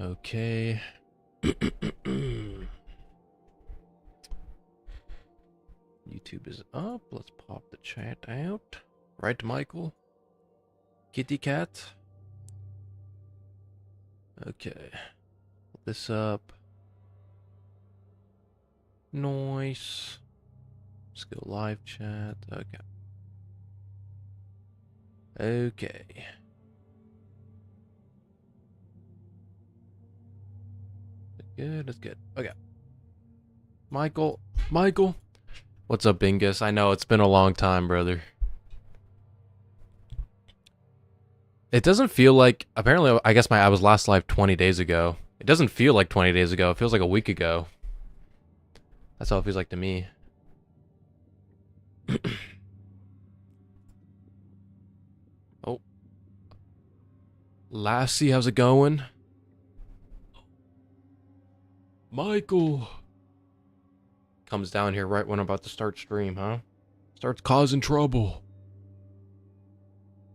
Okay. YouTube is up. Let's pop the chat out. Right, Michael? Kitty cat? Okay. Put this up. Noise. Let's go live chat. Okay. Okay. Good, that's good. Okay. Michael. What's up, Bingus? I know, it's been a long time, brother. It doesn't feel like... Apparently, I guess I was last live 20 days ago. It doesn't feel like 20 days ago. It feels like a week ago. That's how it feels like to me. Oh. Lassie, how's it going? Michael comes down here right when I'm about to start stream, huh? Starts causing trouble.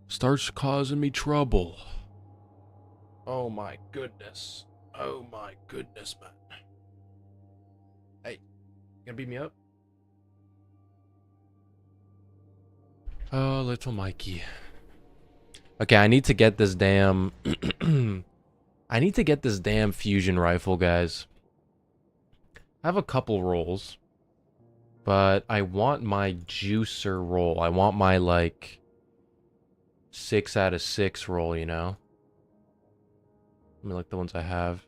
Starts causing me trouble. Oh my goodness. Oh my goodness, man. Hey, you gonna beat me up? Oh, little Mikey. Okay, I need to get this damn... I need to get this damn fusion rifle, guys. I have a couple rolls, but I want my juicer roll. I want my, like, 6 out of 6 roll, you know? I mean, like the ones I have.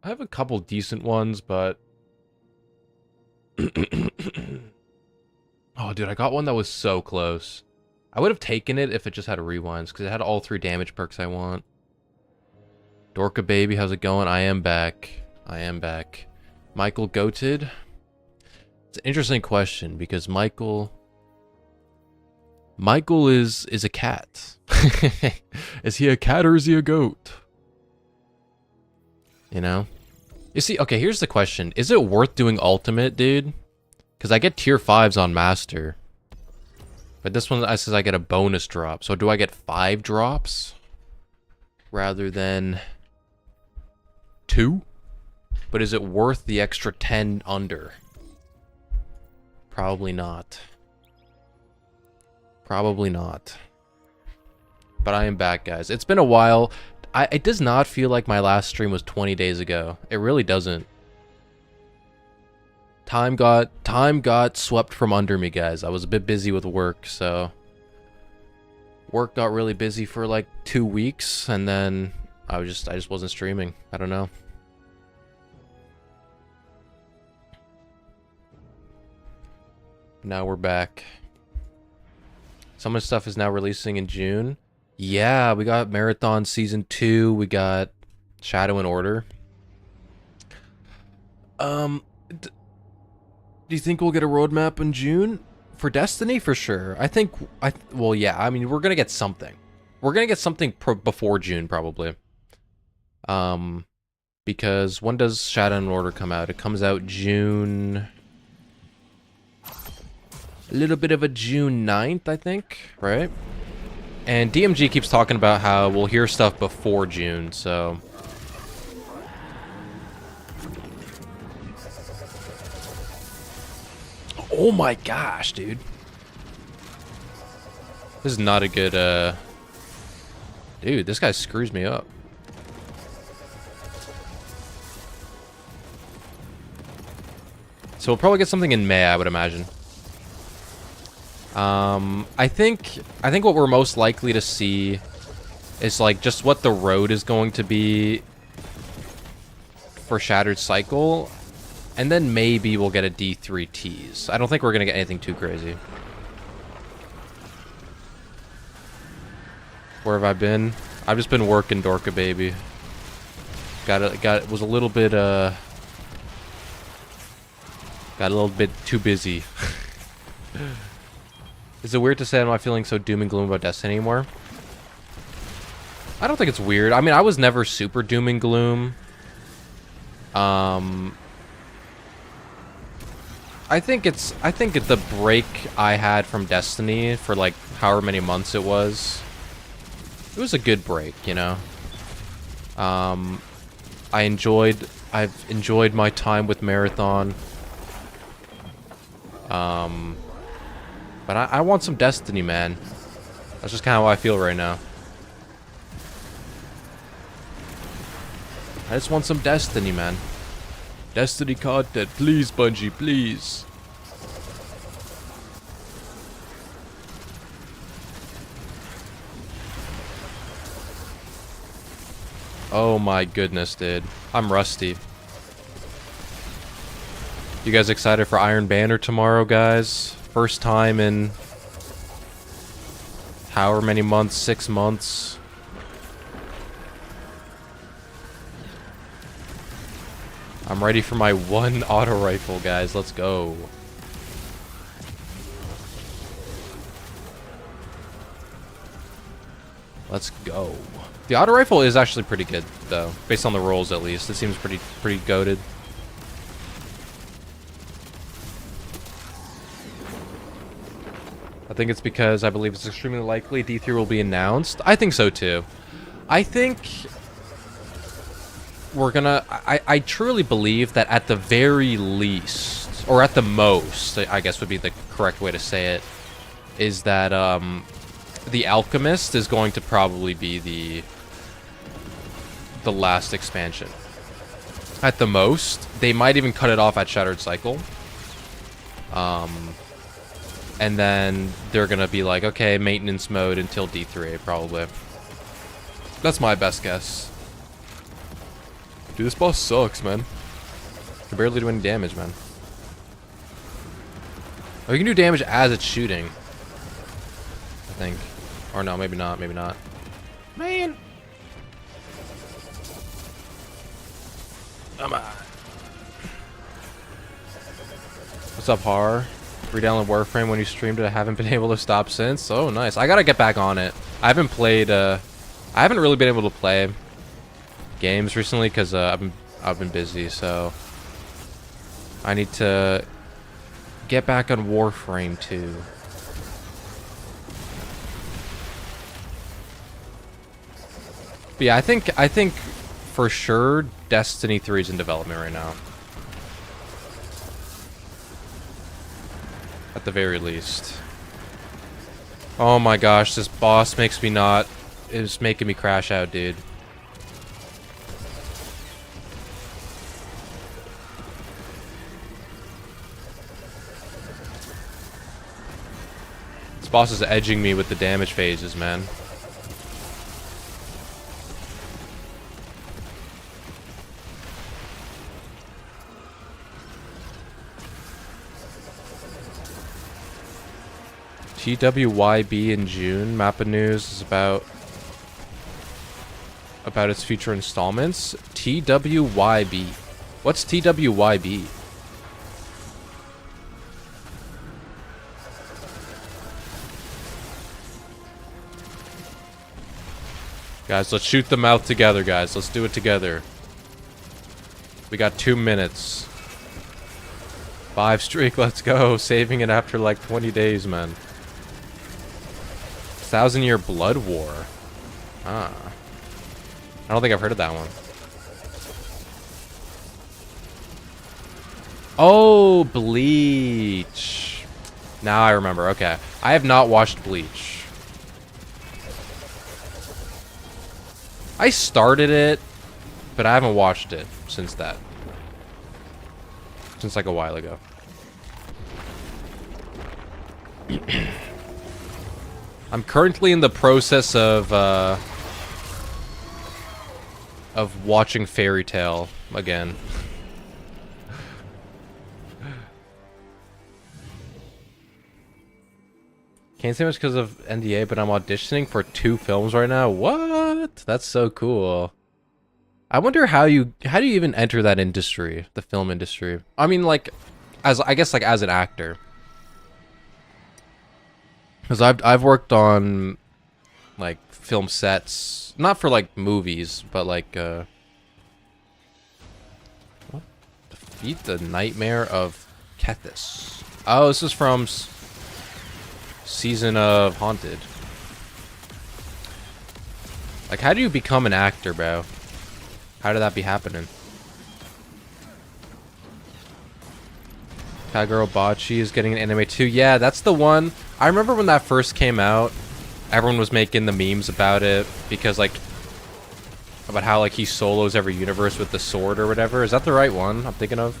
I have a couple decent ones, but... Oh, dude, I got one that was so close. I would have taken it if it just had rewinds, because it had all 3 damage perks I want. Dorka baby, how's it going? I am back. I am back. Michael goated? It's an interesting question because Michael is a cat. Is he a cat or is he a goat? You know? You see, okay, here's the question. Is it worth doing ultimate, dude? Because I get tier 5s on master. But this one says I get a bonus drop. So do I get 5 drops? Rather than 2? But is it worth the extra 10 under? Probably not. Probably not. But I am back, guys. It's been a while. It does not feel like my last stream was 20 days ago. It really doesn't. Time got swept from under me, guys. I was a bit busy with work, so... Work got really busy for like 2 weeks, and then I just wasn't streaming. I don't know. Now we're back. Some of the stuff is now releasing in June. Yeah, we got Marathon Season 2. We got Shadow and Order. Do you think we'll get a roadmap in June? For Destiny, for sure. Well, yeah, I mean, we're gonna get something. We're gonna get something before June, probably. Because when does Shadow and Order come out? It comes out June... A little bit of a June 9th, I think, right? And DMG keeps talking about how we'll hear stuff before June, so... Oh my gosh, dude. This is not a good, Dude, this guy screws me up. So we'll probably get something in May, I would imagine. I think what we're most likely to see is like just what the road is going to be for Shattered Cycle, and then maybe we'll get a D3 tease. I don't think we're gonna get anything too crazy. Where have I been? I've just been working, Dorka baby. Was a little bit got a little bit too busy. Is it weird to say I'm not feeling so doom and gloom about Destiny anymore? I don't think it's weird. I mean, I was never super doom and gloom. I think the break I had from Destiny for like however many months it was a good break, you know? I've enjoyed my time with Marathon. But I want some Destiny, man. That's just kind of how I feel right now. I just want some Destiny, man. Destiny content, please, Bungie, please. Oh my goodness, dude. I'm rusty. You guys excited for Iron Banner tomorrow, guys? First time in however many months, 6 months. I'm ready for my one auto rifle, guys. Let's go. Let's go. The auto rifle is actually pretty good, though, based on the rolls at least. It seems pretty goated. I think it's because I believe it's extremely likely D3 will be announced. I think so too. I think we're gonna... I truly believe that at the very least, or at the most, I guess would be the correct way to say it, is that the Alchemist is going to probably be the last expansion. At the most, they might even cut it off at Shattered Cycle. And then they're gonna be like, okay, maintenance mode until D3, probably. That's my best guess. Dude, this boss sucks, man. Can barely do any damage, man. Oh, you can do damage as it's shooting, I think. Or no, maybe not, maybe not. Man! Come on. What's up, Har? Re-download Warframe when you streamed it. I haven't been able to stop since. Oh, nice. I gotta get back on it. I haven't played, I haven't really been able to play games recently because I've been busy, so I need to get back on Warframe too. But yeah, I think for sure Destiny 3 is in development right now. At the very least. Oh my gosh, this boss makes me not... It's making me crash out, dude. This boss is edging me with the damage phases, man. TWYB in June. Mappa News is about its future installments. TWYB. What's TWYB? Guys, let's shoot them out together, guys. Let's do it together. We got 2 minutes. 5 streak, let's go. Saving it after like 20 days, man. 1,000-Year Blood War. Ah. I don't think I've heard of that one. Oh, Bleach. Now I remember. Okay. I have not watched Bleach. I started it, but I haven't watched it since that. Since like a while ago. I'm currently in the process of watching Fairy Tail again. Can't say much because of NDA, but I'm auditioning for 2 films right now. What? That's so cool. I wonder how do you even enter that industry, the film industry? I mean, like, I guess like as an actor. Because I've worked on like film sets, not for like movies, but like what? Defeat the Nightmare of Kethis. Oh, this is from Season of Haunted. Like, how do you become an actor, bro? How did that be happening? Kagero Bocce is getting an anime too. Yeah, that's the one. I remember when that first came out, everyone was making the memes about it because like about how like he solos every universe with the sword or whatever. Is that the right one I'm thinking of?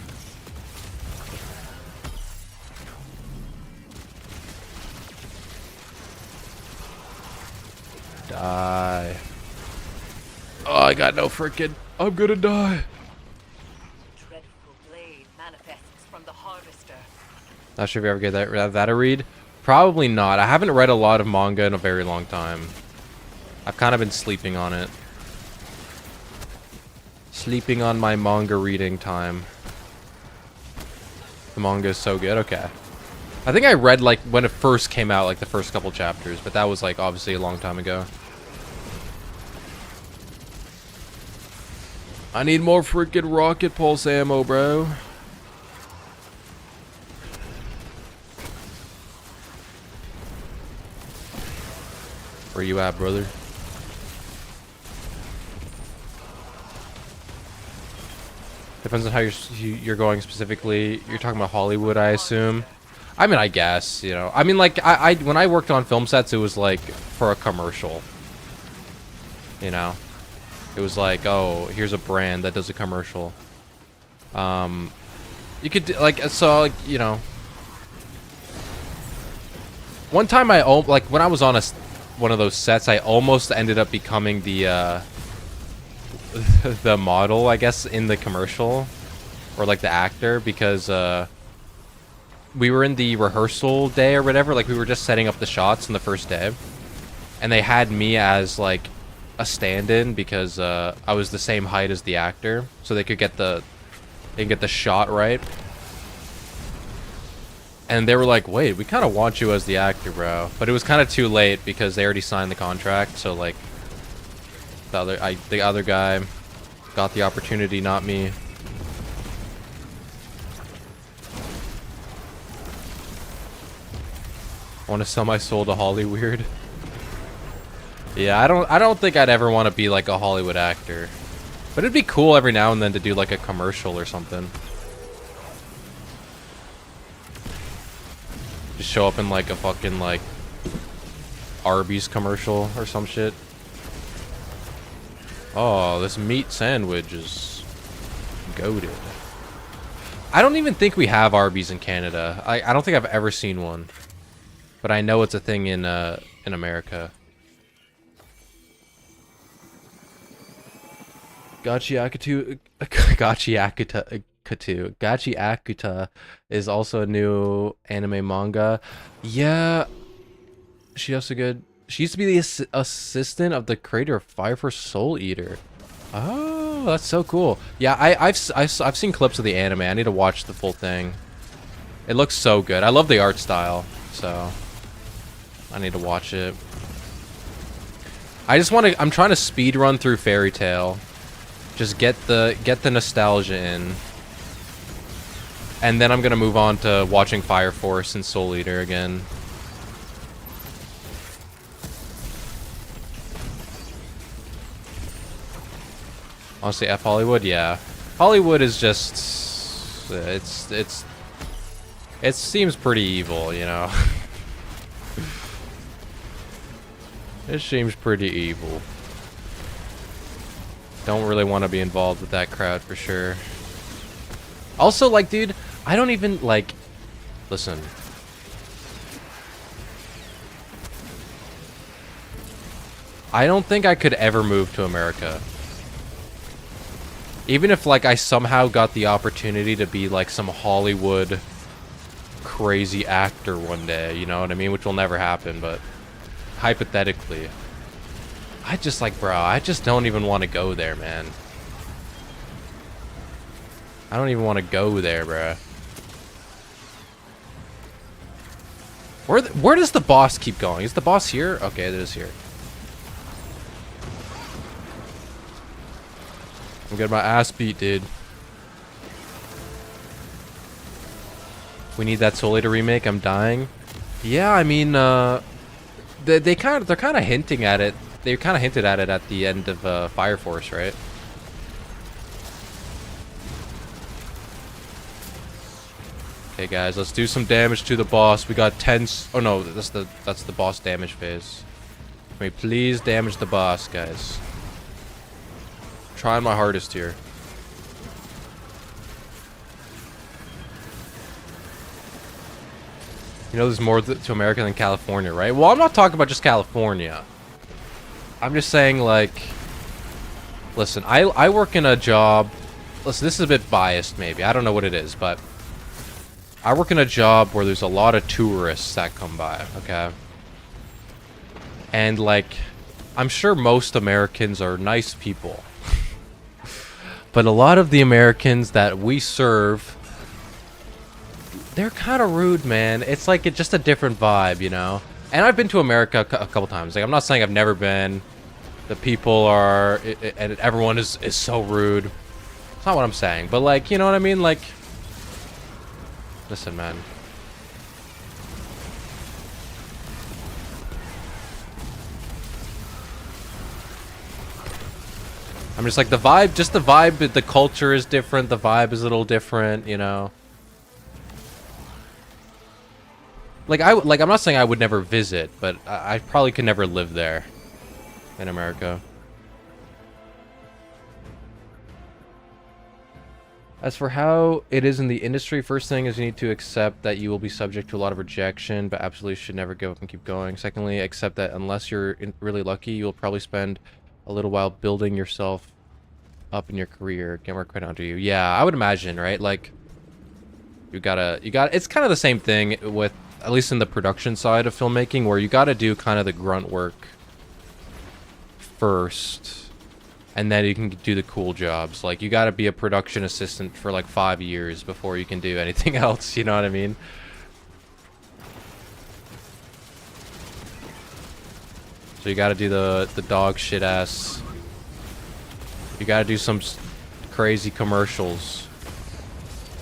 Die. Oh, I got no freaking. I'm gonna die. Dreadful blade manifests from the harvester. Not sure if you ever get that a read. Probably not. I haven't read a lot of manga in a very long time. I've kind of been sleeping on it. Sleeping on my manga reading time. The manga is so good. Okay. I think I read like when it first came out, like the first couple chapters, but that was like obviously a long time ago. I need more freaking rocket pulse ammo, bro. Where you at, brother? Depends on how you're going specifically. You're talking about Hollywood, I assume. I mean, I guess, you know. I mean, like, I when I worked on film sets, it was like for a commercial. You know? It was like, oh, here's a brand that does a commercial. You could, like, so, like, you know. One time like, when I was on one of those sets, I almost ended up becoming the, the model, I guess, in the commercial. Or, like, the actor, because, we were in the rehearsal day or whatever, like, we were just setting up the shots on the first day. And they had me as, like, a stand-in because I was the same height as the actor, so they could get the shot right. And they were like, "Wait, we kind of want you as the actor, bro." But it was kind of too late because they already signed the contract. So like, the other guy got the opportunity, not me. I want to sell my soul to Hollywood. Yeah, I don't think I'd ever want to be like a Hollywood actor. But it'd be cool every now and then to do like a commercial or something. Just show up in like a fucking like Arby's commercial or some shit. Oh, this meat sandwich is goated. I don't even think we have Arby's in Canada. I don't think I've ever seen one. But I know it's a thing in America. Gachi Akuta is also a new anime manga. Yeah, she used to be the assistant of the creator of Fire for Soul Eater. Oh, that's so cool. Yeah, I've seen clips of the anime. I need to watch the full thing. It looks so good. I love the art style, so I need to watch it. I'm trying to speed run through Fairy Tail. Just get the nostalgia in. And then I'm gonna move on to watching Fire Force and Soul Eater again. Honestly, F Hollywood, yeah. Hollywood is just it seems pretty evil, you know. It seems pretty evil. Don't really want to be involved with that crowd for sure. Also, like, dude, I don't even, like... Listen. I don't think I could ever move to America. Even if, like, I somehow got the opportunity to be, like, some Hollywood crazy actor one day, you know what I mean? Which will never happen, but... Hypothetically. I just, like, bro, I just don't even want to go there, man. I don't even want to go there, bro. Where does the boss keep going? Is the boss here? Okay, it is here. I'm getting my ass beat, dude. We need that Soul Eater remake. I'm dying. Yeah, I mean, they're kind of hinting at it. They kind of hinted at it at the end of Fire Force, right? Okay, guys, let's do some damage to the boss. We got 10. Oh no, that's the boss damage phase. Can we please damage the boss, guys? Trying my hardest here. You know, there's more to America than California, right? Well, I'm not talking about just California. I'm just saying, like, listen, I work in a job. Listen, this is a bit biased, maybe. I don't know what it is, but I work in a job where there's a lot of tourists that come by, okay? And, like, I'm sure most Americans are nice people. But a lot of the Americans that we serve, they're kind of rude, man. It's like it's just a different vibe, you know? And I've been to America a couple times. Like, I'm not saying I've never been. The people are... and everyone is so rude. It's not what I'm saying. But, like, you know what I mean? Like... Listen, man. I'm just like, the vibe, the culture is different. The vibe is a little different, you know? Like, I'm not saying I would never visit, but I probably could never live there in America. As for how it is in the industry, first thing is you need to accept that you will be subject to a lot of rejection, but absolutely should never give up and keep going. Secondly, accept that unless you're really lucky, you'll probably spend a little while building yourself up in your career. Get more credit under you. Yeah, I would imagine, right? Like, you gotta, it's kind of the same thing with, at least in the production side of filmmaking, where you gotta do kind of the grunt work first, and then you can do the cool jobs. Like, you gotta be a production assistant for like 5 years before you can do anything else, you know what I mean? So you gotta do the dog shit ass. You gotta do some crazy commercials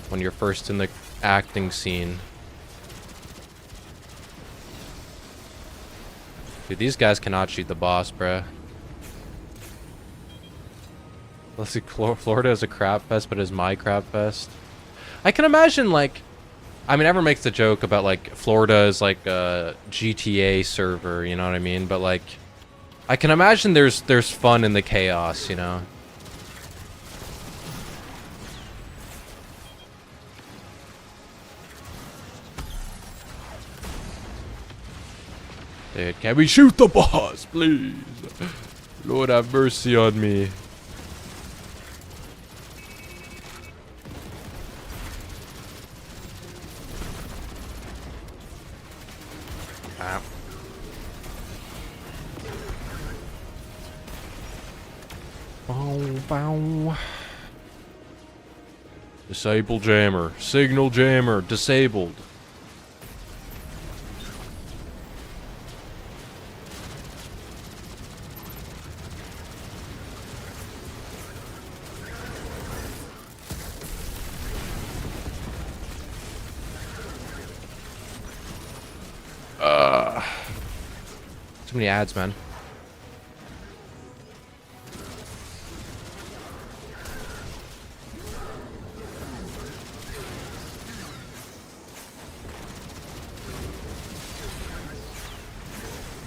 when you're first in the acting scene. Dude, these guys cannot shoot the boss, bruh. Let's see, Florida is a crap fest, but is my crap fest. I can imagine, like, I mean, everyone makes the joke about, like, Florida is like a GTA server, you know what I mean? But, like, I can imagine there's fun in the chaos, you know? Dude, can we shoot the boss, please? Lord have mercy on me. Bow, bow. Disable jammer. Signal jammer. Disabled. Too many ads, man.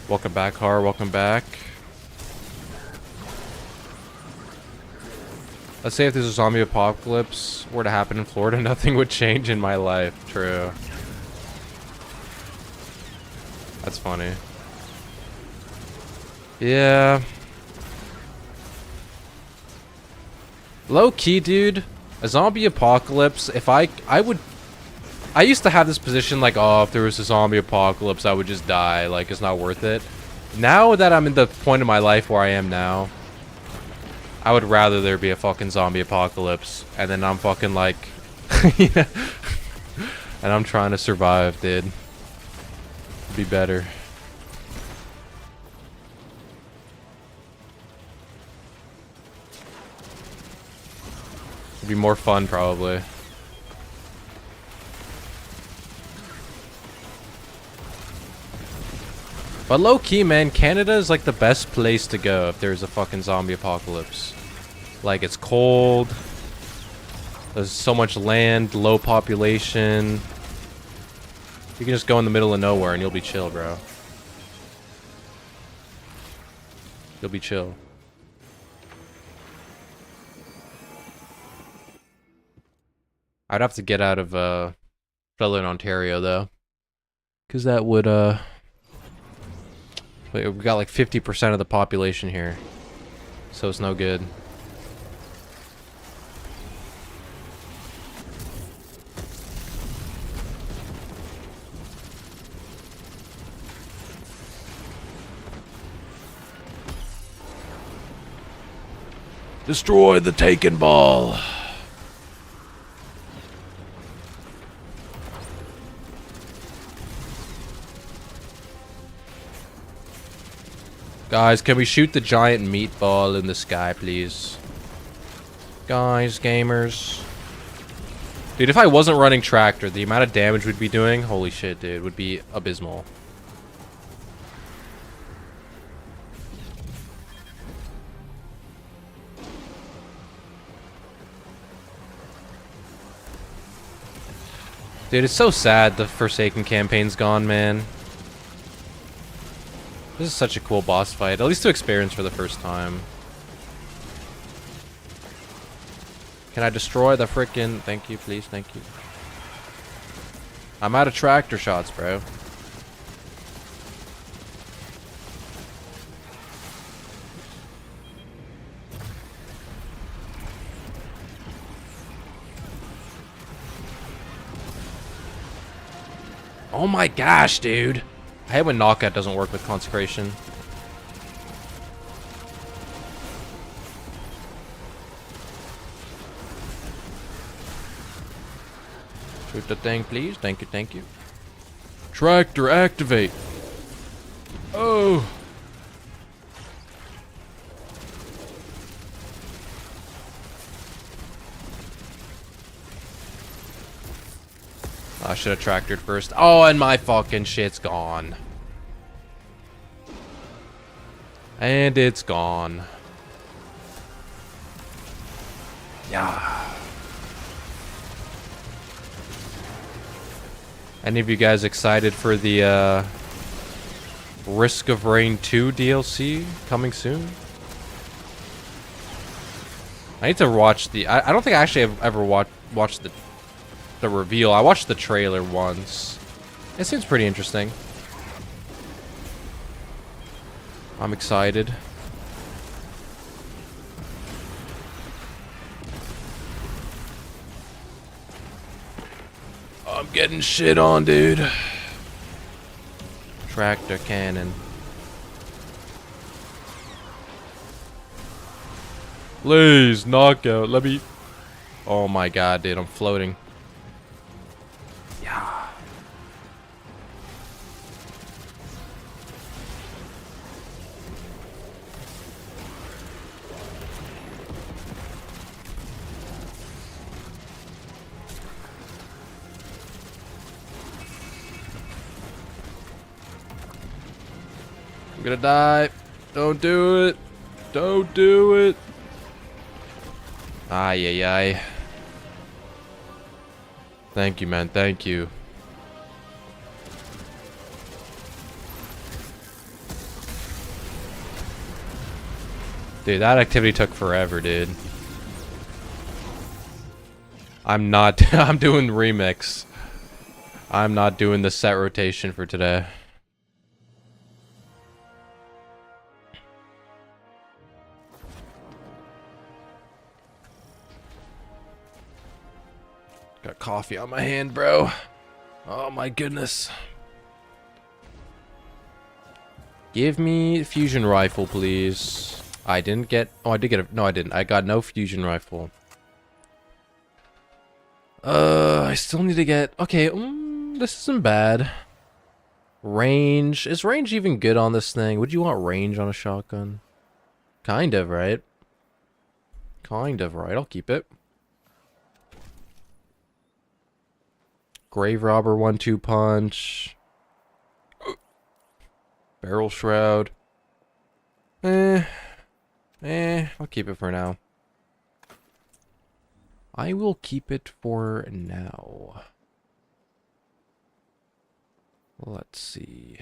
Welcome back, Har. Welcome back. Let's say if there's a zombie apocalypse were to happen in Florida, nothing would change in my life. True. That's funny. Yeah. Low key, dude. A zombie apocalypse. If I used to have this position like, oh, if there was a zombie apocalypse, I would just die. Like, it's not worth it. Now that I'm in the point of my life where I am now, I would rather there be a fucking zombie apocalypse. And then I'm fucking like... yeah. And I'm trying to survive, dude. It'd be better. It'd be more fun, probably. But low-key, man, Canada is like the best place to go if there's a fucking zombie apocalypse. Like, it's cold. There's so much land, low population. You can just go in the middle of nowhere and you'll be chill, bro. You'll be chill. I'd have to get out of Southern Ontario though, because that would wait, we've got like 50% of the population here, so it's no good. Destroy the Taken Ball. Guys, can we shoot the giant meatball in the sky, please? Guys, gamers. Dude, if I wasn't running tractor, the amount of damage we'd be doing, holy shit, dude, would be abysmal. Dude, it's so sad the Forsaken campaign's gone, man. This is such a cool boss fight, at least to experience for the first time. Can I destroy the frickin'... Thank you, please, thank you. I'm out of tractor shots, bro. Oh my gosh, dude. I hate when knockout doesn't work with consecration. Shoot the thing, please. Thank you, thank you. Tractor, activate. Oh. I should have tractored first. Oh, and my fucking shit's gone. And it's gone. Yeah. Any of you guys excited for the Risk of Rain 2 DLC coming soon? I need to watch the... I don't think I actually have ever watched the reveal. I watched the trailer once. It seems pretty interesting. I'm excited. I'm getting shit on, dude. Tractor cannon. Please, knockout. Let me... Oh my god, dude. I'm floating. Yeah. I'm gonna die. Don't do it. Don't do it. Ay, ay, ay. Thank you, man. Thank you. Dude, that activity took forever, dude. I'm not... I'm doing remix. I'm not doing the set rotation for today. Got coffee on my hand, bro. Oh my goodness. Give me fusion rifle, please. I didn't get... Oh, I did get a... No, I didn't. I got no fusion rifle. I still need to get... Okay, this isn't bad. Range. Is range even good on this thing? Would you want range on a shotgun? Kind of, right? Kind of, right? I'll keep it. Grave Robber 1-2 punch. Barrel Shroud. I'll keep it for now. I will keep it for now. Let's see.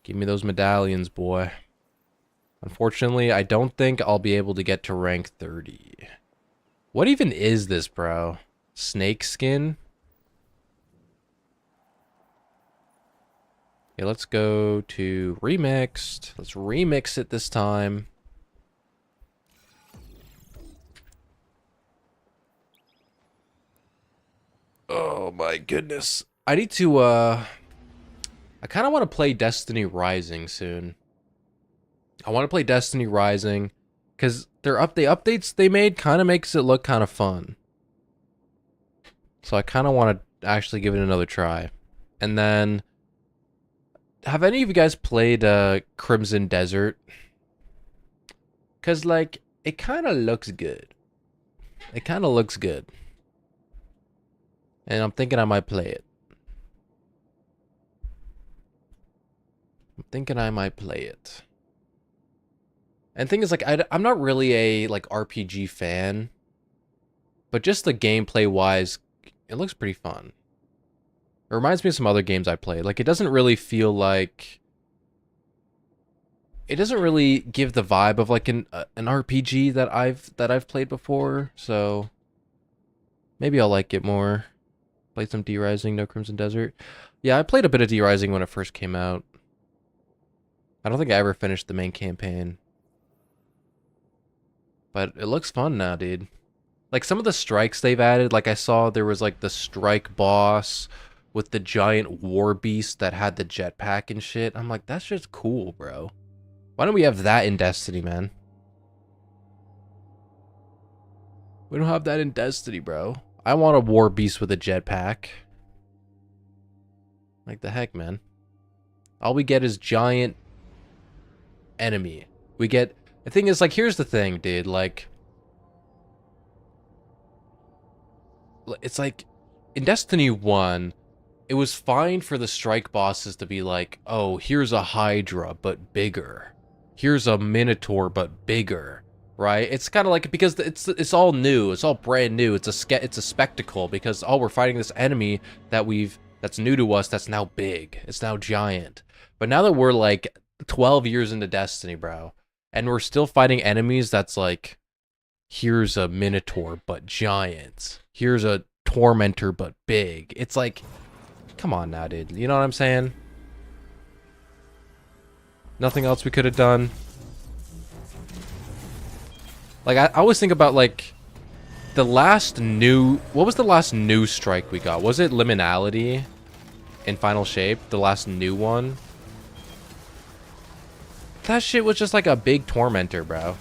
Give me those medallions, boy. Unfortunately, I don't think I'll be able to get to rank 30. What even is this, bro? Snake skin? Okay, let's go to remixed. Let's remix it this time. Oh my goodness. I need to, I kind of want to play Destiny Rising soon. I want to play Destiny Rising because the updates they made kind of makes it look kind of fun. So I kind of want to actually give it another try. And then, have any of you guys played Crimson Desert? Because, like, it kind of looks good. It kind of looks good. And I'm thinking I might play it. And the thing is, like, I'm not really a, like, RPG fan. But just the gameplay-wise, it looks pretty fun. It reminds me of some other games I played. Like, it doesn't really feel like... It doesn't really give the vibe of, like, an RPG that I've played before. So, maybe I'll like it more. Played some D-Rising, no Crimson Desert. Yeah, I played a bit of D-Rising when it first came out. I don't think I ever finished the main campaign. But it looks fun now, dude. Like, some of the strikes they've added, like, I saw there was, like, the strike boss with the giant war beast that had the jetpack and shit. I'm like, that's just cool, bro. Why don't we have that in Destiny, man? We don't have that in Destiny, bro. I want a war beast with a jetpack. Like the heck, man. All we get is giant enemy. We get... The thing is, like, here's the thing, dude. Like... It's like... In Destiny 1, it was fine for the strike bosses to be like, oh, here's a Hydra, but bigger. Here's a Minotaur, but bigger. Right? It's kind of like, because it's all new, it's all brand new, it's a spectacle, because we're fighting this enemy that's new to us, that's now big, it's now giant. But now that we're like 12 years into Destiny, bro, and we're still fighting enemies that's like, here's a Minotaur but giant, here's a Tormentor but big. It's like, come on now, dude, you know what I'm saying? Nothing else we could have done. Like, I always think about, like, the last new... What was the last new strike we got? Was it Liminality in Final Shape? The last new one? That shit was just like a big Tormentor, bro.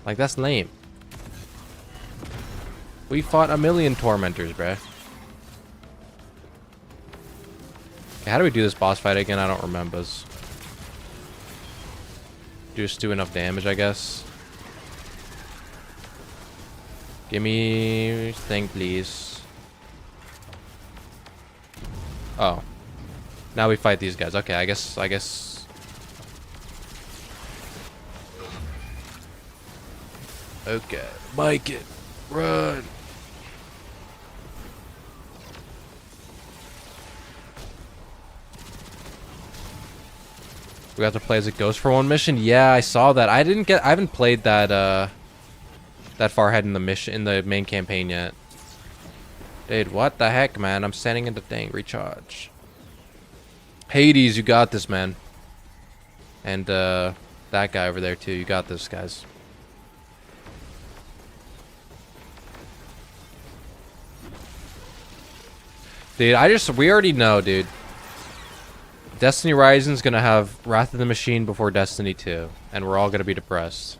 Like, that's lame. We fought a million Tormentors, bro. Okay, how do we do this boss fight again? I don't remember. Just do enough damage, I guess. Give me thing, please. Oh. Now we fight these guys. Okay, I guess. Okay. Mike it. Run. We have to play as a ghost for one mission? Yeah, I saw that. I haven't played that that far ahead in the mission, in the main campaign yet. Dude, what the heck, man? I'm standing in the thing. Recharge. Hades, you got this, man. And that guy over there too. You got this, guys. Dude, we already know, dude. Destiny Rising's gonna have Wrath of the Machine before Destiny 2, and we're all gonna be depressed.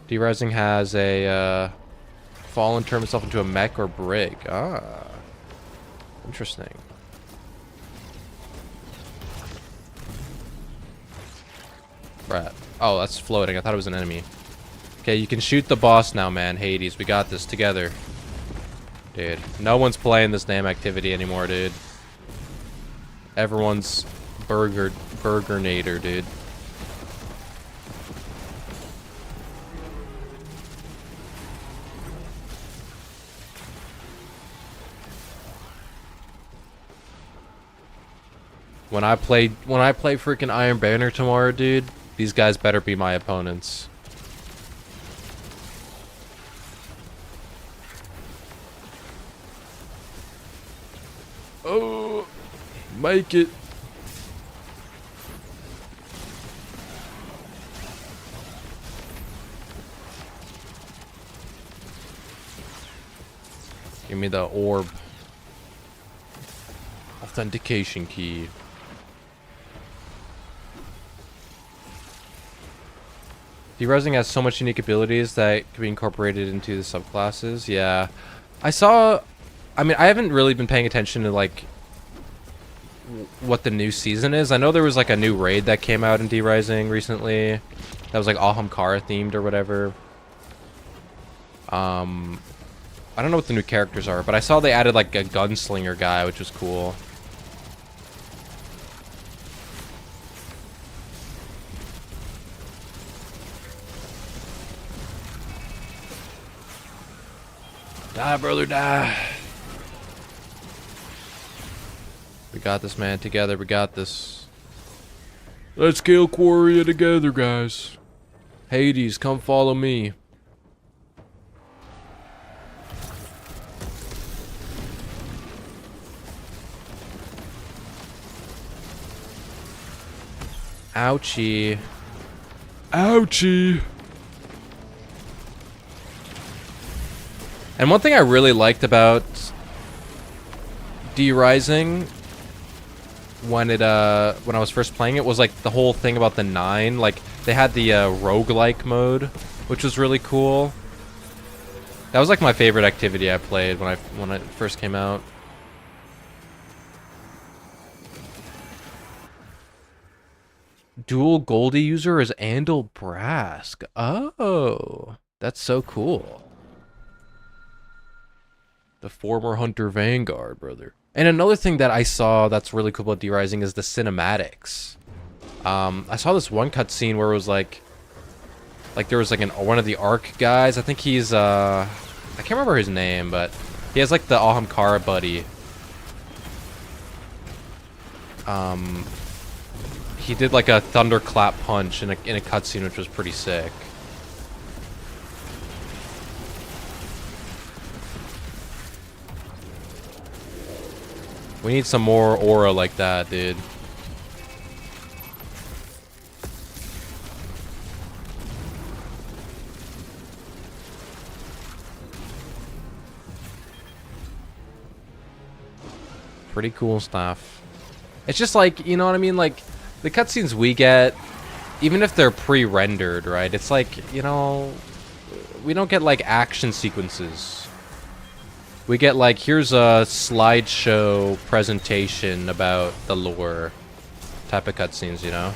D-Rising has a Fallen turn himself into a mech or brig. Ah, interesting. Right. Oh, that's floating. I thought it was an enemy. Okay, you can shoot the boss now, man. Hades, we got this together. Dude, no one's playing this damn activity anymore, dude. Everyone's burgernator, dude. When I play freaking Iron Banner tomorrow, dude, these guys better be my opponents. Oh, make it. Give me the orb. Authentication key. Derising has so much unique abilities that can be incorporated into the subclasses. Yeah. I mean, I haven't really been paying attention to, like, what the new season is. I know there was, like, a new raid that came out in Derising recently. That was, like, Ahamkara themed or whatever. I don't know what the new characters are, but I saw they added, like, a gunslinger guy, which was cool. Die, brother, die. We got this, man. Together, we got this. Let's kill Quaria together, guys. Hades, come follow me. Ouchie. Ouchie. And one thing I really liked about D-Rising when I was first playing it was like the whole thing about the 9. Like they had the roguelike mode, which was really cool. That was like my favorite activity I played when it first came out. Dual Goldie user is Andal Brask. Oh, that's so cool. The former Hunter Vanguard, brother. And another thing that I saw that's really cool about D-Rising is the cinematics. I saw this one cutscene where it was like there was like one of the Ark guys. I think he's I can't remember his name, but he has like the Ahamkara buddy. He did like a thunderclap punch in a cutscene, which was pretty sick. We need some more aura like that, dude. Pretty cool stuff. It's just like, you know what I mean? Like, the cutscenes we get, even if they're pre-rendered, right? It's like, you know, we don't get like action sequences. We get like, here's a slideshow presentation about the lore type of cutscenes, you know?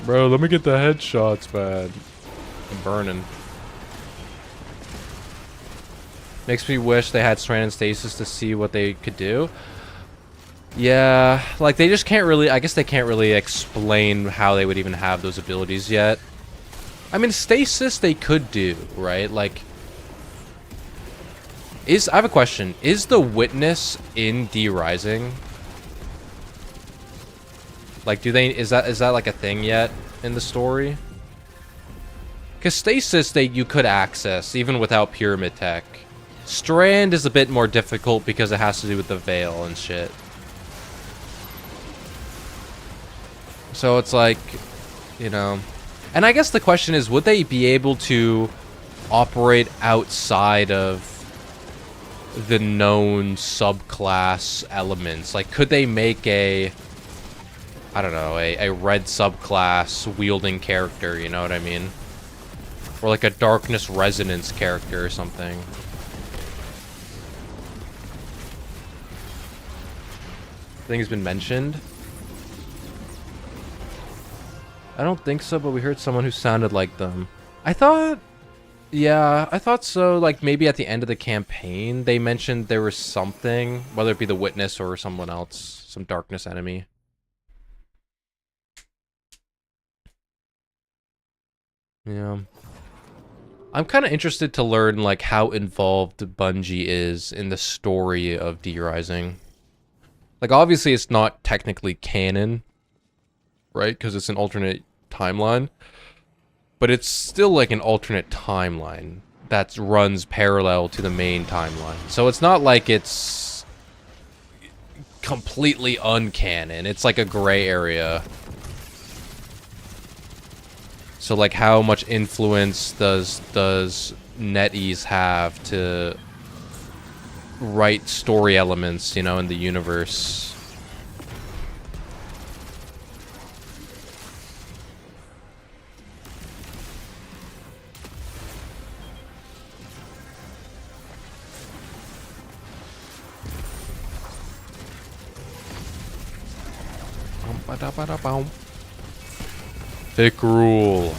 Bro, let me get the headshots, man. I'm burning. Makes me wish they had stranded stasis to see what they could do. Yeah, like they just can't really, I guess they can't really explain how they would even have those abilities yet. I mean, stasis they could do, right? Like, I have a question. Is the witness in D-Rising? Like, is that like a thing yet in the story? Because stasis you could access even without pyramid tech. Strand is a bit more difficult because it has to do with the veil and shit. So it's like, you know. And I guess the question is, would they be able to operate outside of the known subclass elements? Like, could they make I don't know, a red subclass wielding character, you know what I mean? Or like a darkness resonance character or something. I think it's been mentioned. I don't think so, but we heard someone who sounded like them. I thought Yeah, I thought so. Like, maybe at the end of the campaign, they mentioned there was something, whether it be the Witness or someone else, some darkness enemy. Yeah. I'm kind of interested to learn, like, how involved Bungie is in the story of D-Rising. Like, obviously, it's not technically canon, right? Because it's an alternate timeline. But it's still like an alternate timeline that runs parallel to the main timeline. So it's not like it's completely uncanon. It's like a gray area. So like how much influence does NetEase have to write story elements, you know, in the universe? Thick rule.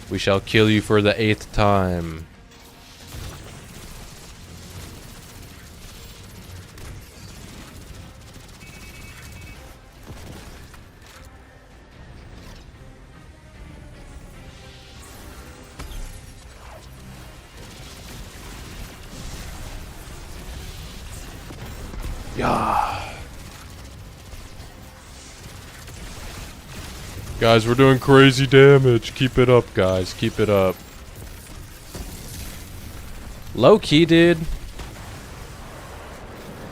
We shall kill you for the 8th time. Yeah. Guys, we're doing crazy damage. Keep it up, guys. Keep it up. Low key, dude.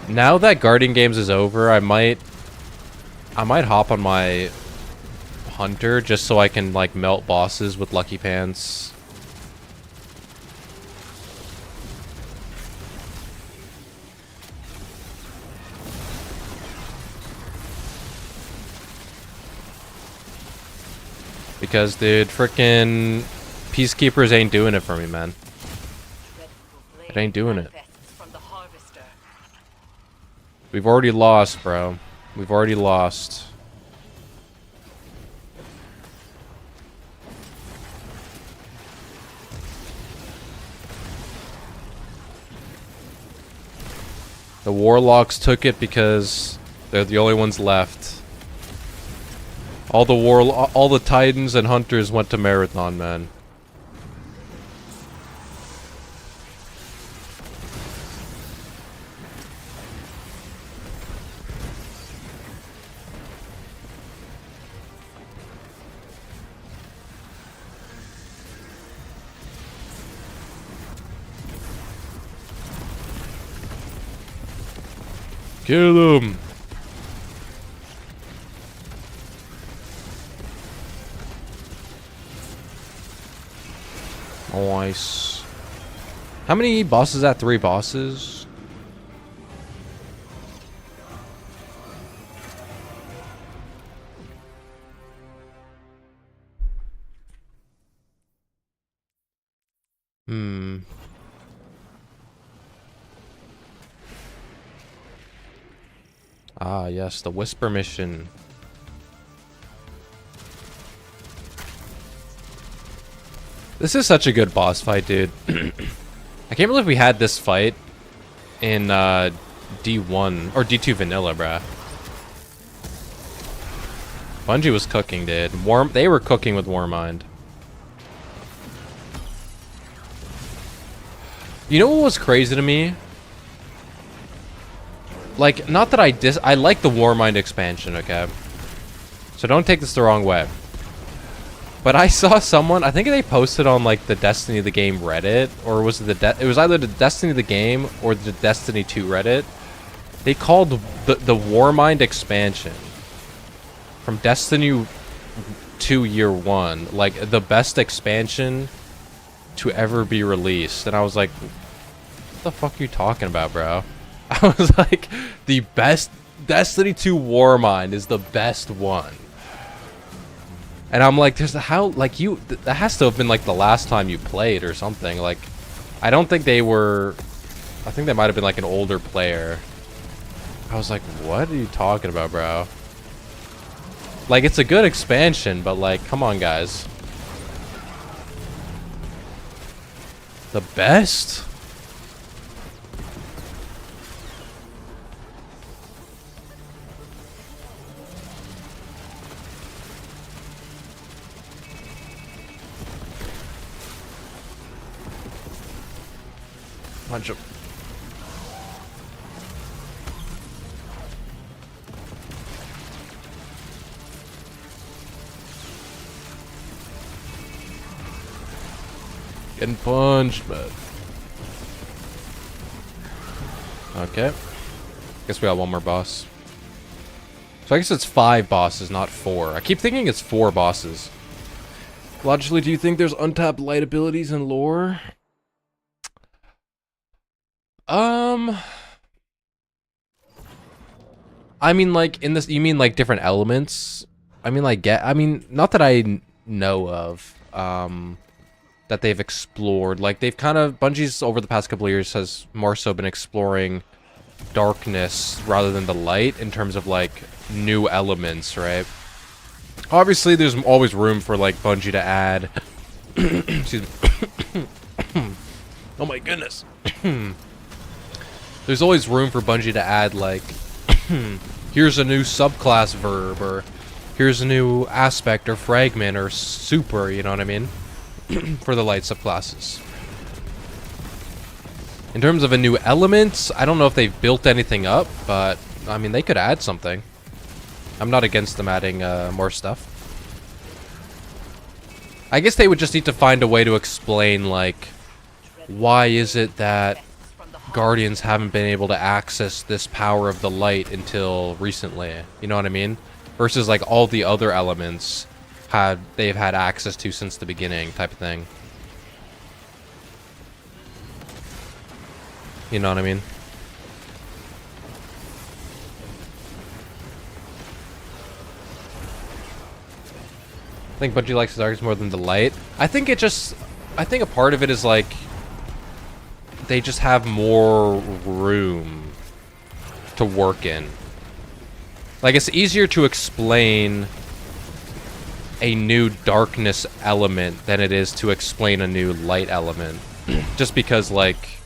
Now that Guardian Games is over, I might hop on my Hunter just so I can like melt bosses with Lucky Pants. Because, dude, frickin' Peacekeepers ain't doing it for me, man. It ain't doing it. We've already lost, bro. We've already lost. The Warlocks took it because they're the only ones left. All the Titans and Hunters went to Marathon, man. Kill him! Nice. How many bosses is that? 3 bosses? Ah, yes, the Whisper mission. This is such a good boss fight, dude. I can't believe we had this fight in D1 or D2 vanilla, bruh. Bungie was cooking, dude. They were cooking with Warmind. You know what was crazy to me? Like, not that I like the Warmind expansion, okay? So don't take this the wrong way. But I saw someone, I think they posted on like the Destiny the Game Reddit, or was it it was either the Destiny the Game or the Destiny 2 Reddit. They called the Warmind expansion from Destiny 2 Year 1 like the best expansion to ever be released. And I was like, what the fuck are you talking about, bro? I was like, the best Destiny 2 Warmind is the best one. And I'm like, there's how, like, that has to have been like the last time you played or something. Like, I don't think they were, I think they might have been like an older player. I was like, what are you talking about, bro? Like, it's a good expansion, but like, come on, guys. The best? Punch him. Getting punched, but... Okay. Guess we got one more boss. So I guess it's 5 bosses, not 4. I keep thinking it's 4 bosses. Logically, do you think there's untapped light abilities in lore? I mean, like, in this, you mean, like, different elements? I mean, like, not that I know of, that they've explored. Like, they've kind of, Bungie's over the past couple of years has more so been exploring darkness rather than the light in terms of, like, new elements, right? Obviously, there's always room for, like, Bungie to add... Excuse me. Oh my goodness. There's always room for Bungie to add, like... here's a new subclass verb, or here's a new aspect or fragment or super, you know what I mean? For the light subclasses. In terms of a new element, I don't know if they've built anything up, but I mean, they could add something. I'm not against them adding more stuff. I guess they would just need to find a way to explain, like, why is it that Guardians haven't been able to access this power of the light until recently, you know what I mean? Versus like all the other elements they've had access to since the beginning, type of thing. You know what I mean? I think Bungie likes the darkness more than the light. I think a part of it is like they just have more room to work in. Like, it's easier to explain a new darkness element than it is to explain a new light element. Just because, like,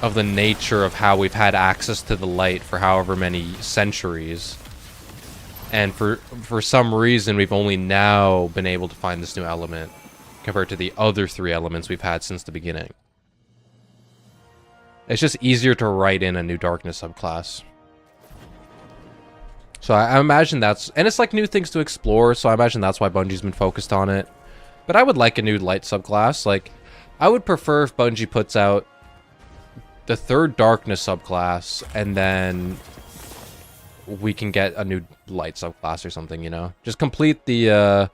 of the nature of how we've had access to the light for however many centuries. And for some reason, we've only now been able to find this new element compared to the other 3 elements we've had since the beginning. It's just easier to write in a new darkness subclass. So I imagine that's... And it's like new things to explore, so I imagine that's why Bungie's been focused on it. But I would like a new light subclass. Like, I would prefer if Bungie puts out the 3rd darkness subclass, and then we can get a new light subclass or something, you know? Just complete the,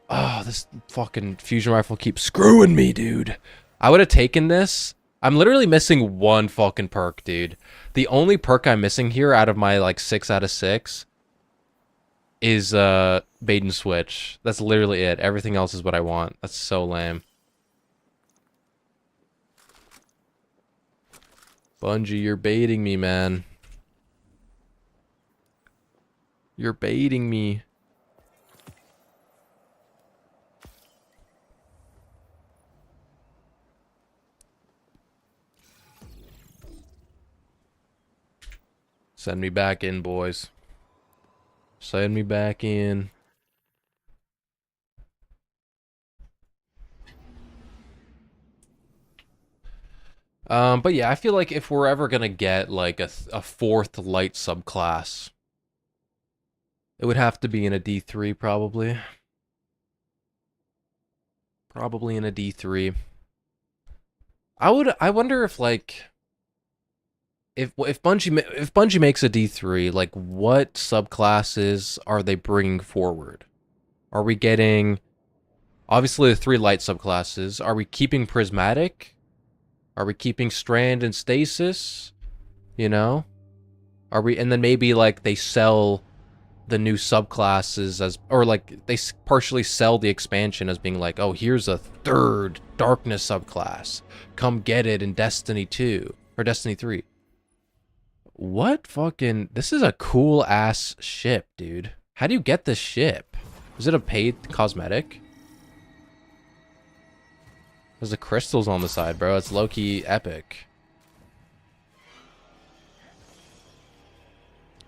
Oh, this fucking fusion rifle keeps screwing me, dude. I would have taken this... I'm literally missing 1 fucking perk, dude. The only perk I'm missing here out of my, like, 6 out of 6 is, bait and switch. That's literally it. Everything else is what I want. That's so lame. Bungie, you're baiting me, man. You're baiting me. Send me back in, boys. Send me back in. But yeah, I feel like if we're ever gonna get like a 4th light subclass, it would have to be in a D3 probably. Probably in a D3. I wonder if like if Bungie makes a D3, like what subclasses are they bringing forward? Are we getting obviously the 3 light subclasses? Are we keeping prismatic? Are we keeping strand and stasis? You know? Are we, and then maybe like they sell the new subclasses as, or like they partially sell the expansion as being like, oh, here's a 3rd darkness subclass. Come get it in Destiny 2 or Destiny 3. What fucking... This is a cool-ass ship, dude. How do you get this ship? Is it a paid cosmetic? There's the crystals on the side, bro. It's low-key epic.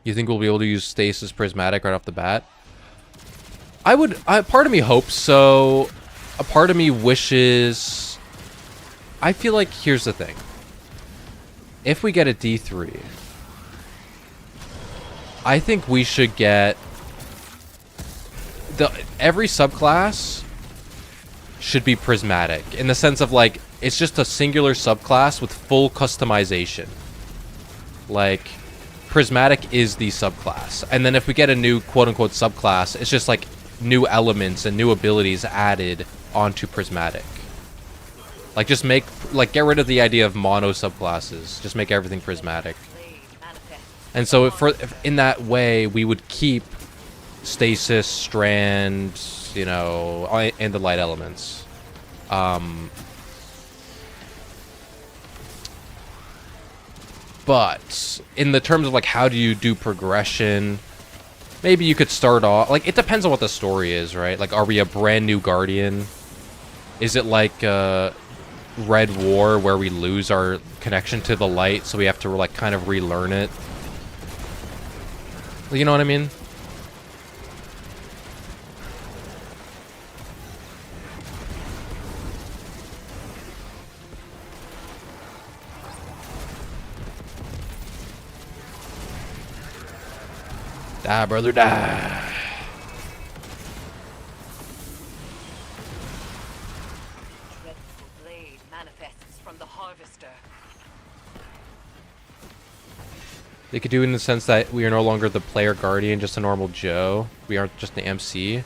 You think we'll be able to use Stasis Prismatic right off the bat? Part of me hopes so. A part of me wishes... I feel like, here's the thing. If we get a D3... I think we should get... Every subclass should be prismatic. In the sense of, like, it's just a singular subclass with full customization. Like, prismatic is the subclass. And then if we get a new quote-unquote subclass, it's just, like, new elements and new abilities added onto prismatic. Like, just make... Like, get rid of the idea of mono subclasses. Just make everything prismatic. And so, if in that way, we would keep Stasis, Strand, you know, and the light elements. But in the terms of, like, how do you do progression, maybe you could start off... Like, it depends on what the story is, right? Like, are we a brand new Guardian? Is it like Red War, where we lose our connection to the light, so we have to, like, kind of relearn it? You know what I mean? Die, brother, die. Dreadful blade manifests from the harvester. They could do it in the sense that we are no longer the player guardian, just a normal Joe. We aren't just the MC.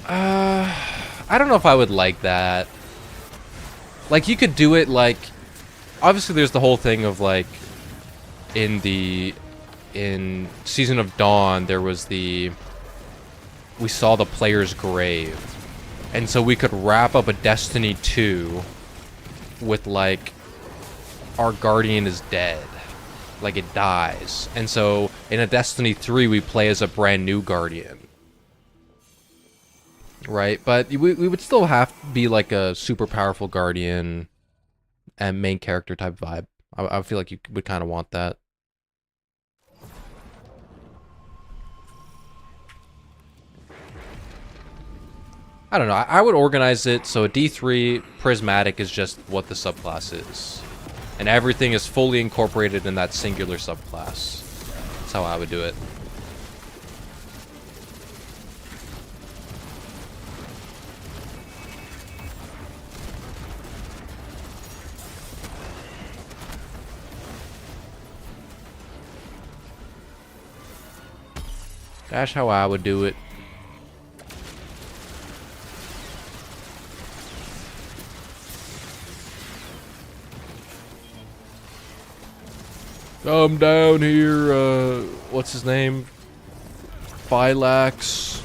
I don't know if I would like that. Like, you could do it, like... Obviously, there's the whole thing of, like... In Season of Dawn, there was the... We saw the player's grave. And so we could wrap up a Destiny 2 with, like... Our Guardian is dead. Like, it dies. And so, in a Destiny 3, we play as a brand new Guardian. Right? But we would still have to be, like, a super powerful Guardian and main character type vibe. I feel like you would kind of want that. I don't know. I would organize it so a D3 Prismatic is just what the subclass is. And everything is fully incorporated in that singular subclass. That's how I would do it. That's how I would do it. Come down here, what's his name? Phylax.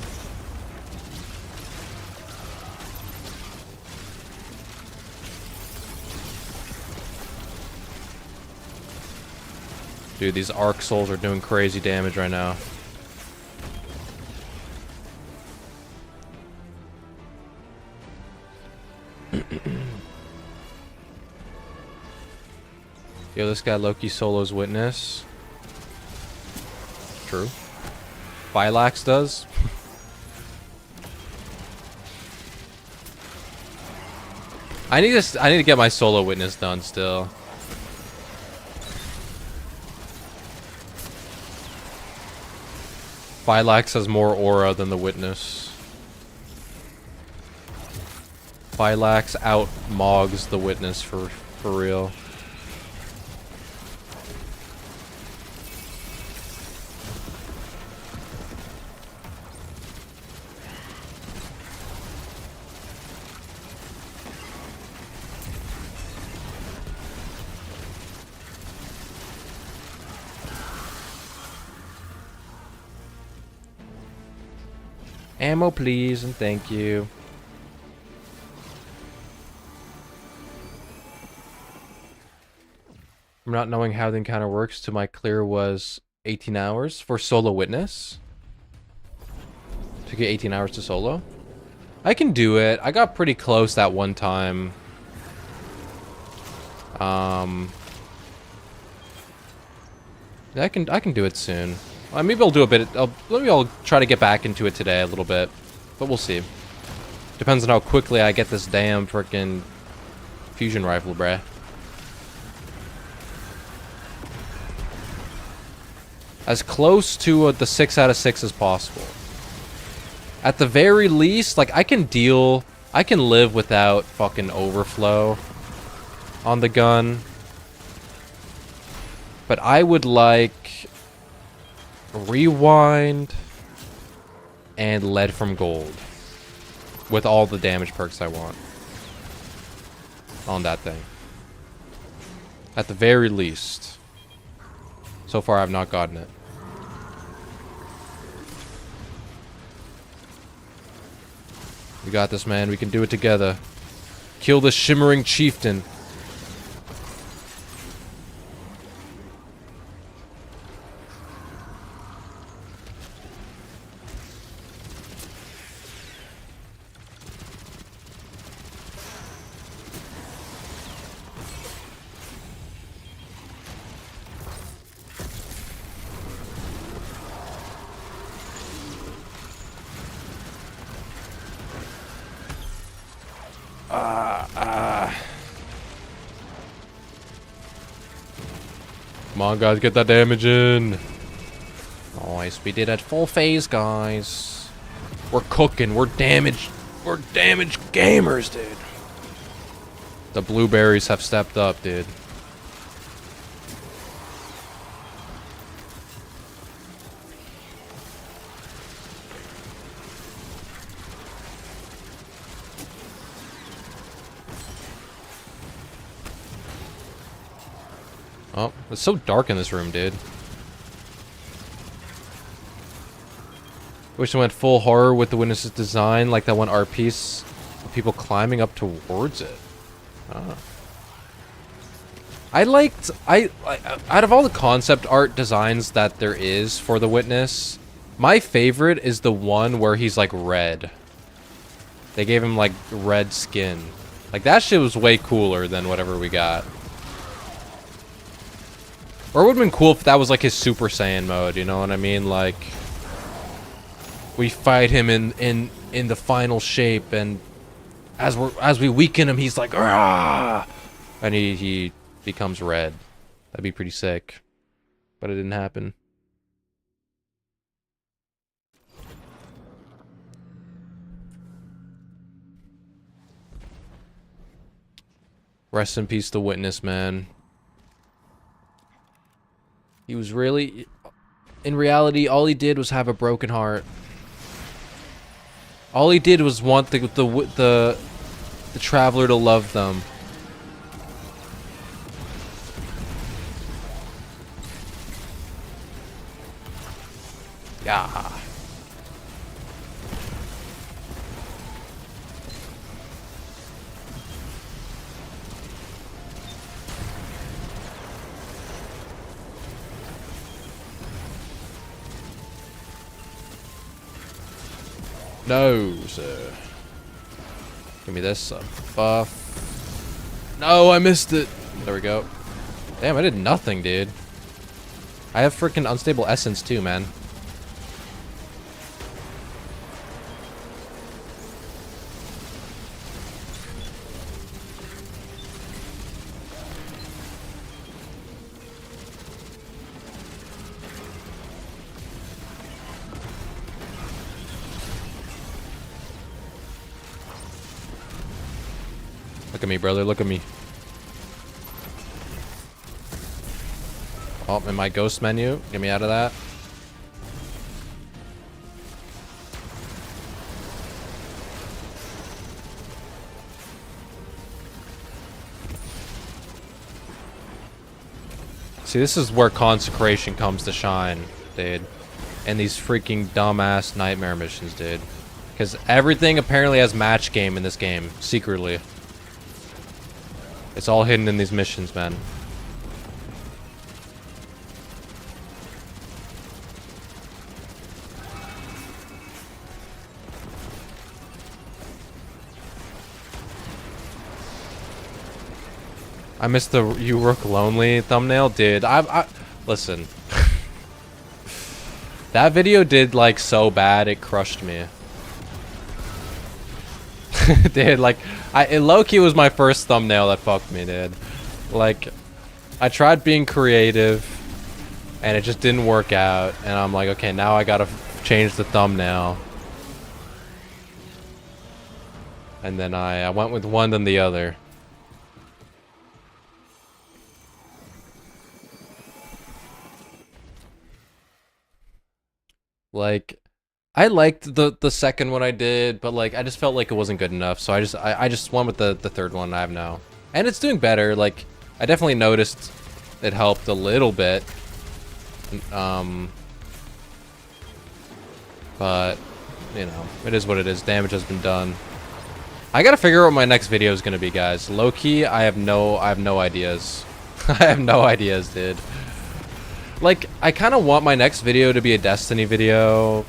Dude, these Arc Souls are doing crazy damage right now. Yo, this guy Loki solos Witness. True. Phylax does. I need to get my solo Witness done still. Phylax has more aura than the Witness. Phylax out Mogs the Witness for real. Ammo, please, and thank you. From not knowing how the encounter works to my clear was 18 hours for solo witness. Took you 18 hours to solo. I can do it. I got pretty close that one time. I can do it soon. Maybe I'll do a bit. Maybe I'll try to get back into it today a little bit, but we'll see. Depends on how quickly I get this damn frickin' fusion rifle, bruh. As close to the 6 out of 6 as possible. At the very least, like, I can live without fucking overflow on the gun. But I would like rewind and lead from gold with all the damage perks I want on that thing. At the very least. So far, I've not gotten it. We got this, man. We can do it together. Kill the shimmering chieftain. Come on, guys, get that damage in. Nice, we did it full phase, guys. We're cooking, we're damaged gamers, dude. The blueberries have stepped up, dude. Oh, it's so dark in this room, dude. Wish I went full horror with the witness's design, like that one art piece of people climbing up towards it. Ah. Out of all the concept art designs that there is for the witness, my favorite is the one where he's like red. They gave him like red skin. Like that shit was way cooler than whatever we got. Or it would have been cool if that was like his Super Saiyan mode, you know what I mean? Like, we fight him in the final shape, and as we weaken him, he's like, "Argh!" And he becomes red. That'd be pretty sick, but it didn't happen. Rest in peace, the witness, man. He was really, in reality, all he did was have a broken heart. All he did was want the traveler to love them. Yeah. No, sir. Give me this buff. No, I missed it. There we go. Damn, I did nothing, dude. I have freaking unstable essence too, man. Look at me, brother. Look at me. Oh, in my ghost menu. Get me out of that. See, this is where consecration comes to shine, dude. And these freaking dumbass nightmare missions, dude. Because everything apparently has match game in this game, secretly. It's all hidden in these missions, man. I missed the "You Rook Lonely" thumbnail, dude. I listen. That video did like so bad it crushed me. Dude, like it low-key was my first thumbnail that fucked me, dude. Like I tried being creative and it just didn't work out, and I'm like, okay, now I gotta change the thumbnail. And then I went with one then the other. Like, I liked the second one I did, but like I just felt like it wasn't good enough, so I just went with the third one I have now, and it's doing better. Like, I definitely noticed it helped a little bit, but you know, it is what it is. Damage has been done. I gotta figure out what my next video is gonna be, guys. Low key, I have no ideas. I have no ideas, dude. Like, I kind of want my next video to be a Destiny video.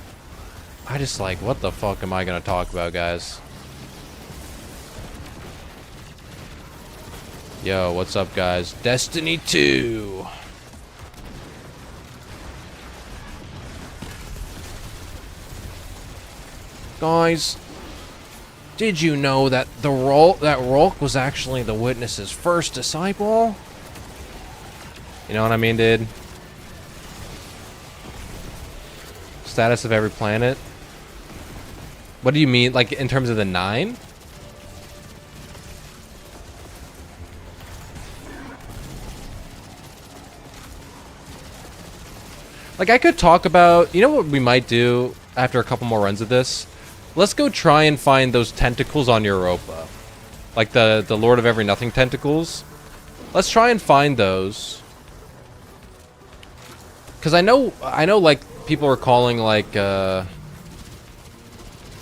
I just like, what the fuck am I gonna talk about, guys? Yo, what's up, guys? Destiny 2. Guys, did you know that Rolk was actually the Witness's first disciple? You know what I mean, dude? Status of every planet. What do you mean, like in terms of the 9? Like, I could talk about, you know what we might do after a couple more runs of this? Let's go try and find those tentacles on Europa. Like the Lord of Every Nothing tentacles. Let's try and find those. Cause I know like people are calling like the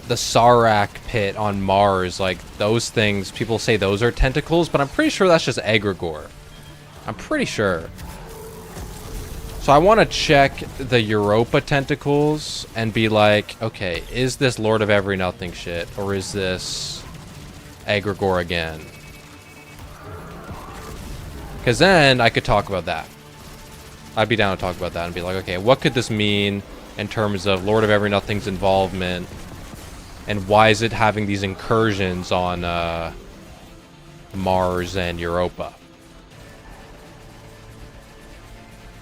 Sarak pit on Mars, like those things, people say those are tentacles, but I'm pretty sure that's just egregore. I'm pretty sure. So I want to check the Europa tentacles and be like, okay, is this Lord of Every Nothing shit, or is this egregore again? Because then I could talk about that. I'd be down to talk about that and be like, okay, what could this mean in terms of Lord of Every Nothing's involvement, and why is it having these incursions on Mars and Europa?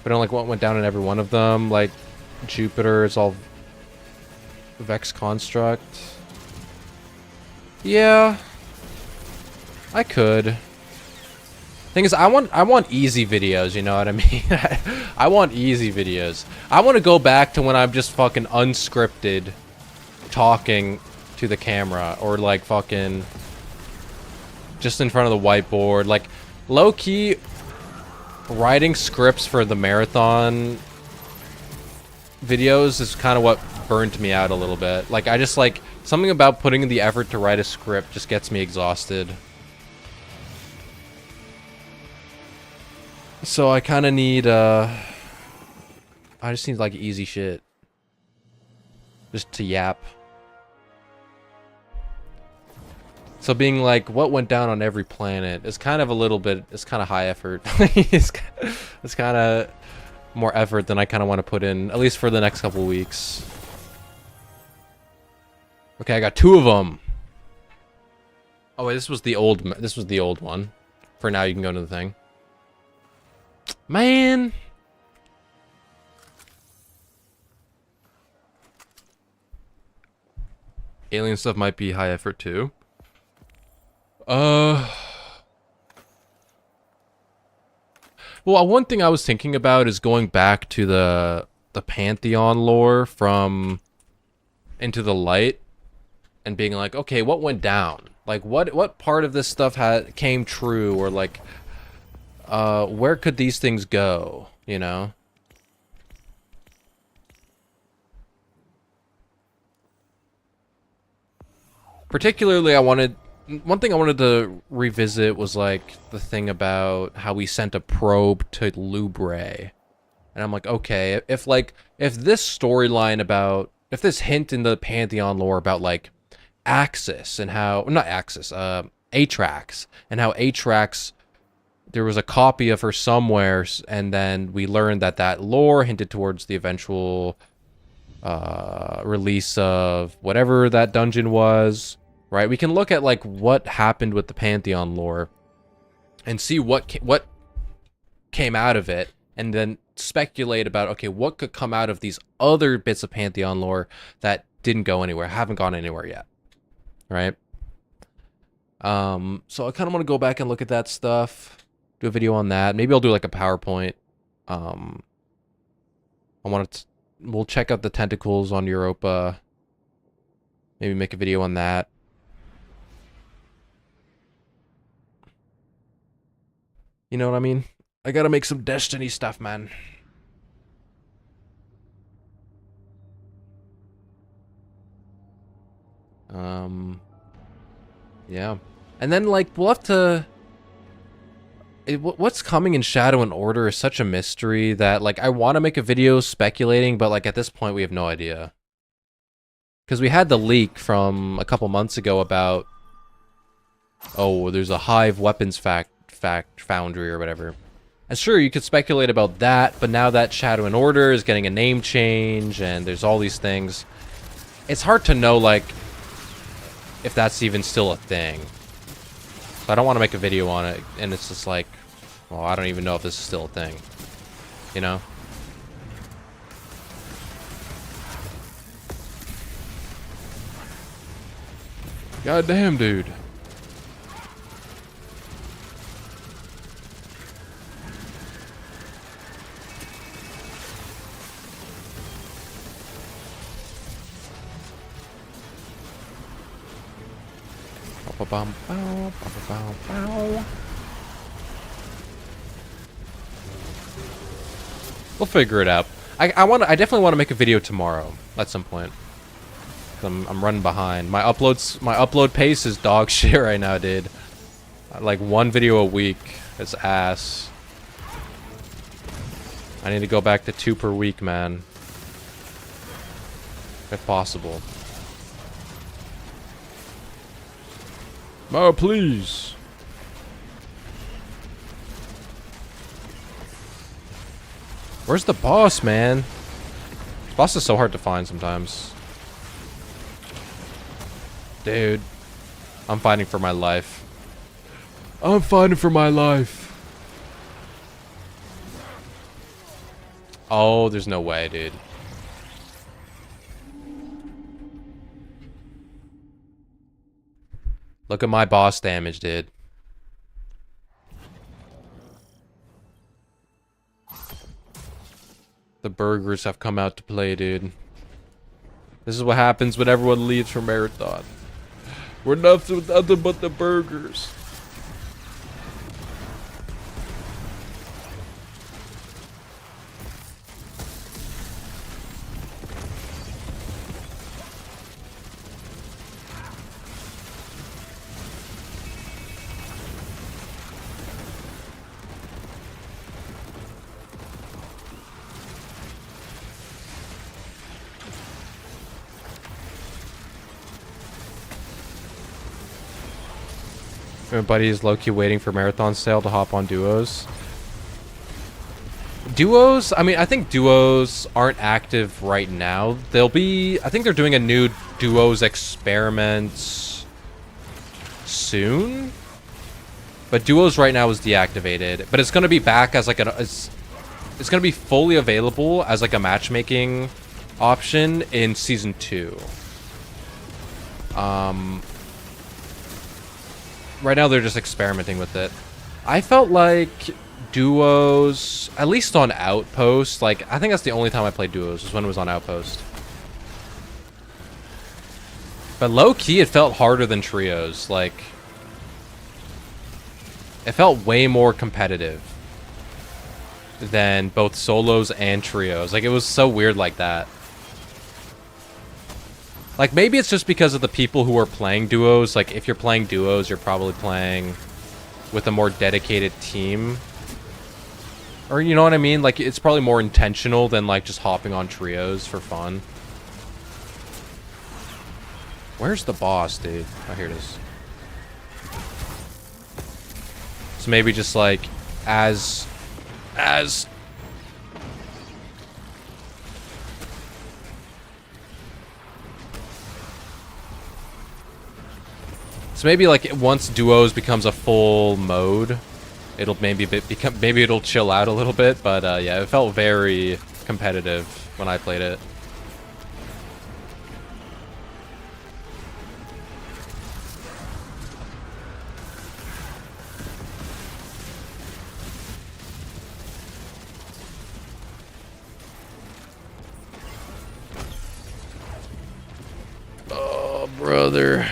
But I don't like what went down in every one of them. Like, Jupiter is all Vex Construct. Yeah, I could. Thing is, I want easy videos, you know what I mean? I want easy videos. I want to go back to when I'm just fucking unscripted talking to the camera, or like fucking just in front of the whiteboard, like low-key writing scripts for the marathon videos is kind of what burned me out a little bit. Like, I just like something about putting in the effort to write a script just gets me exhausted. So I kind of need I just need like easy shit just to yap. So being like, what went down on every planet is kind of a little bit, it's kind of high effort. it's kind of more effort than I kind of want to put in, at least for the next couple weeks. Okay, I got 2 of them. Oh wait, this was the old one. For now, you can go into the thing. Man. Alien stuff might be high effort too. Well, one thing I was thinking about is going back to the Pantheon lore from Into the Light and being like, okay, what went down? Like, what part of this stuff came true, or like, where could these things go? You know. Particularly, one thing I wanted to revisit was like the thing about how we sent a probe to Lubre. And I'm like, okay, if this storyline about, if this hint in the Pantheon lore about like Axis and how, not Axis, Atrax, and how Atrax there was a copy of her somewhere, and then we learned that that lore hinted towards the eventual release of whatever that dungeon was, right? We can look at like what happened with the Pantheon lore and see what came out of it, and then speculate about, okay, what could come out of these other bits of Pantheon lore that didn't go anywhere, haven't gone anywhere yet, right? So I kind of want to go back and look at that stuff, do a video on that. Maybe I'll do like a PowerPoint. We'll check out the tentacles on Europa. Maybe make a video on that. You know what I mean? I gotta make some Destiny stuff, man. Yeah. And then, like, we'll have to... what's coming in Shadow and Order is such a mystery that, like, I want to make a video speculating, but, like, at this point, we have no idea. Because we had the leak from a couple months ago about... oh, there's a Hive weapons foundry or whatever. And sure, you could speculate about that, but now that Shadow and Order is getting a name change, and there's all these things, it's hard to know, like, if that's even still a thing. So I don't want to make a video on it, and it's just like, well, I don't even know if this is still a thing. You know? God damn, dude. We'll figure it out. I definitely want to make a video tomorrow at some point. I'm running behind. My upload pace is dog shit right now, dude. Like 1 video a week. It's ass. I need to go back to 2 per week, man. If possible. Oh, please. Where's the boss, man? The boss is so hard to find sometimes. Dude. I'm fighting for my life. I'm fighting for my life. Oh, there's no way, dude. Look at my boss damage, dude. The burgers have come out to play, dude. This is what happens when everyone leaves for Marathon. We're nothing but the burgers. Everybody is low-key waiting for Marathon sale to hop on duos. Duos? I mean, I think duos aren't active right now. They'll be... I think they're doing a new duos experiment soon? But duos right now is deactivated. But it's going to be back as like a... It's going to be fully available as like a matchmaking option in Season 2. Right now, they're just experimenting with it. I felt like duos, at least on Outpost, like, I think that's the only time I played duos, was when it was on Outpost. But low-key, it felt harder than trios. Like, it felt way more competitive than both solos and trios. Like, it was so weird like that. Like, maybe it's just because of the people who are playing duos. Like, if you're playing duos, you're probably playing with a more dedicated team. Or, you know what I mean? Like, it's probably more intentional than, like, just hopping on trios for fun. Where's the boss, dude? Oh, here it is. So maybe just, like, as so maybe like once duos becomes a full mode, it'll maybe maybe it'll chill out a little bit, but yeah, it felt very competitive when I played it. Oh, brother.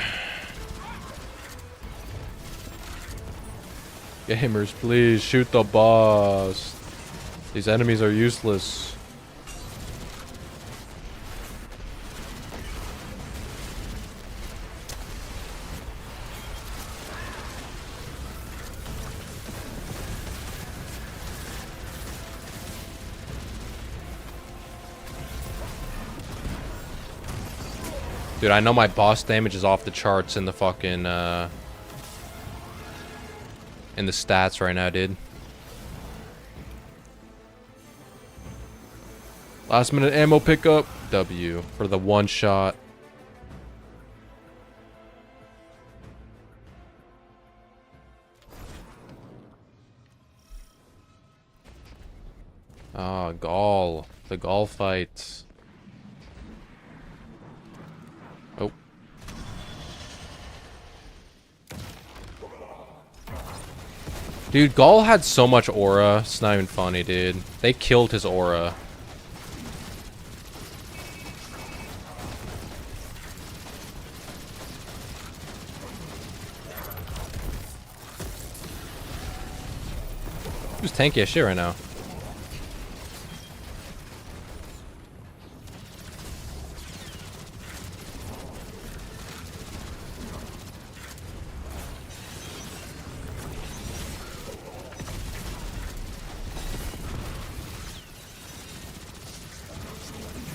Gamers, please shoot the boss. These enemies are useless. Dude, I know my boss damage is off the charts in the fucking, in the stats right now, dude. Last minute ammo pickup. W for the one shot. Ah, Gaul. The Gaul fight. Oh. Dude, Gaul had so much aura. It's not even funny, dude. They killed his aura. Who's tanky as shit right now?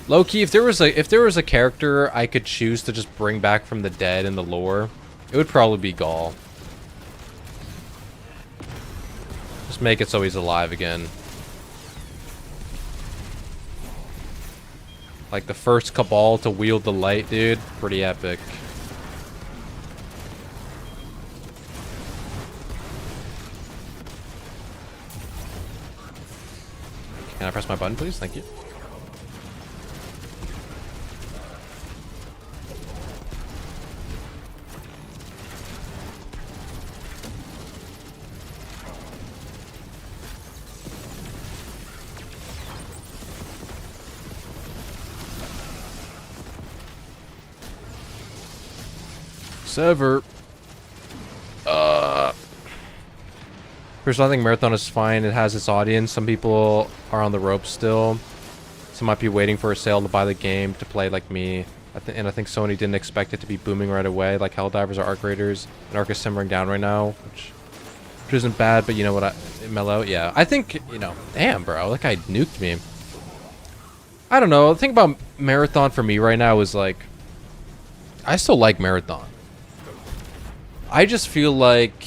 Low-key, if there was a character I could choose to just bring back from the dead in the lore, it would probably be Gaul. Just make it so he's alive again. Like the first Cabal to wield the light, dude. Pretty epic. Can I press my button, please? Thank you. Sever. Personally, I think Marathon is fine. It has its audience. Some people are on the ropes still. Some might be waiting for a sale to buy the game to play like me. And I think Sony didn't expect it to be booming right away, like Helldivers or Arc Raiders. And Arc is simmering down right now, which isn't bad, but you know what? Mellow? Yeah. I think, you know, damn, bro. That guy nuked me. I don't know. The thing about Marathon for me right now is, like, I still like Marathon. I just feel like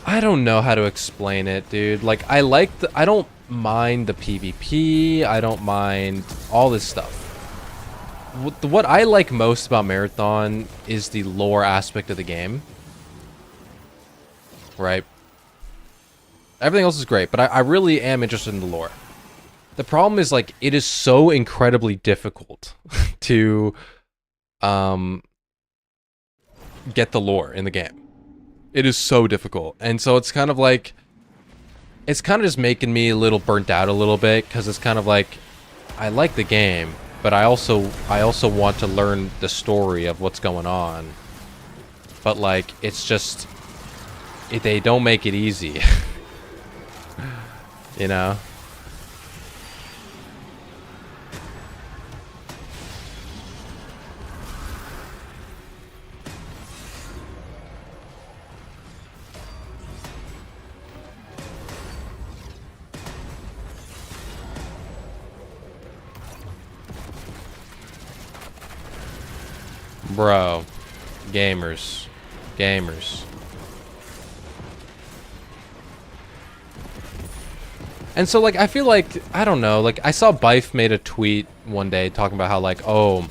I don't know how to explain it, dude. Like, I don't mind the PvP. I don't mind all this stuff. What I like most about Marathon is the lore aspect of the game. Right? Everything else is great, but I really am interested in the lore. The problem is, like, it is so incredibly difficult to get the lore in the game. It is so difficult. And so it's kind of like, it's kind of just making me a little burnt out a little bit, because it's kind of like, I like the game, but I also want to learn the story of what's going on. But like, it's just, they don't make it easy. You know? Bro, gamers. And so, like, I feel like, I don't know, like, I saw Bife made a tweet one day talking about how, like, oh,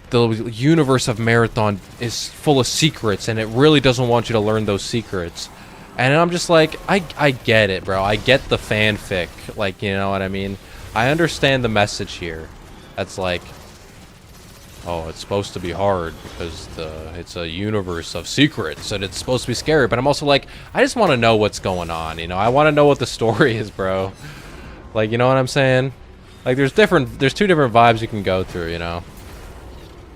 the universe of Marathon is full of secrets, and it really doesn't want you to learn those secrets. And I'm just like, I get it, bro. I get the fanfic, like, you know what I mean? I understand the message here. That's like, oh, it's supposed to be hard because it's a universe of secrets and it's supposed to be scary. But I'm also like, I just want to know what's going on, you know? I want to know what the story is, bro. Like, you know what I'm saying? Like, there's two different vibes you can go through, you know?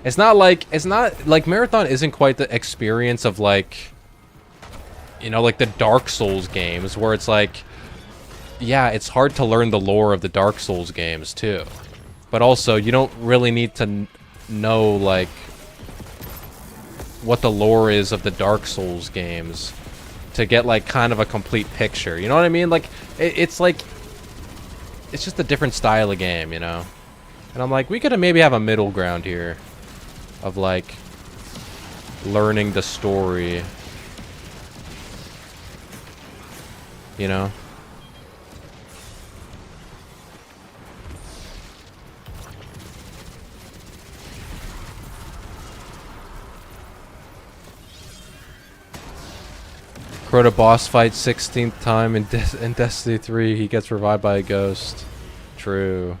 It's not like Marathon isn't quite the experience of, like, you know, like the Dark Souls games where it's like, yeah, it's hard to learn the lore of the Dark Souls games too. But also, you don't really need to know, like, what the lore is of the Dark Souls games to get, like, kind of a complete picture. You know what I mean? Like, it's like, it's just a different style of game, you know? And I'm like, we could maybe have a middle ground here of, like, learning the story. You know? Crota boss fight 16th time in Destiny 3. He gets revived by a ghost. True.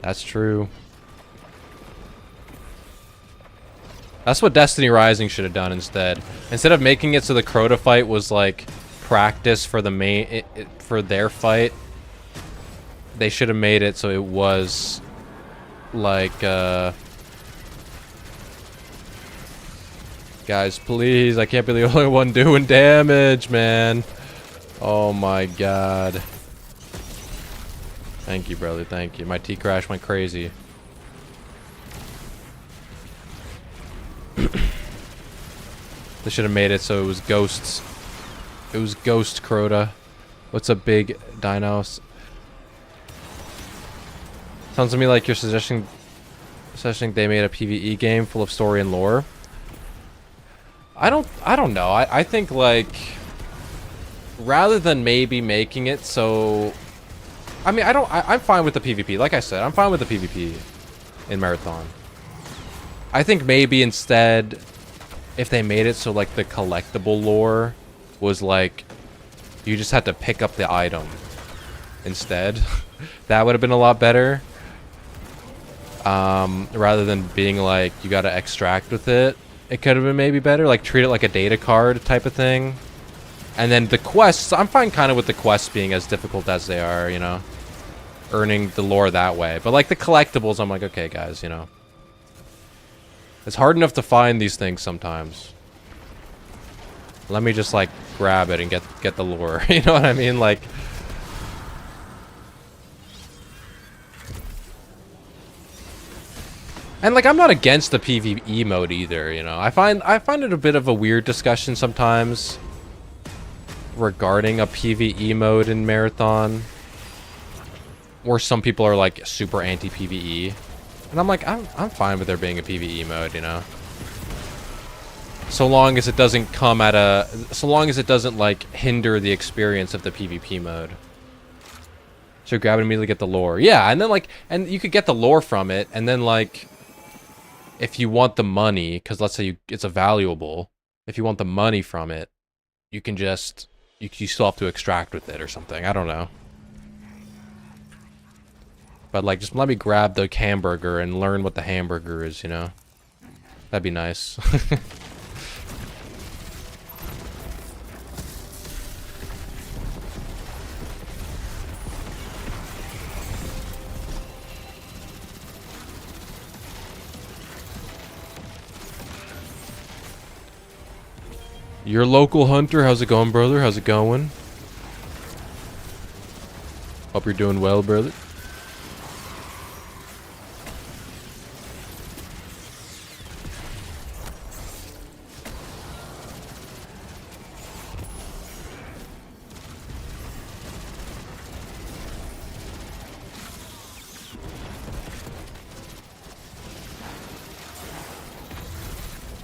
That's true. That's what Destiny Rising should have done instead. Instead of making it so the Crota fight was like practice for the main for their fight, they should have made it so it was like guys, please, I can't be the only one doing damage, man. Oh my god. Thank you, brother, thank you. My T-Crash went crazy. They should have made it so it was ghosts. It was Ghost Crota. What's a big dino? Sounds to me like you're suggesting they made a PvE game full of story and lore. I don't know. I think, like, rather than maybe making it so, I mean, I'm fine with the PvP. Like I said, I'm fine with the PvP in Marathon. I think maybe instead, if they made it so, like, the collectible lore was, like, you just had to pick up the item instead, that would have been a lot better. Rather than being, like, you gotta extract with it. It could have been maybe better. Like, treat it like a data card type of thing. And then the quests, I'm fine kind of with the quests being as difficult as they are, you know. Earning the lore that way. But, like, the collectibles, I'm like, okay, guys, you know. It's hard enough to find these things sometimes. Let me just, like, grab it and get the lore. You know what I mean? Like, and, like, I'm not against the PvE mode either, you know. I find it a bit of a weird discussion sometimes regarding a PvE mode in Marathon, where some people are, like, super anti-PvE. And I'm like, I'm fine with there being a PvE mode, you know. So long as it doesn't come at a, so long as it doesn't, like, hinder the experience of the PvP mode. So grab it and immediately get the lore. Yeah, and then, like, and you could get the lore from it, and then, like, if you want the money, because let's say it's a valuable, if you want the money from it, you can just, you still have to extract with it or something. I don't know. But, like, just let me grab the hamburger and learn what the hamburger is, you know? That'd be nice. Your local hunter, how's it going, brother? How's it going? Hope you're doing well, brother.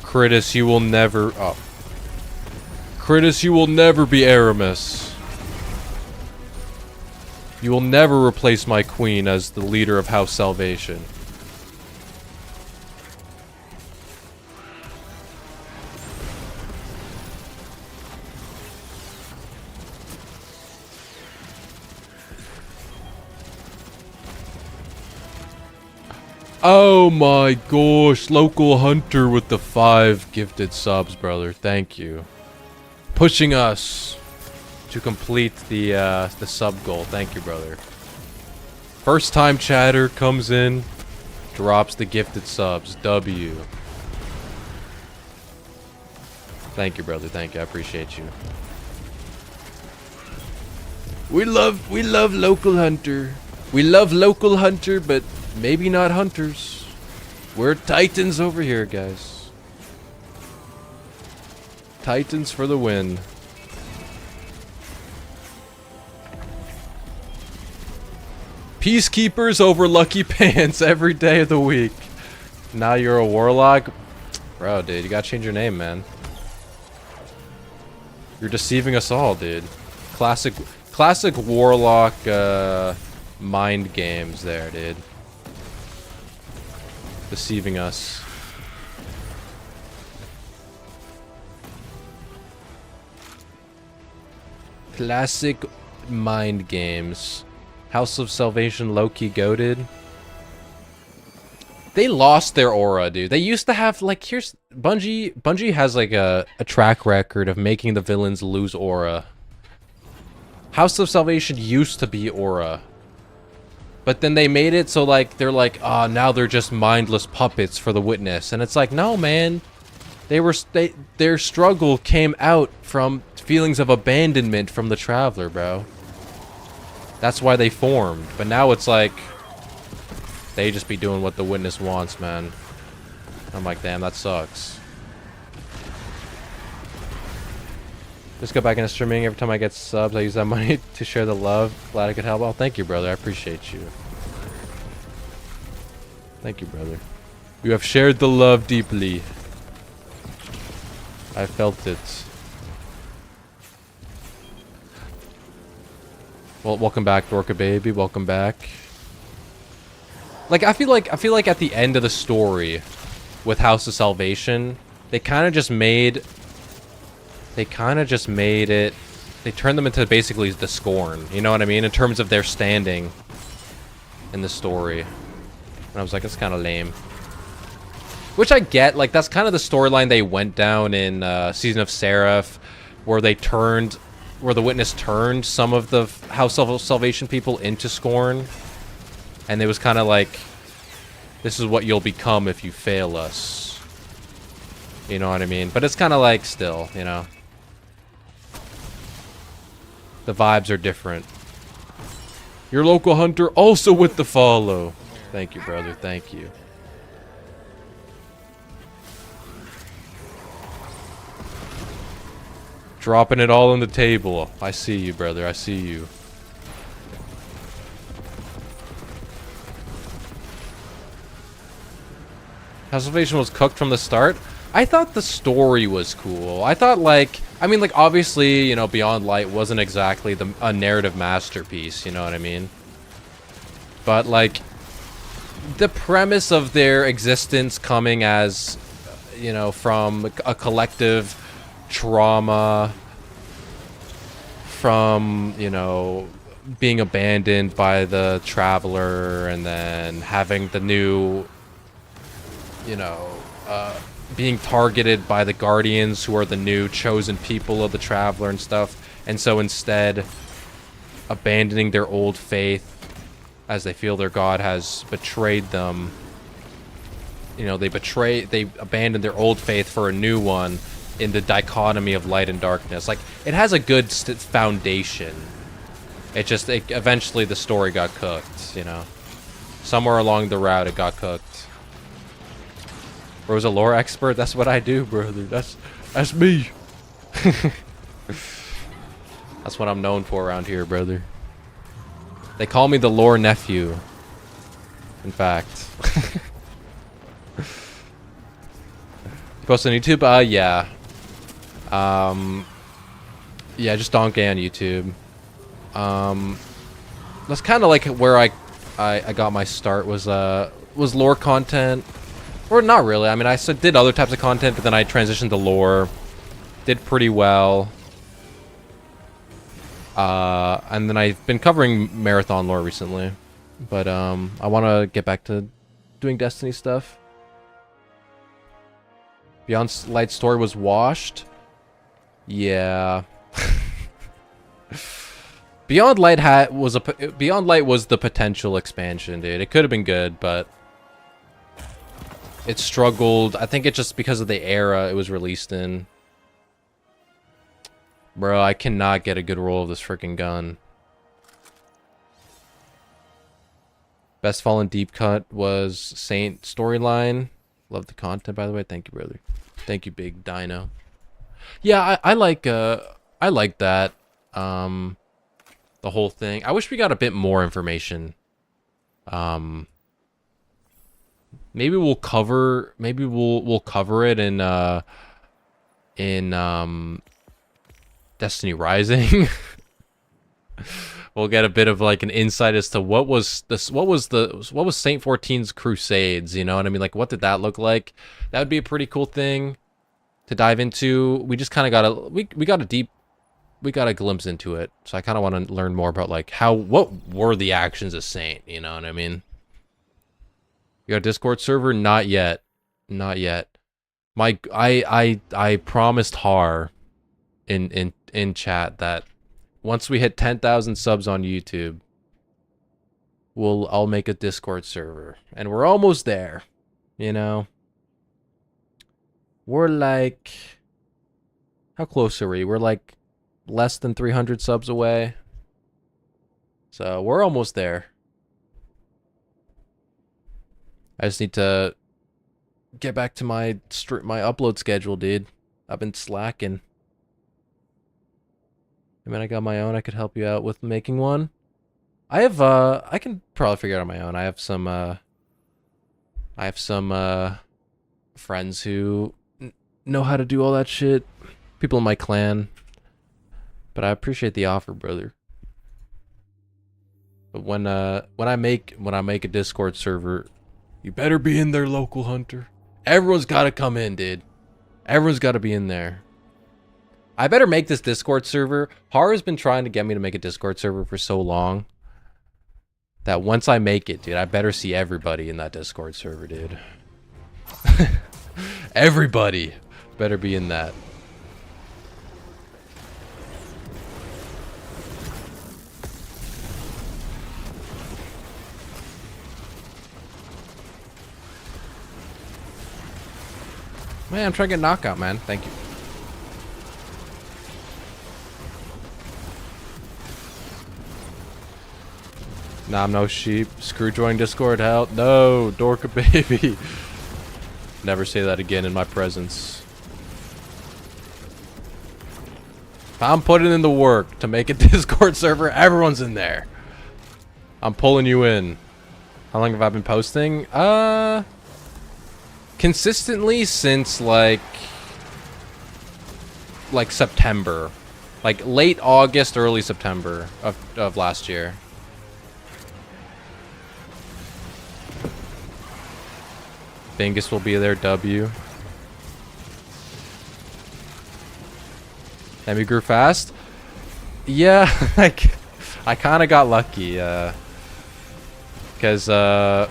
Critus, you will never... Oh. Critus, you will never be Aramis. You will never replace my queen as the leader of House Salvation. Oh my gosh, local hunter with the 5 gifted subs, brother. Thank you. Pushing us to complete the sub goal. Thank you, brother. First time chatter comes in, drops the gifted subs. W. Thank you, brother. Thank you. I appreciate you. We love local hunter. We love local hunter, but maybe not hunters. We're titans over here, guys. Titans for the win. Peacekeepers over lucky pants every day of the week. Now you're a warlock? Bro, dude, you gotta change your name, man. You're deceiving us all, dude. Classic warlock, mind games there, dude. Deceiving us. Classic mind games. House of Salvation low-key goated. They lost their aura, dude. They used to have, like, here's... Bungie has, like, a track record of making the villains lose aura. House of Salvation used to be aura. But then they made it so, like, they're like, ah, now they're just mindless puppets for the witness. And it's like, no, man. Their struggle came out from feelings of abandonment from the Traveler, bro. That's why they formed. But now it's like, they just be doing what the witness wants, man. I'm like, damn, that sucks. Just go back into streaming. Every time I get subs, I use that money to share the love. Glad I could help. Oh, thank you, brother. I appreciate you. Thank you, brother. You have shared the love deeply. I felt it. Well, welcome back, Dorka baby. Welcome back. Like, I feel like at the end of the story with House of Salvation, they kind of just made it. They turned them into basically the Scorn. You know what I mean? In terms of their standing in the story. And I was like, it's kind of lame. Which I get. Like, that's kind of the storyline they went down in Season of Seraph, where they turned, where the witness turned some of the House of Salvation people into Scorn. And it was kind of like, this is what you'll become if you fail us. You know what I mean? But it's kind of like, still, you know. The vibes are different. Your local hunter also with the follow. Thank you, brother. Thank you. Dropping it all on the table. I see you, brother. I see you. House of Salvation was cooked from the start. I thought the story was cool. I thought, like, I mean, like, obviously, you know, Beyond Light wasn't exactly a narrative masterpiece, you know what I mean? But, like, the premise of their existence coming as, you know, from a collective trauma, from, you know, being abandoned by the Traveler, and then having the new, you know, being targeted by the Guardians, who are the new chosen people of the Traveler and stuff, and so instead abandoning their old faith as they feel their god has betrayed them. You know, they abandon their old faith for a new one in the dichotomy of light and darkness. Like, it has a good foundation. Eventually the story got cooked, you know. Somewhere along the route it got cooked. Bro's a lore expert? That's what I do, brother. That's me. That's what I'm known for around here, brother. They call me the lore nephew. In fact. You post on YouTube? Yeah. Yeah, just Donkey on YouTube. That's kind of like where I got my start, was lore content. Or not really. I mean, I did other types of content, but then I transitioned to lore. Did pretty well. And then I've been covering marathon lore recently. But I want to get back to doing Destiny stuff. Beyond Light story was washed. Yeah. Beyond Light was the potential expansion, dude. It could have been good, but it struggled. I think it's just because of the era it was released in. Bro, I cannot get a good roll of this freaking gun. Best Fallen Deep Cut was Saint storyline. Love the content, by the way. Thank you, brother. Thank you, Big Dino. Yeah, I like that. The whole thing. I wish we got a bit more information. Maybe we'll cover it in Destiny Rising. We'll get a bit of like an insight as to what was Saint 14's Crusades, you know what I mean? Like, what did that look like? That would be a pretty cool thing to dive into. We just kind of got a glimpse into it. So I kind of want to learn more about like what were the actions of Saint, you know what I mean? You got a Discord server? Not yet. Not yet. I promised Har in chat that once we hit 10,000 subs on YouTube, I'll make a Discord server. And we're almost there, you know? We're like, how close are we? We're like less than 300 subs away. So we're almost there. I just need to get back to my upload schedule, dude. I've been slacking. I mean, I got my own. I could help you out with making one. I have I can probably figure it out on my own. I have some friends who know how to do all that shit. People in my clan. But I appreciate the offer, brother. But when I make a Discord server, you better be in there, local hunter. Everyone's got to come in, dude. Everyone's got to be in there. I better make this Discord server. Hara's been trying to get me to make a Discord server for so long that once I make it, dude, I better see everybody in that Discord server, dude. Everybody better be in that. Man, I'm trying to get knockout, man. Thank you. Nah, I'm no sheep. Screw join Discord, hell. No, Dorka baby. Never say that again in my presence. If I'm putting in the work to make a Discord server, everyone's in there. I'm pulling you in. How long have I been posting? Consistently since like September. Like late August, early September of last year. Bingus will be there, W. And we grew fast? Yeah, like I kinda got lucky, because I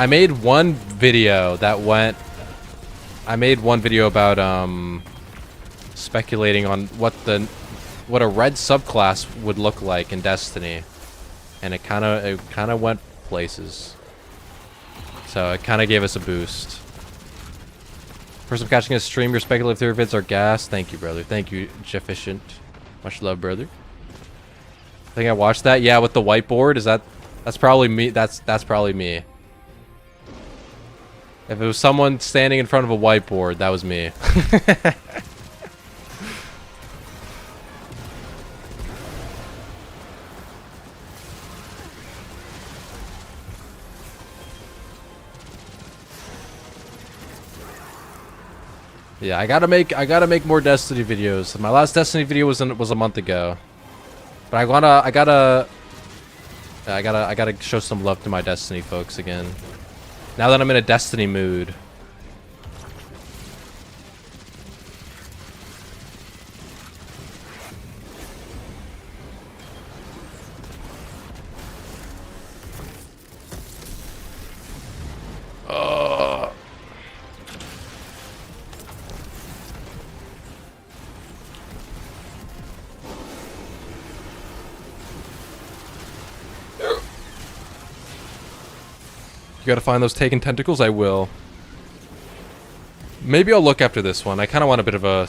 made one video about speculating on what a red subclass would look like in Destiny, and it kind of went places. So it kind of gave us a boost. First, I'm catching a stream. Your speculative theory vids are gas. Thank you, brother. Thank you, Jefficient. Much love, brother. I think I watched that. Yeah, with the whiteboard. That's probably me. That's probably me. If it was someone standing in front of a whiteboard, that was me. Yeah, I gotta make more Destiny videos. My last Destiny video was a month ago. But I gotta show some love to my Destiny folks again. Now that I'm in a Destiny mood. You gotta find those taken tentacles? I will. Maybe I'll look after this one. I kind of want a bit of a...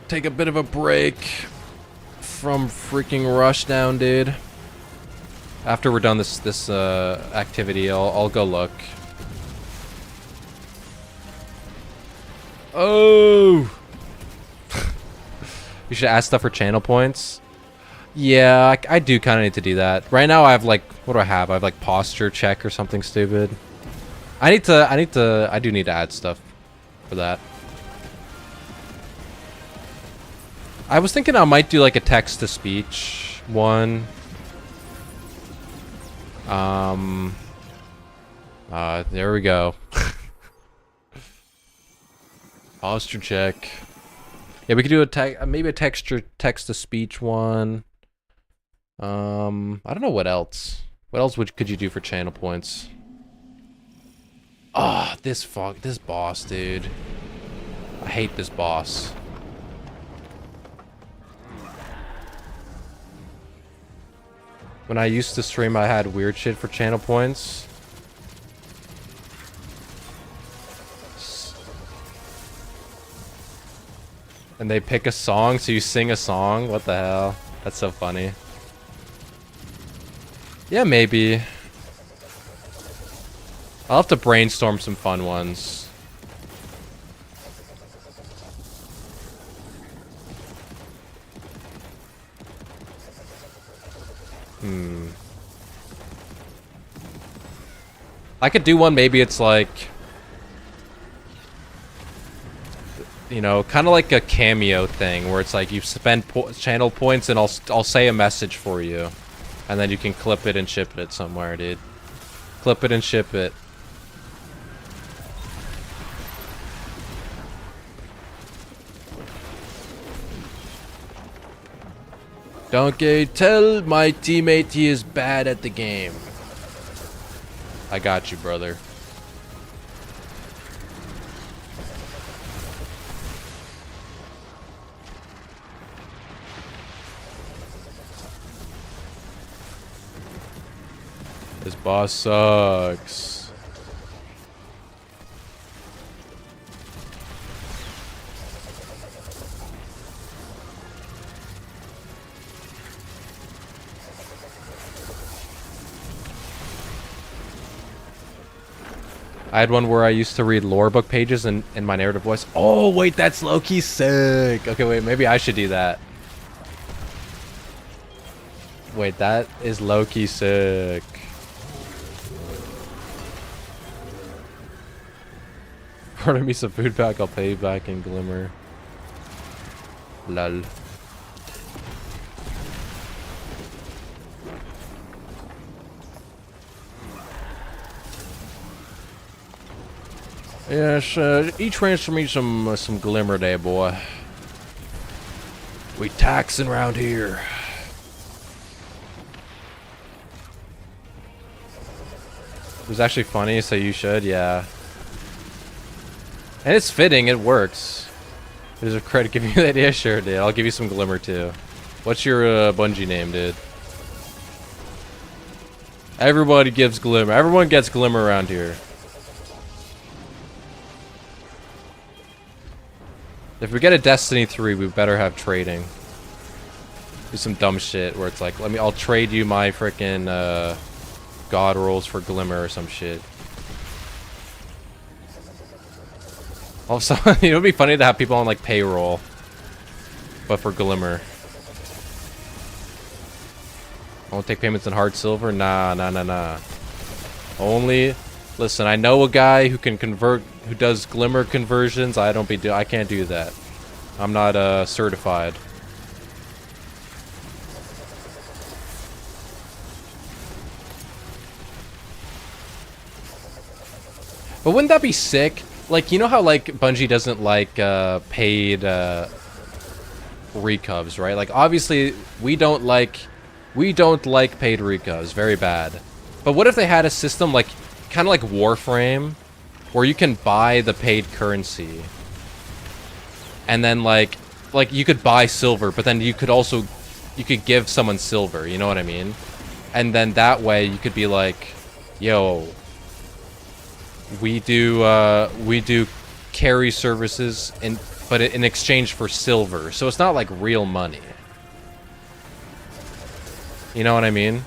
take a bit of a break from freaking Rushdown, dude. After we're done this activity, I'll go look. Oh! You should ask stuff for channel points. Yeah, I do kind of need to do that. Right now I have like, what do I have? I have like posture check or something stupid. I do need to add stuff for that. I was thinking I might do like a text to speech one. There we go. Posture check. Yeah, we could do a maybe a text to speech one. I don't know what else. What else could you do for channel points? Ah, this boss, dude. I hate this boss. When I used to stream, I had weird shit for channel points. And they pick a song, so you sing a song? What the hell? That's so funny. Yeah, maybe. I'll have to brainstorm some fun ones. I could do one, maybe it's like... you know, kind of like a cameo thing, where it's like you spend channel points and I'll say a message for you. And then you can clip it and ship it somewhere, dude. Clip it and ship it. Donkey, tell my teammate he is bad at the game. I got you, brother. This boss sucks. I had one where I used to read lore book pages in my narrative voice. Oh, wait, that's low-key sick. Okay, wait, maybe I should do that. Wait, that is low-key sick. Order me some food back, I'll pay you back in Glimmer. Lol. Yes, each transfer me some Glimmer day, boy. We taxing around here. It was actually funny, so you should, yeah. And it's fitting, it works. There's a credit giving you the idea, sure, dude. I'll give you some Glimmer too. What's your Bungie name, dude? Everybody gives Glimmer. Everyone gets Glimmer around here. If we get a Destiny 3, we better have trading. Do some dumb shit where it's like, I'll trade you my frickin' God rolls for Glimmer or some shit. Also, you know, it'd be funny to have people on like payroll, but for Glimmer. I won't take payments in hard silver. Nah. Only Listen, I know a guy who can convert, who does glimmer conversions. I can't do that. I'm not certified. But wouldn't that be sick? Like, you know how like Bungie doesn't like paid recovs, right? Like obviously we don't like paid recovs, very bad. But what if they had a system like kind of like Warframe where you can buy the paid currency and then like you could buy silver, but then you could give someone silver, you know what I mean? And then that way you could be like, yo, we do carry services but in exchange for silver. So it's not like real money. You know what I mean?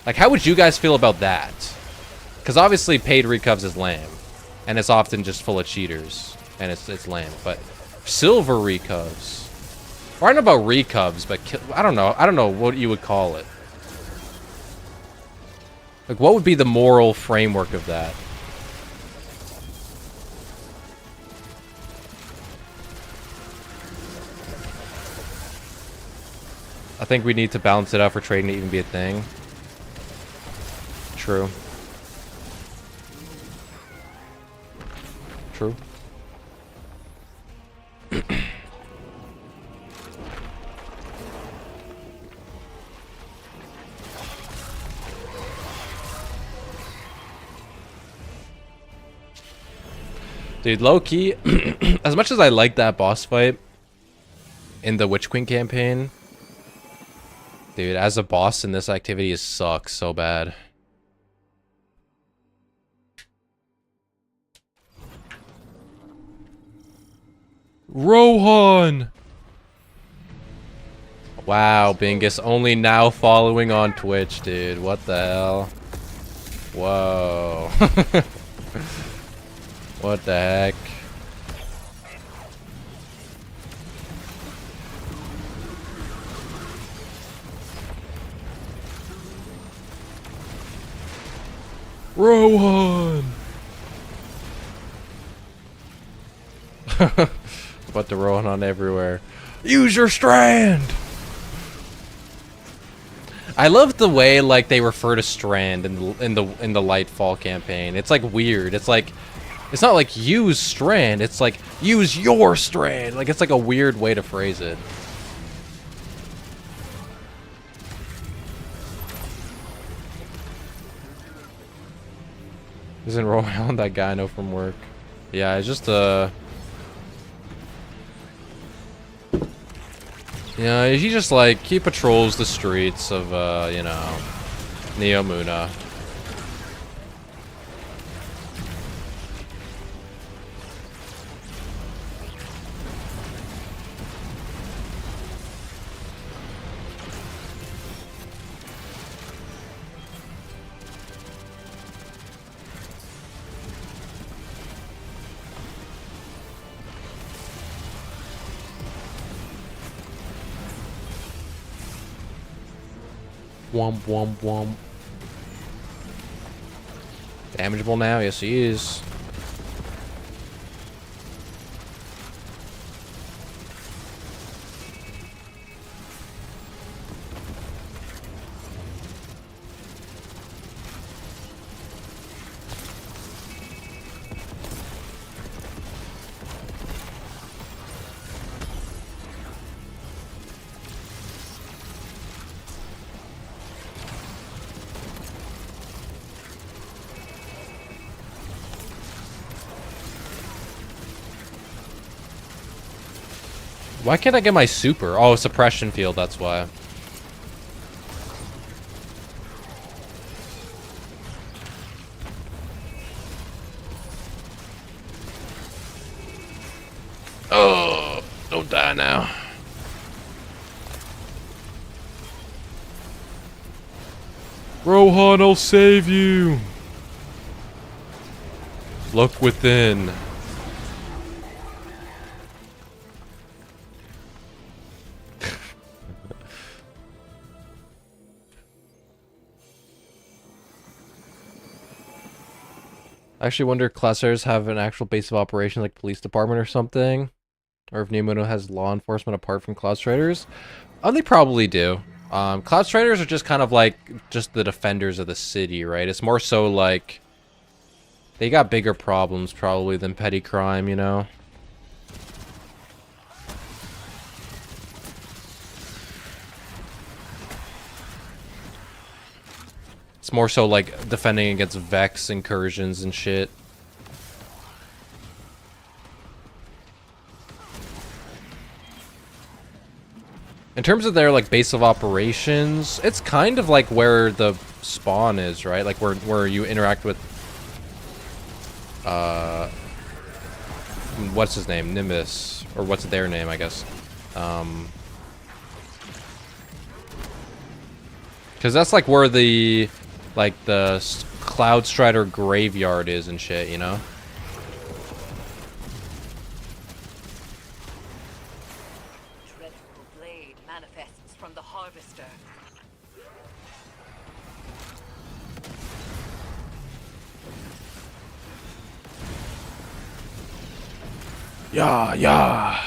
Like, how would you guys feel about that? Because obviously paid recovs is lame. And it's often just full of cheaters. And it's lame. But silver recovs. Or I don't know about recovs, but I don't know what you would call it. Like, what would be the moral framework of that? I think we need to balance it out for trading to even be a thing. True. True. Dude, low-key, as much as I like that boss fight in the Witch Queen campaign, dude, as a boss in this activity, it sucks so bad. Rohan! Wow, Bingus only now following on Twitch, dude. What the hell? Whoa. What the heck? Rohan! Put the Rohan everywhere. Use your strand! I love the way like they refer to strand in the Lightfall campaign. It's like weird. It's like it's not like use strand, it's like use your strand. Like it's like a weird way to phrase it. Isn't Rohan that guy I know from work? Yeah, it's just yeah, he just like he patrols the streets of you know, Neomuna. Womp womp womp. Damageable now? Yes, he is. Why can't I get my super? Oh, suppression field, that's why. Oh, don't die now. Rohan, I'll save you. Look within. I actually wonder if Classers have an actual base of operations like police department or something. Or if Nemono has law enforcement apart from Cloud Striders. Oh, they probably do. Cloud Striders are just kind of like just the defenders of the city, right? It's more so like they got bigger problems probably than petty crime, you know? It's more so like defending against Vex incursions and shit. In terms of their like base of operations, it's kind of like where the spawn is, right? Like where you interact with what's his name? Nimbus, or what's their name, I guess. Cuz that's like where the Cloud Strider graveyard is and shit, you know? Dreadful blade manifests from the harvester. Yeah, yeah.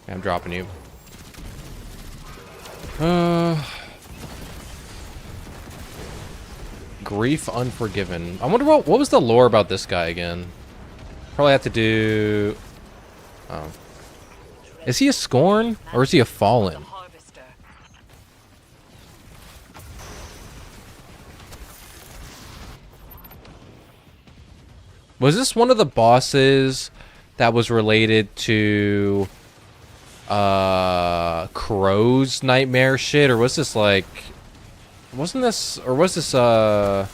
I'm dropping you. Grief Unforgiven. I wonder what was the lore about this guy again? Probably have to do... Oh. Is he a Scorn? Or is he a Fallen? Was this one of the bosses that was related to... Crow's nightmare shit? Or was this like... Wasn't this... Or was this, Zavala?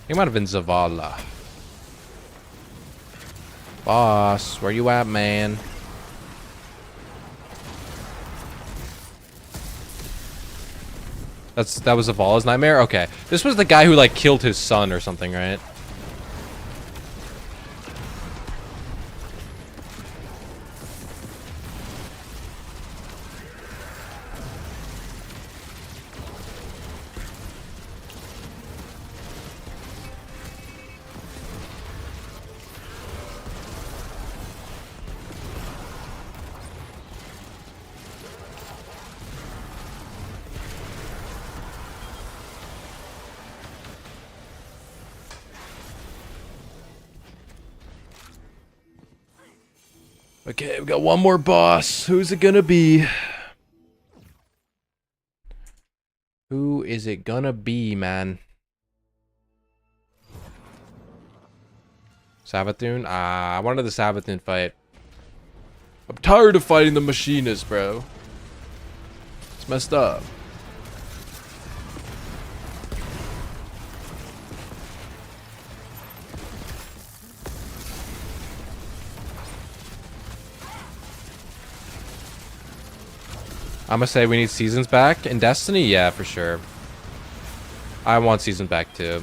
It might have been Zavala. Boss, where you at, man? That was Zavala's nightmare? Okay. This was the guy who, like, killed his son or something, right? Okay, we got one more boss. Who's it gonna be? Who is it gonna be, man? Savathun? Ah, I wanted the Savathun fight. I'm tired of fighting the machinist, bro. It's messed up. I'm gonna say we need Seasons back. In Destiny, yeah, for sure. I want Seasons back too.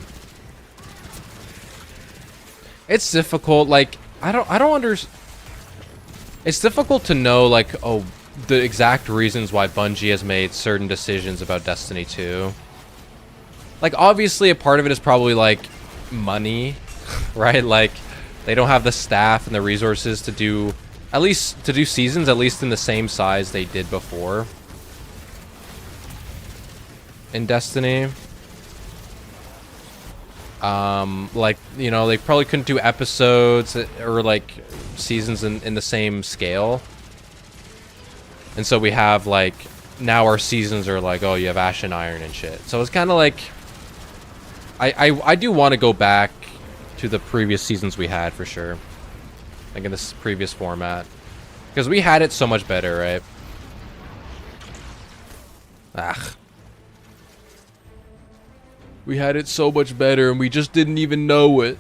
It's difficult, like, I don't understand. It's difficult to know, like, oh, the exact reasons why Bungie has made certain decisions about Destiny 2. Like, obviously, a part of it is probably, like, money, right? Like, they don't have the staff and the resources to do... At least, to do seasons, at least in the same size they did before. In Destiny. Like, you know, they probably couldn't do episodes or, like, seasons in the same scale. And so we have, like, now our seasons are like, oh, you have Ash and Iron and shit. So it's kind of like... I do want to go back to the previous seasons we had, for sure. Like in this previous format. Because we had it so much better, right? Ah. We had it so much better and we just didn't even know it.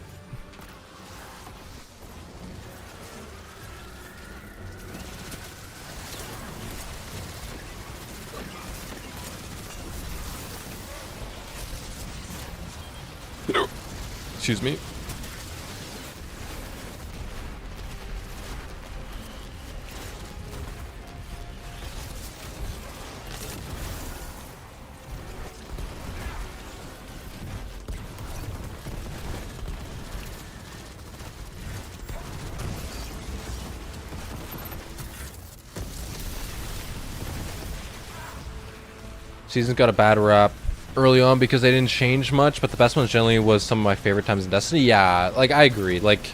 Excuse me. Season's got a bad rap early on because they didn't change much, but the best ones generally was some of my favorite times in Destiny. Yeah, like I agree. Like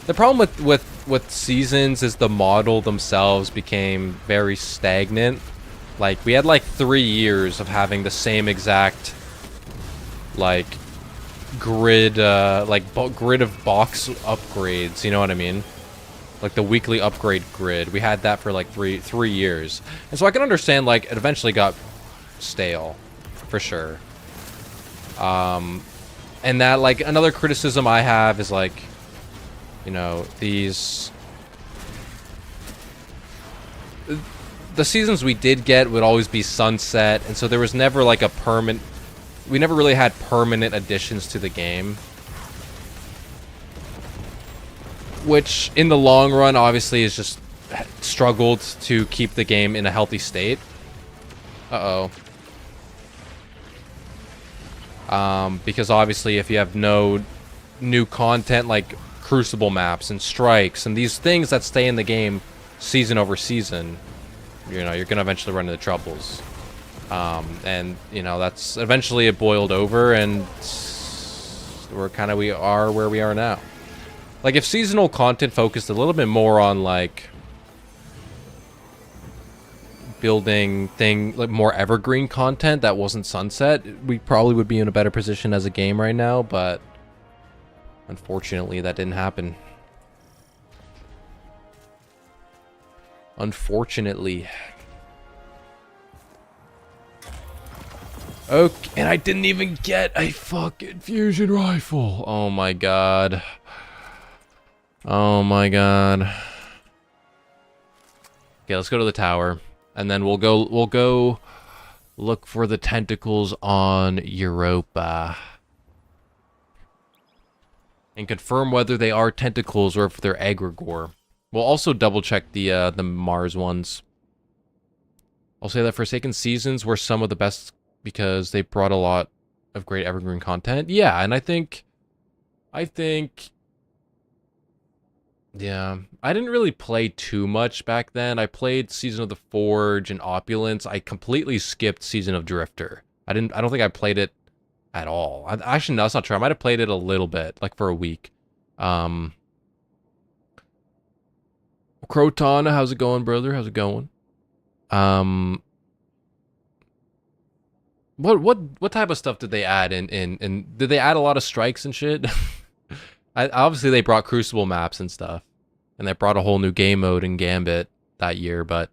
the problem with seasons is the model themselves became very stagnant. Like we had like 3 years of having the same exact like grid grid of box upgrades, you know what I mean? Like the weekly upgrade grid. We had that for like three years. And so I can understand like it eventually got stale for sure. And that like another criticism I have is like, you know, the seasons we did get would always be sunset, and so there was never like a permanent, we never really had permanent additions to the game, which in the long run obviously is just struggled to keep the game in a healthy state. Because obviously if you have no new content like Crucible maps and strikes and these things that stay in the game season over season, you know, you're gonna eventually run into troubles. And you know, that's eventually it boiled over, and we are where we are now. Like if seasonal content focused a little bit more on like building like more evergreen content that wasn't sunset, we probably would be in a better position as a game right now, but unfortunately that didn't happen. Unfortunately. Okay, and I didn't even get a fucking fusion rifle. Oh my god. Oh my god. Okay, let's go to the tower. And then we'll go look for the tentacles on Europa. And confirm whether they are tentacles or if they're egregore. We'll also double check the Mars ones. I'll say that Forsaken Seasons were some of the best because they brought a lot of great evergreen content. Yeah, and I think yeah, I didn't really play too much back then. I played Season of the Forge and Opulence. I completely skipped Season of Drifter. I don't think I played it at all. Actually, no, that's not true. I might have played it a little bit, like for a week. Crotona, how's it going, brother? How's it going? What type of stuff did they add in did they add a lot of strikes and shit? Obviously they brought Crucible maps and stuff, and they brought a whole new game mode in Gambit that year, but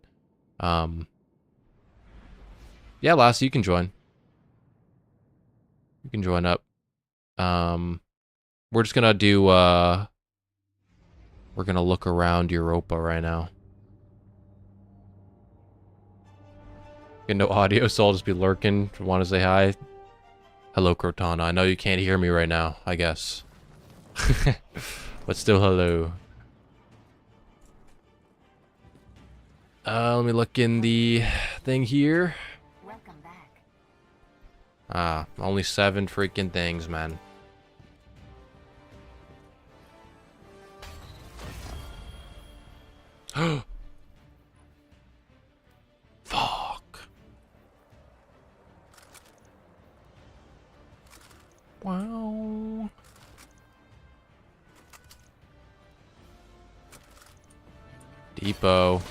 yeah, Lassie, you can join. You can join up. We're just gonna do we're gonna look around Europa right now. Get no audio, so I'll just be lurking. If you want to say hi. Hello, Crotana. I know you can't hear me right now, I guess. But still hello. Let me look in the thing here. Welcome back. Ah, only 7 freaking things, man. Fuck. Wow. Depot.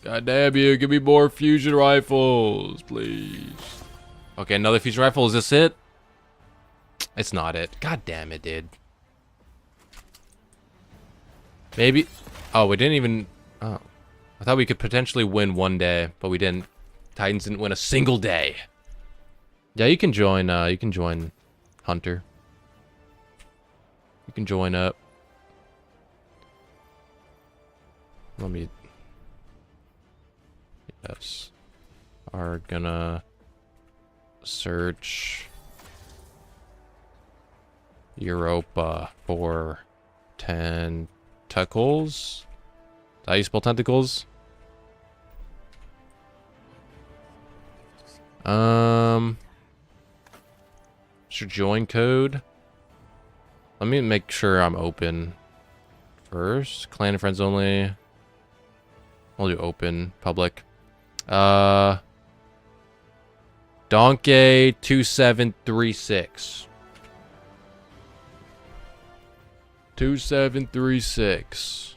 God damn you, give me more fusion rifles, please. Okay, another fusion rifle. Is this it? It's not it. God damn it, dude. Maybe. Oh, we didn't even. Oh. I thought we could potentially win one day, but we didn't. Titans didn't win a single day. Yeah, you can join Hunter. You can join up. Let me. Yes. Are gonna search Europa for tentacles. How do you spell tentacles? What's your join code? Let me make sure I'm open first. Clan and friends only. I'll do open, public. Donkey 2736. 2736.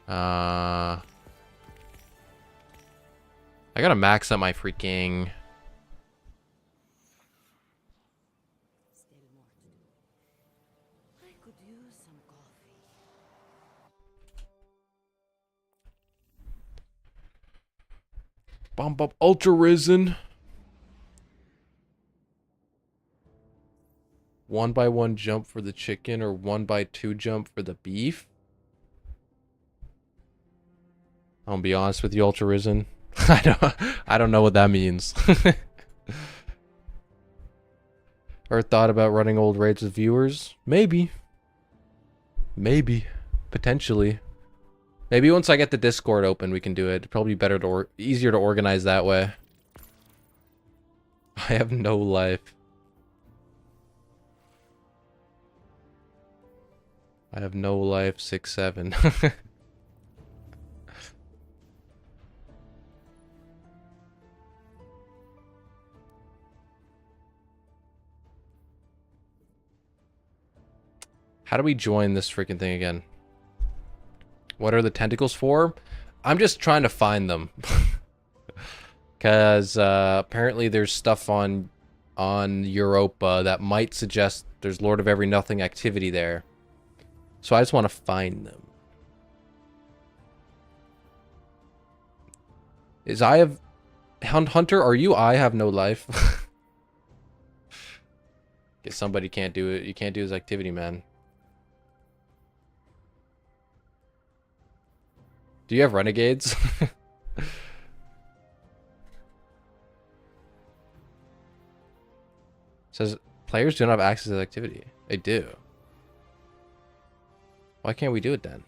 I gotta max out my freaking. I could use some coffee. Bump up Ultra Risen. 1x1 jump for the chicken or 1x2 jump for the beef. I'll be honest with you, Ultra Risen. I don't know what that means. Or thought about running old raids with viewers? Maybe. Maybe. Potentially. Maybe once I get the Discord open, we can do it. It'd probably be better to easier to organize that way. I have no life. I have no life. 6-7. How do we join this freaking thing again? What are the tentacles for? I'm just trying to find them. Because apparently there's stuff on Europa that might suggest there's Lord of Every Nothing activity there. So I just want to find them. Is I have... Hunter, are you I have no life? Guess somebody can't do it. You can't do his activity, man. Do you have renegades? Says players do not have access to the activity. They do. Why can't we do it then?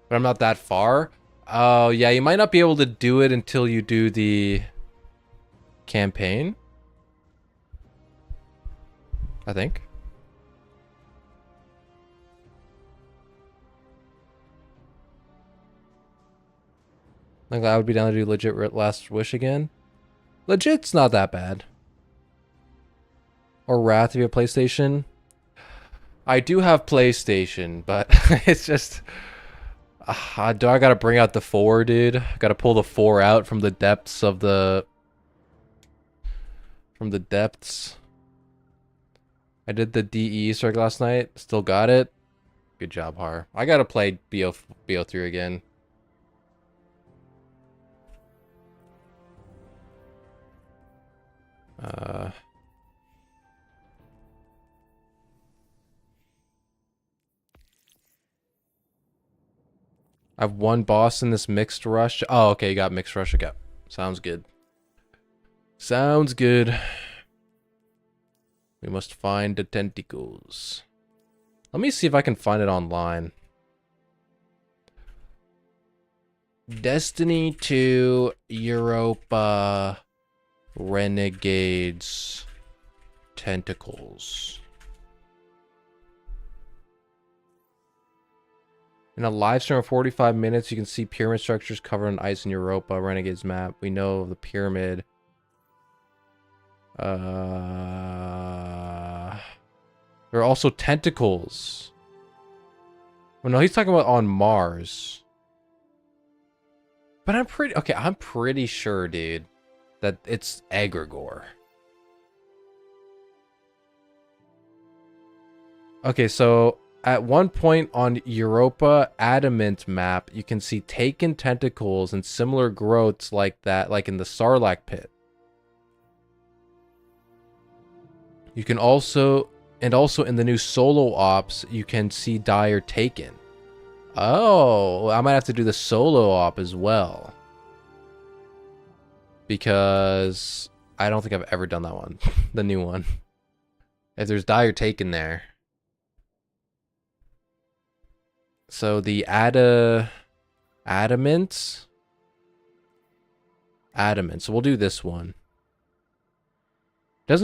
But I'm not that far. Oh, yeah, you might not be able to do it until you do the campaign. I think. Like I would be down to do legit Last Wish again. Legit's not that bad. Or Wrath if you have PlayStation. I do have PlayStation, but it's just... do I gotta bring out the 4, dude? Gotta pull the 4 out from the depths of the... From the depths. I did the DE circuit last night. Still got it. Good job, Har. I gotta play BO3 again. I have one boss in this mixed rush. Oh, okay, you got mixed rush. Okay. Sounds good. Sounds good. We must find the tentacles. Let me see if I can find it online. Destiny 2 Europa Renegades Tentacles. In a live stream of 45 minutes, you can see pyramid structures covered in ice in Europa Renegades map. We know of the pyramid. There are also tentacles. Well, no, he's talking about on Mars. But I'm pretty sure, dude, that it's egregore. Okay, so at one point on Europa Adamant map, you can see taken tentacles and similar growths like that, like in the Sarlacc pit. You can also, and also in the new solo ops, you can see Dire taken. Oh, I might have to do the solo op as well. because I don't think I've ever done that one. The new one. If there's dire taken there. So the adamant. So we'll do this one. The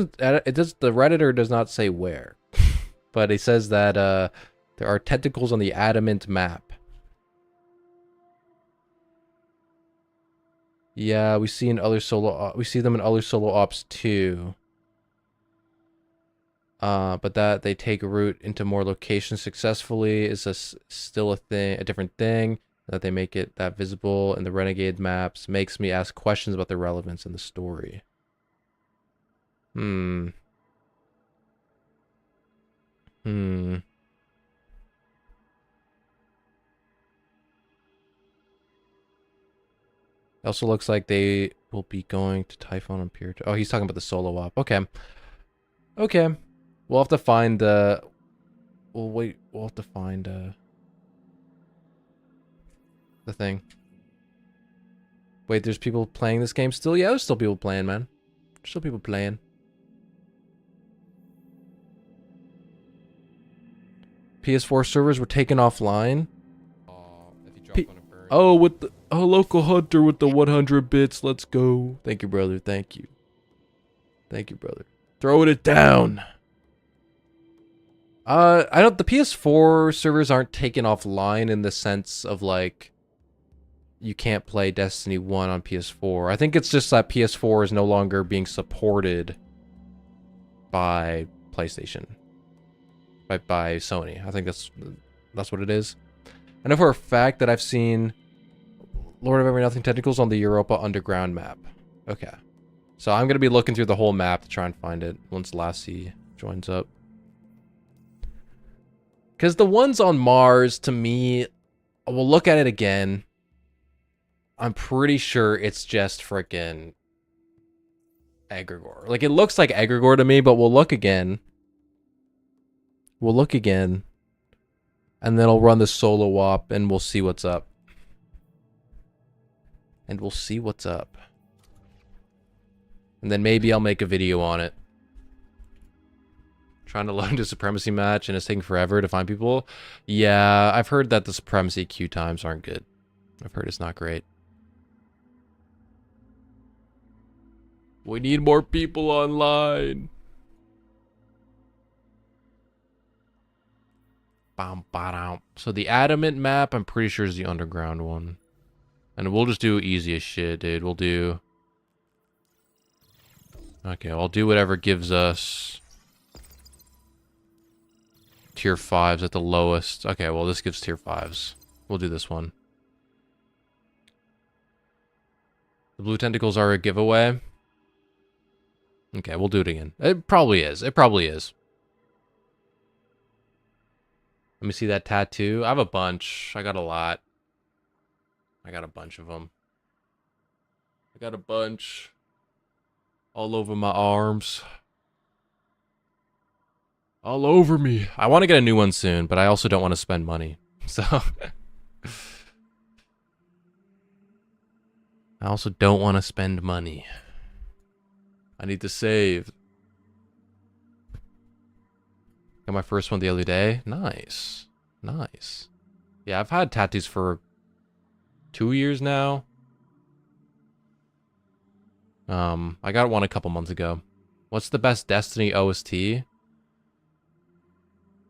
Redditor does not say where. But it says that there are tentacles on the adamant map. Yeah, we see them in other solo ops too. But that they take route into more locations successfully is still a different thing. That they make it that visible in the renegade maps makes me ask questions about their relevance in the story. It also looks like they will be going to Typhon and Pier. Oh, he's talking about the solo op. Okay. Okay. We'll have to find we'll have to find the thing. Wait, there's people playing this game still? Yeah, there's still people playing, man. There's still people playing. PS4 servers were taken offline. Oh, with the local hunter with the 100 bits. Let's go. Thank you, brother. Thank you. Thank you, brother. Throwing it down. The PS4 servers aren't taken offline in the sense of like you can't play Destiny 1 on PS4. I think it's just that PS4 is no longer being supported by PlayStation. By Sony. I think that's what it is. I know for a fact that I've seen Lord of Every Nothing Tentacles on the Europa Underground map. Okay. So I'm going to be looking through the whole map to try and find it once Lassie joins up. Because the ones on Mars, to me, we'll look at it again. I'm pretty sure it's just frickin' Egregore. Like, it looks like Egregore to me, but we'll look again. We'll look again. And then I'll run the solo op, and we'll see what's up. And we'll see what's up. And then maybe I'll make a video on it. Trying to load into Supremacy match and it's taking forever to find people. Yeah, I've heard that the Supremacy queue times aren't good. I've heard it's not great. We need more people online. So the Adamant map, I'm pretty sure is the underground one. And we'll just do easy as shit, dude. We'll do... Okay, I'll do whatever gives us... Tier 5s at the lowest. Okay, well, this gives tier 5s. We'll do this one. The blue tentacles are a giveaway. Okay, we'll do it again. It probably is. It probably is. Let me see that tattoo. I have a bunch. I got a lot. I got a bunch of them. I got a bunch. All over my arms. All over me. I want to get a new one soon, but I also don't want to spend money. So... I also don't want to spend money. I need to save. Got my first one the other day. Nice. Nice. Yeah, I've had tattoos for 2 years now. I got one a couple months ago. What's the best Destiny OST?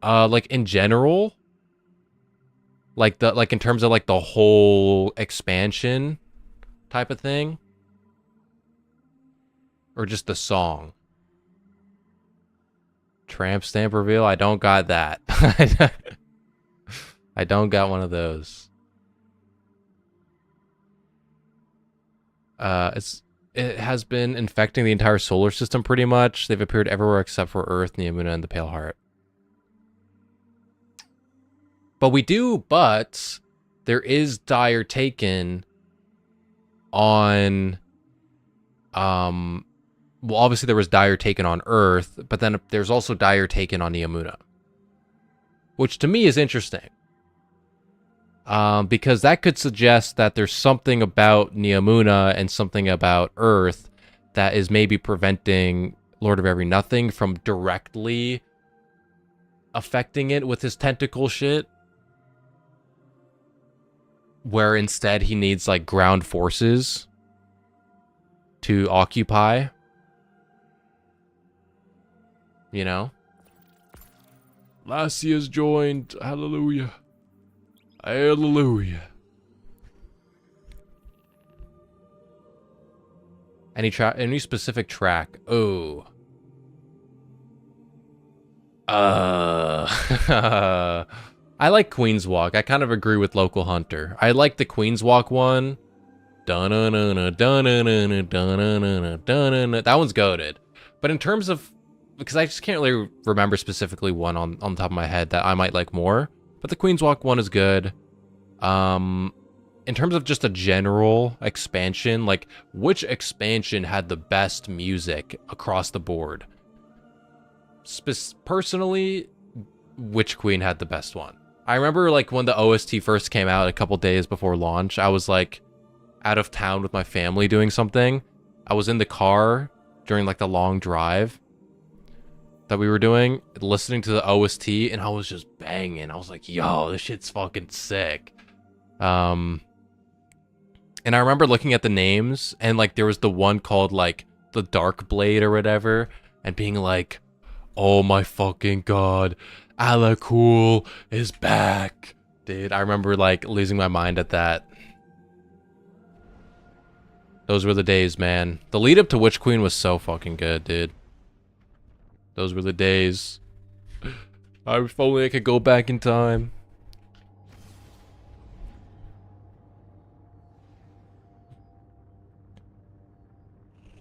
Like in general? Like in terms of like the whole expansion type of thing? Or just the song? Tramp stamp reveal? I don't got that. I don't got one of those. It has been infecting the entire solar system pretty much. They've appeared everywhere except for Earth, Neomuna, and the Pale Heart. But there is dire taken on, well, obviously there was dire taken on Earth, but then there's also dire taken on Neomuna, which to me is interesting. Because that could suggest that there's something about Neomuna and something about Earth that is maybe preventing Lord of Every Nothing from directly affecting it with his tentacle shit. Where instead he needs like ground forces to occupy. You know? Lassia's joined. Hallelujah. Hallelujah. Any specific track? Oh. I like Queen's Walk. I kind of agree with Local Hunter. I like the Queen's Walk one. That one's goated. But in terms of, because I just can't really remember specifically one on the top of my head that I might like more. But the Queen's Walk one is good. In terms of just a general expansion, like which expansion had the best music across the board? Personally, Witch Queen had the best one. I remember like when the OST first came out a couple days before launch, I was like out of town with my family doing something. I was in the car during like the long drive that we were doing, listening to the OST, and I was just banging. I was like, yo, this shit's fucking sick. And I remember looking at the names, and like there was the one called like the Dark Blade or whatever, and being like, oh my fucking god, Alakul is back. Dude, I remember like losing my mind at that. Those were the days, man. The lead up to Witch Queen was so fucking good, dude. Those were the days. If only I could go back in time.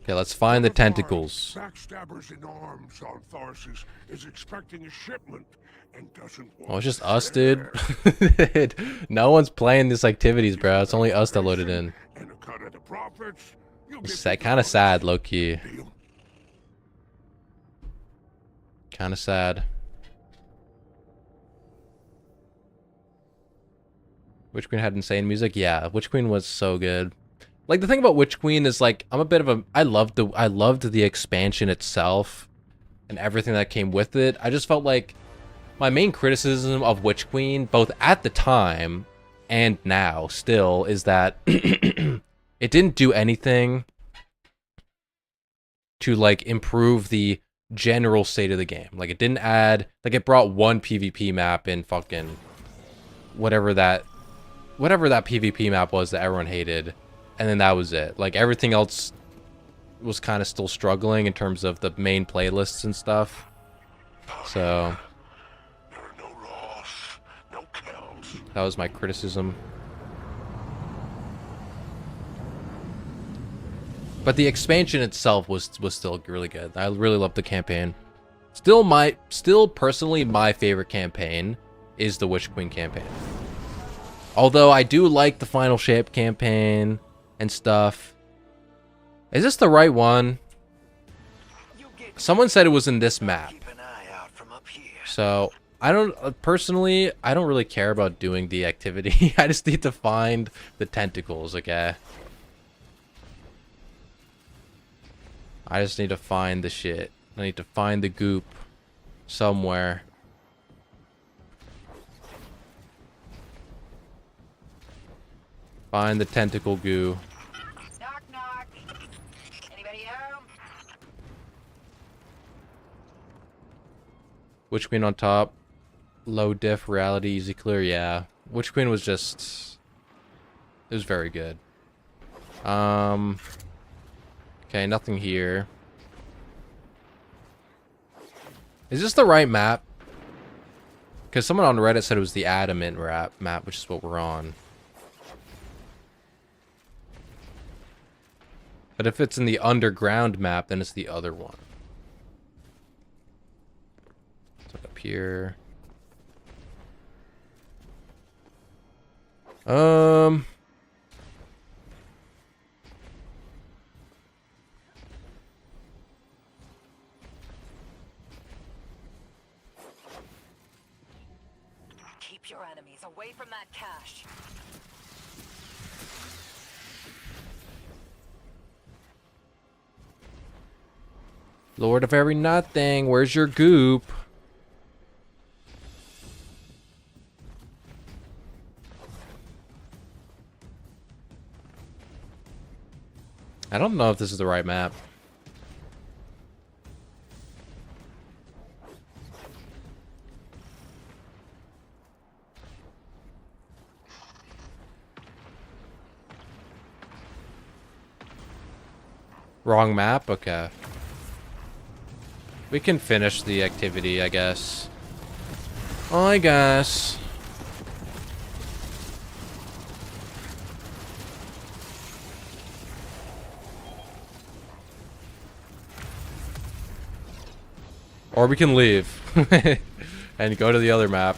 Okay, let's find the tentacles. Backstabbers in arms on Tharsis is expecting a shipment and doesn't want. Oh, it's just us, dude. No one's playing these activities, bro. It's only us that loaded in. And a cut of the profits. It's kind of sad, low key. Kind of sad. Witch Queen had insane music. Yeah, Witch Queen was so good. Like the thing about Witch Queen is like I'm a bit of a I loved the expansion itself and everything that came with it. I just felt like my main criticism of Witch Queen, both at the time and now still, is that it didn't do anything to like improve the general state of the game. Like it didn't add, like it brought one PvP map in fucking whatever that PvP map was that everyone hated. And then that was it. Like everything else was kind of still struggling in terms of the main playlists and stuff. So There are no loss, no kills. that was my criticism. But the expansion itself was still really good. I really loved the campaign. Still personally my favorite campaign is the Witch Queen campaign. Although I do like the Final Shape campaign and stuff. Is this the right one? Someone said it was in this map. So I don't personally, I don't really care about doing the activity. I just need to find the tentacles, okay? I just need to find the shit. I need to find the goop somewhere. Find the tentacle goo. Knock, knock. Anybody home? Witch Queen on top. Low diff, reality, easy clear. Yeah. Witch Queen was just... It was very good. Okay, nothing here. Is this the right map? Because someone on Reddit said it was the Adamant map, which is what we're on. But if it's in the underground map, then it's the other one. Let's look up here. Keep Keep your enemies away from that cache. Lord of every nothing, where's your goop? I don't know if this is the right map. Wrong map? Okay. We can finish the activity, I guess. I guess. Or we can leave. And go to the other map.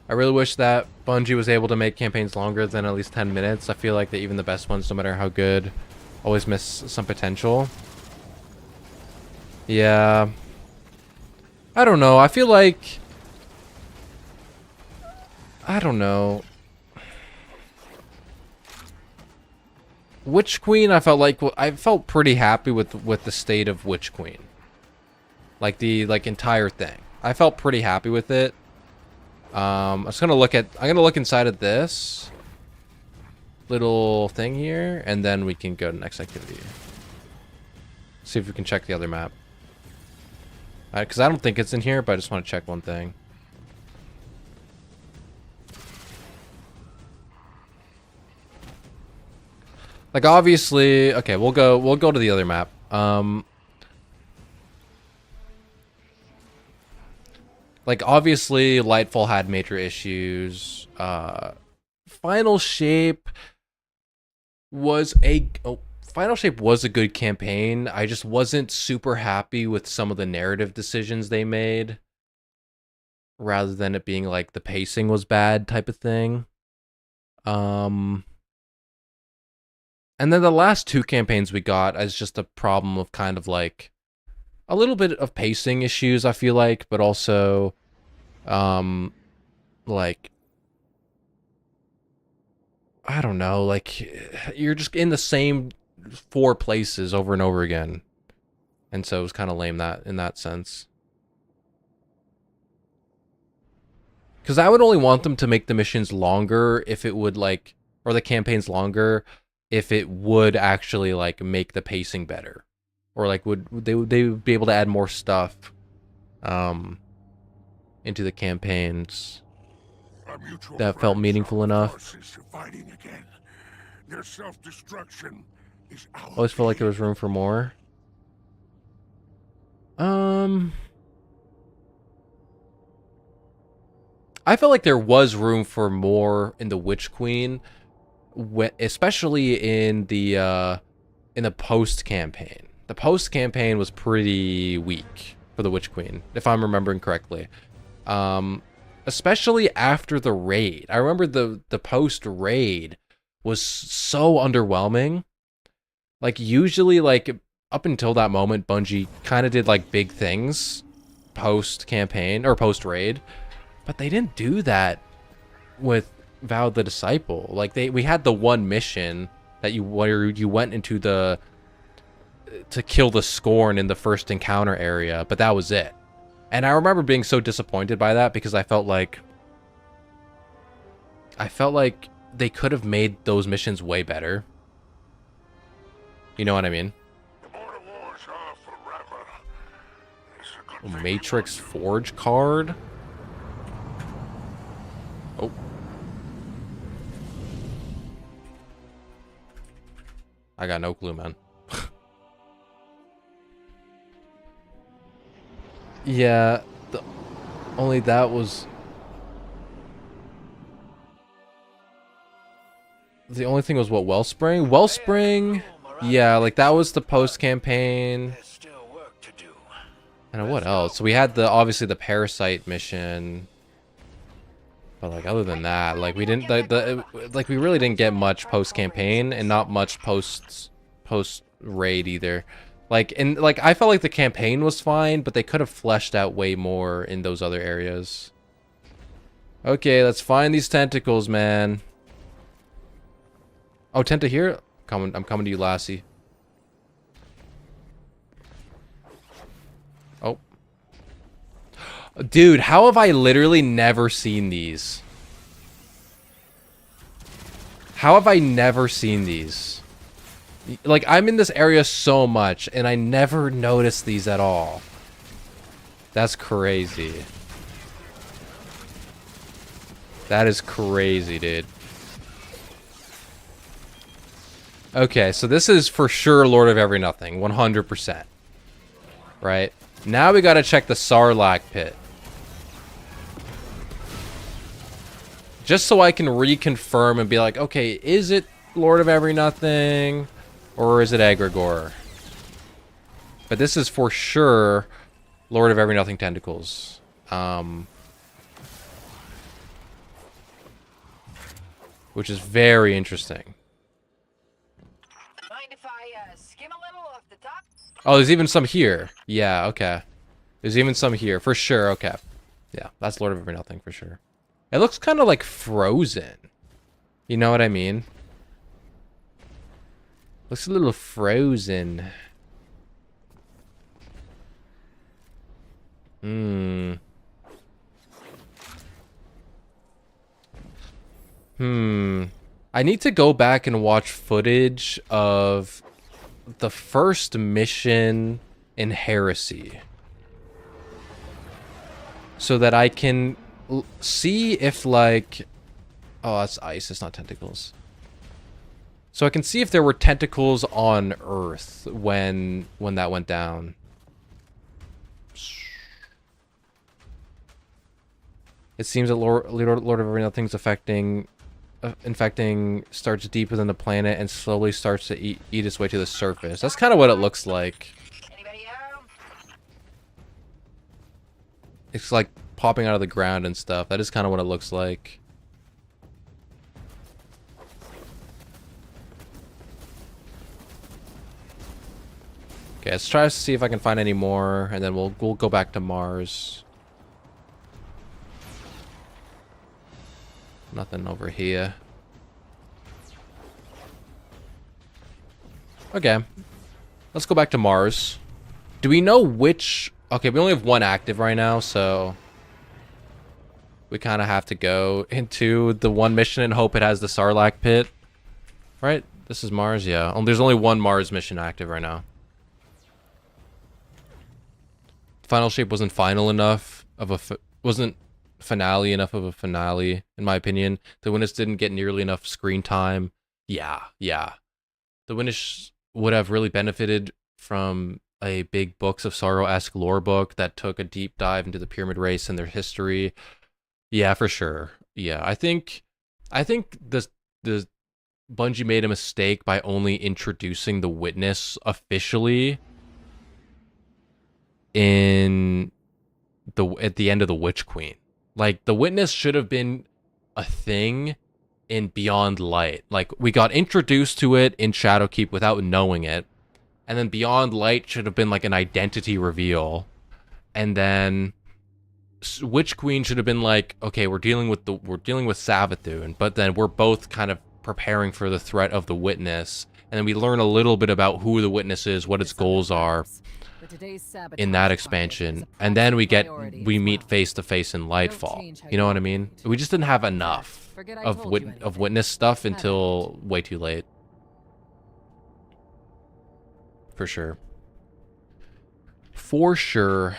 I really wish that Bungie was able to make campaigns longer than at least 10 minutes. I feel like that even the best ones, no matter how good, always miss some potential. Yeah. I don't know. I feel like... I don't know. Witch Queen, I felt pretty happy with the state of Witch Queen. Like the entire thing. I felt pretty happy with it. I'm gonna look inside of this little thing here, and then we can go to the next activity. See if we can check the other map. Because I don't think it's in here, but I just want to check one thing. Like obviously, okay, we'll go to the other map. Like, obviously, Lightfall had major issues. Final Shape was a good campaign. I just wasn't super happy with some of the narrative decisions they made, rather than it being like the pacing was bad type of thing. And then the last two campaigns we got is just a problem of kind of like a little bit of pacing issues, I feel like, but also, like, I don't know, like, you're just in the same 4 places over and over again. And so it was kind of lame in that sense. Because I would only want them to make the missions longer if it would, like, or the campaigns longer, if it would actually, like, make the pacing better. Or like they would be able to add more stuff into the campaigns that felt meaningful enough. Their self-destruction is I always felt like there was room for more. I felt like there was room for more in the Witch Queen, especially in the post campaign. The post campaign was pretty weak for the Witch Queen, if I'm remembering correctly. Especially after the raid. I remember the post raid was so underwhelming. Like, usually, like, up until that moment, Bungie kind of did like big things post campaign or post raid, but they didn't do that with Vow of the Disciple. Like, we had the one mission that where you went into to kill the Scorn in the first encounter area, but that was it. And I remember being so disappointed by that because I felt like they could have made those missions way better. You know what I mean? Matrix Forge card. Oh. I got no clue, man. Yeah, only that was... The only thing was what, Wellspring? Wellspring, yeah, like that was the post-campaign. And what else? So we had obviously the Parasite mission. But like other than that, like we didn't like we really didn't get much post campaign and not much post raid either. Like I felt like the campaign was fine, but they could have fleshed out way more in those other areas. Okay, let's find these tentacles, man. Oh, Tenta here? I'm coming to you, lassie. Oh. Dude, how have I literally never seen these? How have I never seen these? Like, I'm in this area so much, and I never noticed these at all. That's crazy. That is crazy, dude. Okay, so this is for sure Lord of Every Nothing, 100%. Right? Now we gotta check the Sarlacc pit. Just so I can reconfirm and be like, okay, is it Lord of Every Nothing? Or is it Egregore? But this is for sure Lord of Every Nothing tentacles. Which is very interesting. Mind if I skim a little off the top? Oh, there's even some here. Yeah, okay. There's even some here, for sure, okay. Yeah, that's Lord of Every Nothing, for sure. It looks kind of like frozen. You know what I mean? Looks a little frozen. I need to go back and watch footage of the first mission in Heresy. So that I can see if, like... Oh, that's ice. It's not tentacles. So I can see if there were tentacles on Earth when that went down. It seems that Lord of Every Nothing's infecting starts deep within the planet and slowly starts to eat its way to the surface. That's kind of what it looks like. Anybody home? It's like popping out of the ground and stuff. That is kind of what it looks like. Okay, let's try to see if I can find any more, and then we'll go back to Mars. Nothing over here. Okay. Let's go back to Mars. Do we know which... Okay, we only have one active right now, so... We kind of have to go into the one mission and hope it has the Sarlacc pit. Right? This is Mars, yeah. There's only one Mars mission active right now. Final Shape wasn't final enough of a... wasn't finale enough of a finale, in my opinion. The Witness didn't get nearly enough screen time. Yeah. The Witness would have really benefited from a big Books of Sorrow-esque lore book that took a deep dive into the Pyramid Race and their history. Yeah, for sure. Yeah, I think the Bungie made a mistake by only introducing the Witness officially at the end of the Witch Queen. Like, the Witness should have been a thing in Beyond Light. Like, we got introduced to it in Shadowkeep without knowing it. And then Beyond Light should have been like an identity reveal. And then Witch Queen should have been like, okay, we're dealing with Savathun, but then we're both kind of preparing for the threat of the Witness. And then we learn a little bit about who the Witness is, what its goals are in that expansion, and then we meet face to face in Lightfall. You know what I mean? We just didn't have enough of Witness stuff until way too late. For sure. For sure.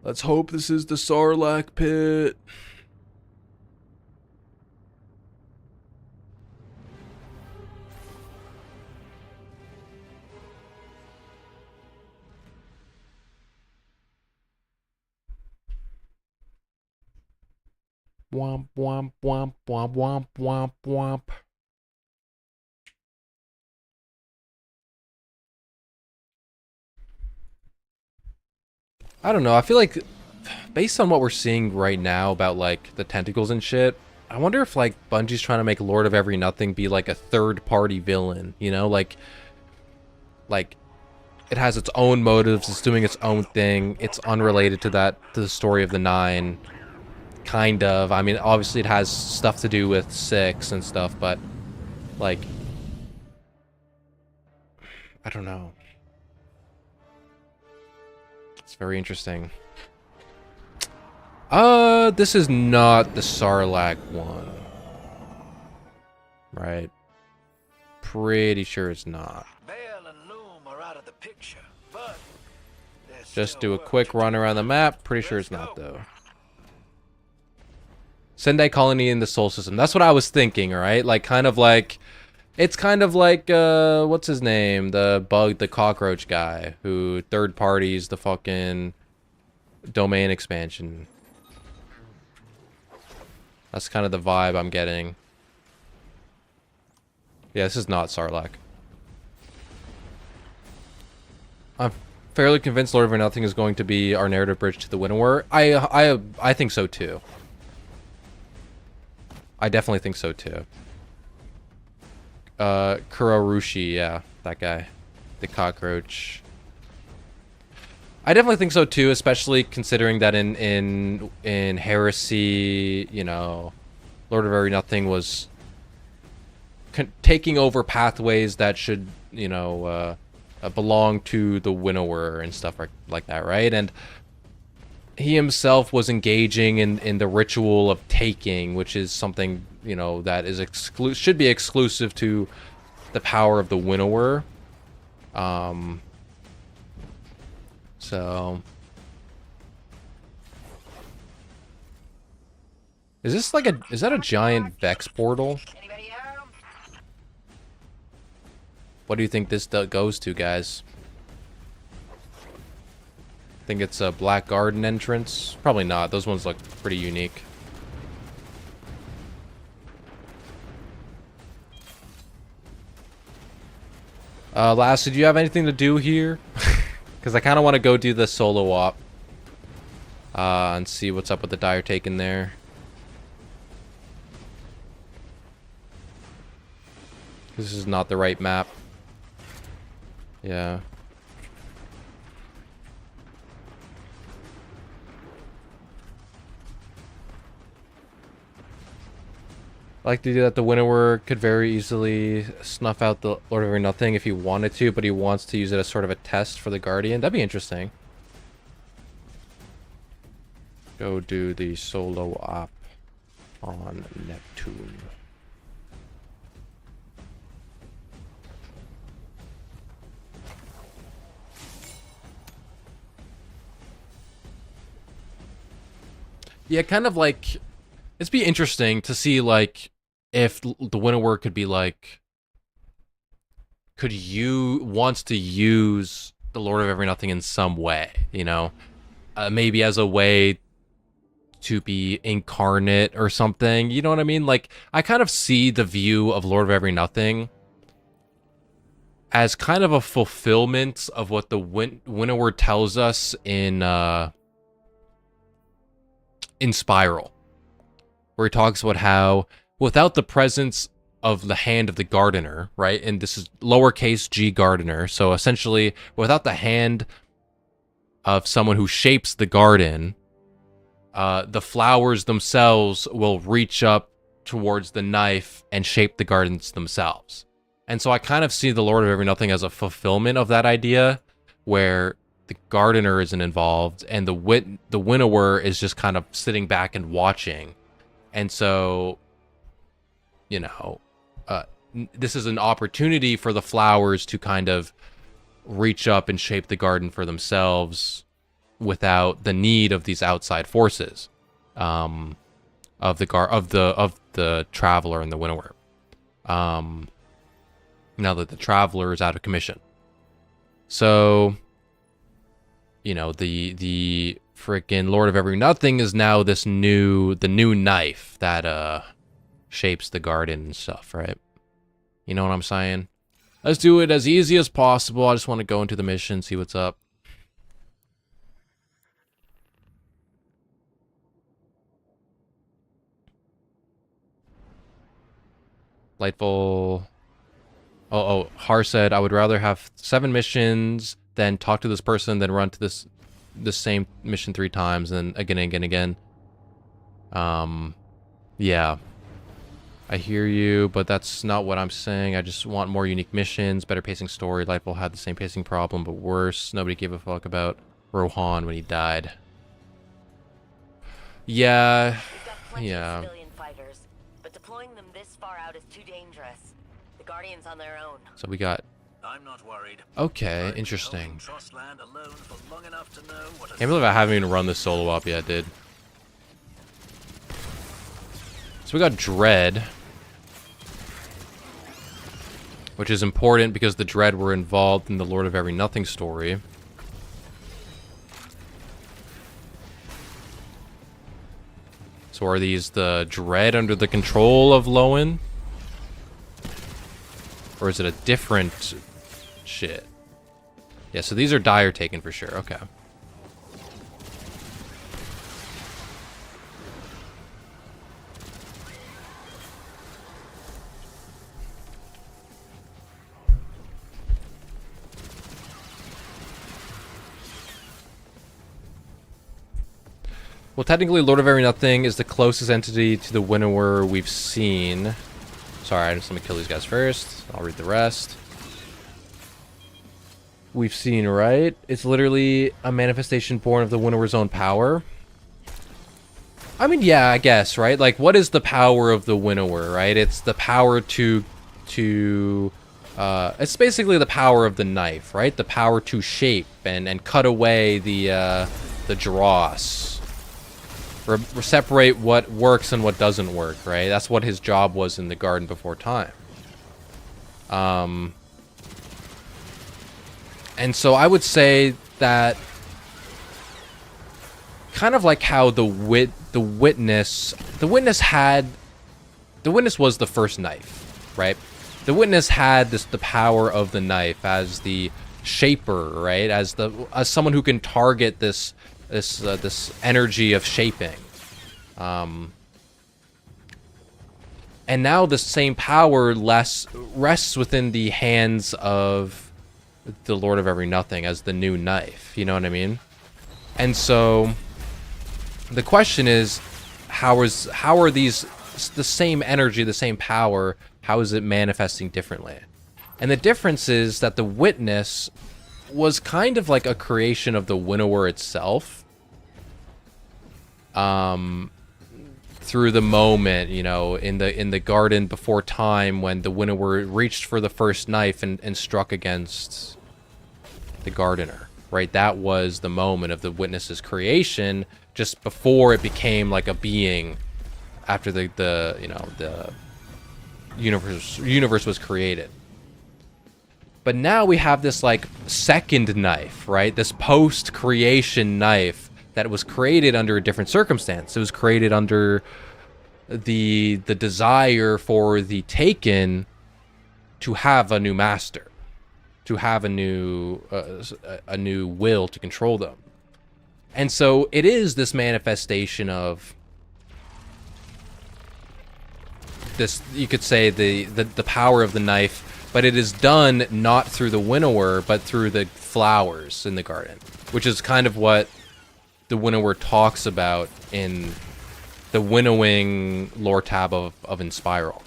Let's hope this is the Sarlacc pit. Womp, womp, womp, womp, womp, womp, womp. I don't know. I feel like based on what we're seeing right now about like the tentacles and shit, I wonder if like Bungie's trying to make Lord of Every Nothing be like a third-party villain, you know, like it has its own motives, it's doing its own thing, it's unrelated to the story of the Nine, kind of. I mean, obviously it has stuff to do with Six and stuff, but like, I don't know. It's very interesting. This is not the Sarlacc one. Right. Pretty sure it's not. Bale and Loom are out of the picture, but there's Just still do a work quick to run do. around the map. Pretty sure it's Let's not, go. though. Sendai Colony in the Sol System. That's what I was thinking, right? Like, kind of like... It's kind of like, what's his name? The cockroach guy who third parties the fucking domain expansion. That's kind of the vibe I'm getting. Yeah, this is not Sarlacc. I'm fairly convinced Lord of Nothing is going to be our narrative bridge to the Winnower. I think so too. I definitely think so too. Kurorushi, yeah, that guy. The cockroach. I definitely think so too, especially considering that in Heresy, you know, Lord of Every Nothing was taking over pathways that should, you know, belong to the Winnower and stuff like that, right? And he himself was engaging in the ritual of taking, which is something, you know, that is should be exclusive to the power of the Winnower. So is this like is that a giant Vex portal? Anybody home? What do you think this goes to, guys? Think it's a Black Garden entrance? Probably not. Those ones look pretty unique. Lastly, do you have anything to do here? Because I kind of want to go do the solo op. And see what's up with the dire taken there. This is not the right map. Yeah. I like to do that. The Winnower could very easily snuff out the Lord of Every Nothing if he wanted to, but he wants to use it as sort of a test for the Guardian. That'd be interesting. Go do the solo op on Neptune. Yeah, kind of like... It'd be interesting to see, like, if the Winnower could be, like... wants to use the Lord of Every Nothing in some way, you know? Maybe as a way to be incarnate or something, you know what I mean? Like, I kind of see the view of Lord of Every Nothing as kind of a fulfillment of what the Winnower tells us in Spiral, where he talks about how without the presence of the hand of the gardener, right? And this is lowercase g gardener. So essentially, without the hand of someone who shapes the garden, the flowers themselves will reach up towards the knife and shape the gardens themselves. And so I kind of see the Lord of Every Nothing as a fulfillment of that idea, where the gardener isn't involved and the Winnower is just kind of sitting back and watching. And so, you know, this is an opportunity for the flowers to kind of reach up and shape the garden for themselves without the need of these outside forces, of the Traveler and the Winnower. Now that the Traveler is out of commission, so you know the freaking Lord of Every Nothing is now the new knife that shapes the garden and stuff, right? You know what I'm saying? Let's do it as easy as possible. I just want to go into the mission, see what's up. Lightful. Har said, I would rather have 7 missions than talk to this person than run to this same mission 3 times and again and again and again. Yeah. I hear you, but that's not what I'm saying. I just want more unique missions, better pacing story. Lightful had the same pacing problem, but worse. Nobody gave a fuck about Rohan when he died. Yeah. We've got plenty Yeah. of civilian fighters, but deploying them this far out is too dangerous. The Guardians on their own. So we got... I'm not worried. Okay, I've been interesting. holding Trust Land alone for long enough to know what a Can't believe I haven't even run this solo op yet, dude. So we got Dread. Which is important because the Dread were involved in the Lord of Every Nothing story. So are these the Dread under the control of Lowen? Or is it a different shit? Yeah, so these are Dire taken for sure. Okay. Well, technically, Lord of Every Nothing is the closest entity to the Winnower we've seen. Sorry, just let me kill these guys first. I'll read the rest. We've seen, right? It's literally a manifestation born of the Winnower's own power. I mean, yeah, I guess, right? Like, what is the power of the Winnower, right? It's the power to it's basically the power of the knife, right? The power to shape and cut away the dross. Separate what works and what doesn't work, right? That's what his job was in the Garden Before Time. And so I would say that kind of like how the witness was the first knife, right? The witness had the power of the knife as the shaper, right? As someone who can target this energy of shaping. And now the same power rests within the hands of the Lord of Every Nothing as the new knife. You know what I mean? And so the question is, how are these the same energy, the same power, how is it manifesting differently? And the difference is that the witness was kind of like a creation of the Winnower itself. Through the moment, you know, in the Garden Before Time, when the Winnower reached for the first knife and struck against the Gardener, right? That was the moment of the witness's creation, just before it became like a being after the universe was created. But now we have this like second knife, right? This post-creation knife that was created under a different circumstance. It was created under the desire for the Taken to have a new master, to have a new will to control them. And so it is this manifestation of this, you could say, the power of the knife, but it is done not through the Winnower, but through the flowers in the garden, which is kind of what the Winnower talks about in the winnowing lore tab of Inspiral.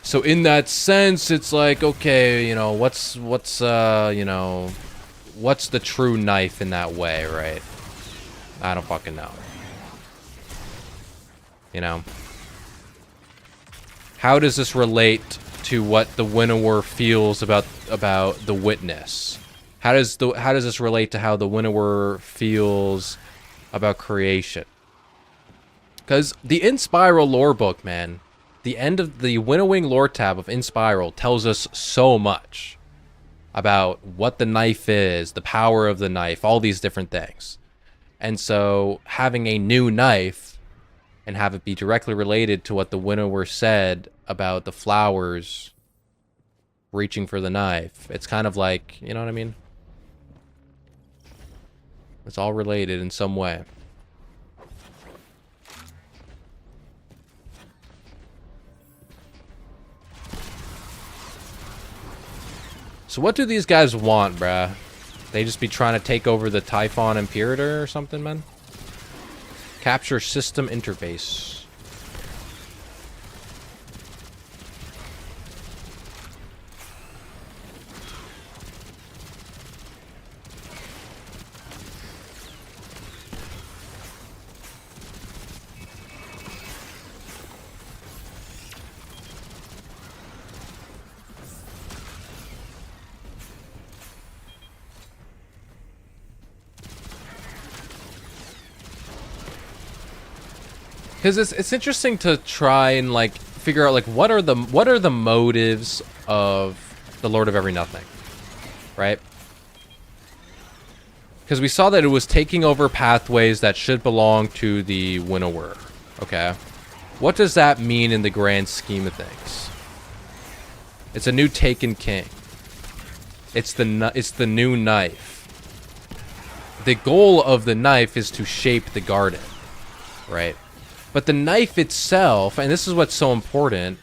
So in that sense, it's like, okay, you know, what's the true knife in that way, right? I don't fucking know. You know? How does this relate to what the Winnower feels about the witness? How does this relate to how the Winnower feels about creation? Because the Inspiral lore book, man, the end of the winnowing lore tab of Inspiral tells us so much about what the knife is, the power of the knife, all these different things. And so having a new knife and have it be directly related to what the Winnower said about the flowers reaching for the knife, it's kind of like, you know what I mean? It's all related in some way. So what do these guys want, bruh? They just be trying to take over the Typhon Imperator or something, man? Capture system interface. Because it's interesting to try and like figure out like what are the motives of the Lord of Every Nothing, right? Because we saw that it was taking over pathways that should belong to the Winnower. Okay, what does that mean in the grand scheme of things? It's a new Taken King. It's the new knife. The goal of the knife is to shape the garden, right? But the knife itself, and this is what's so important,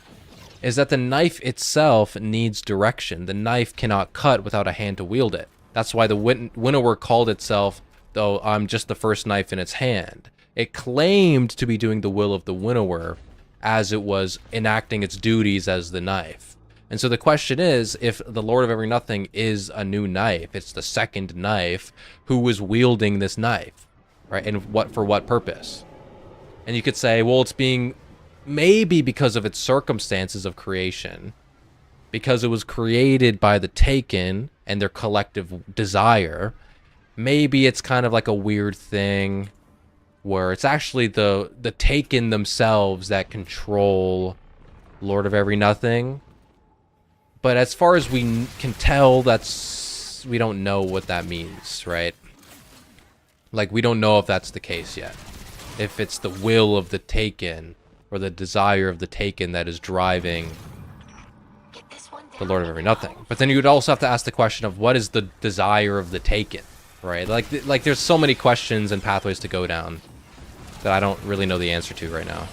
is that the knife itself needs direction. The knife cannot cut without a hand to wield it. That's why the Winnower called itself, though I'm just the first knife in its hand. It claimed to be doing the will of the Winnower as it was enacting its duties as the knife. And so the question is, if the Lord of Every Nothing is a new knife, it's the second knife, who was wielding this knife, right? And for what purpose? And you could say, well, it's being maybe because of its circumstances of creation, because it was created by the Taken and their collective desire. Maybe it's kind of like a weird thing where it's actually the Taken themselves that control Lord of Every Nothing. But as far as we can tell, we don't know what that means, right? Like, we don't know if that's the case yet. If it's the will of the Taken or the desire of the Taken that is driving the Lord of Every Nothing. But then you would also have to ask the question of what is the desire of the Taken, right? Like there's so many questions and pathways to go down that I don't really know the answer to right now.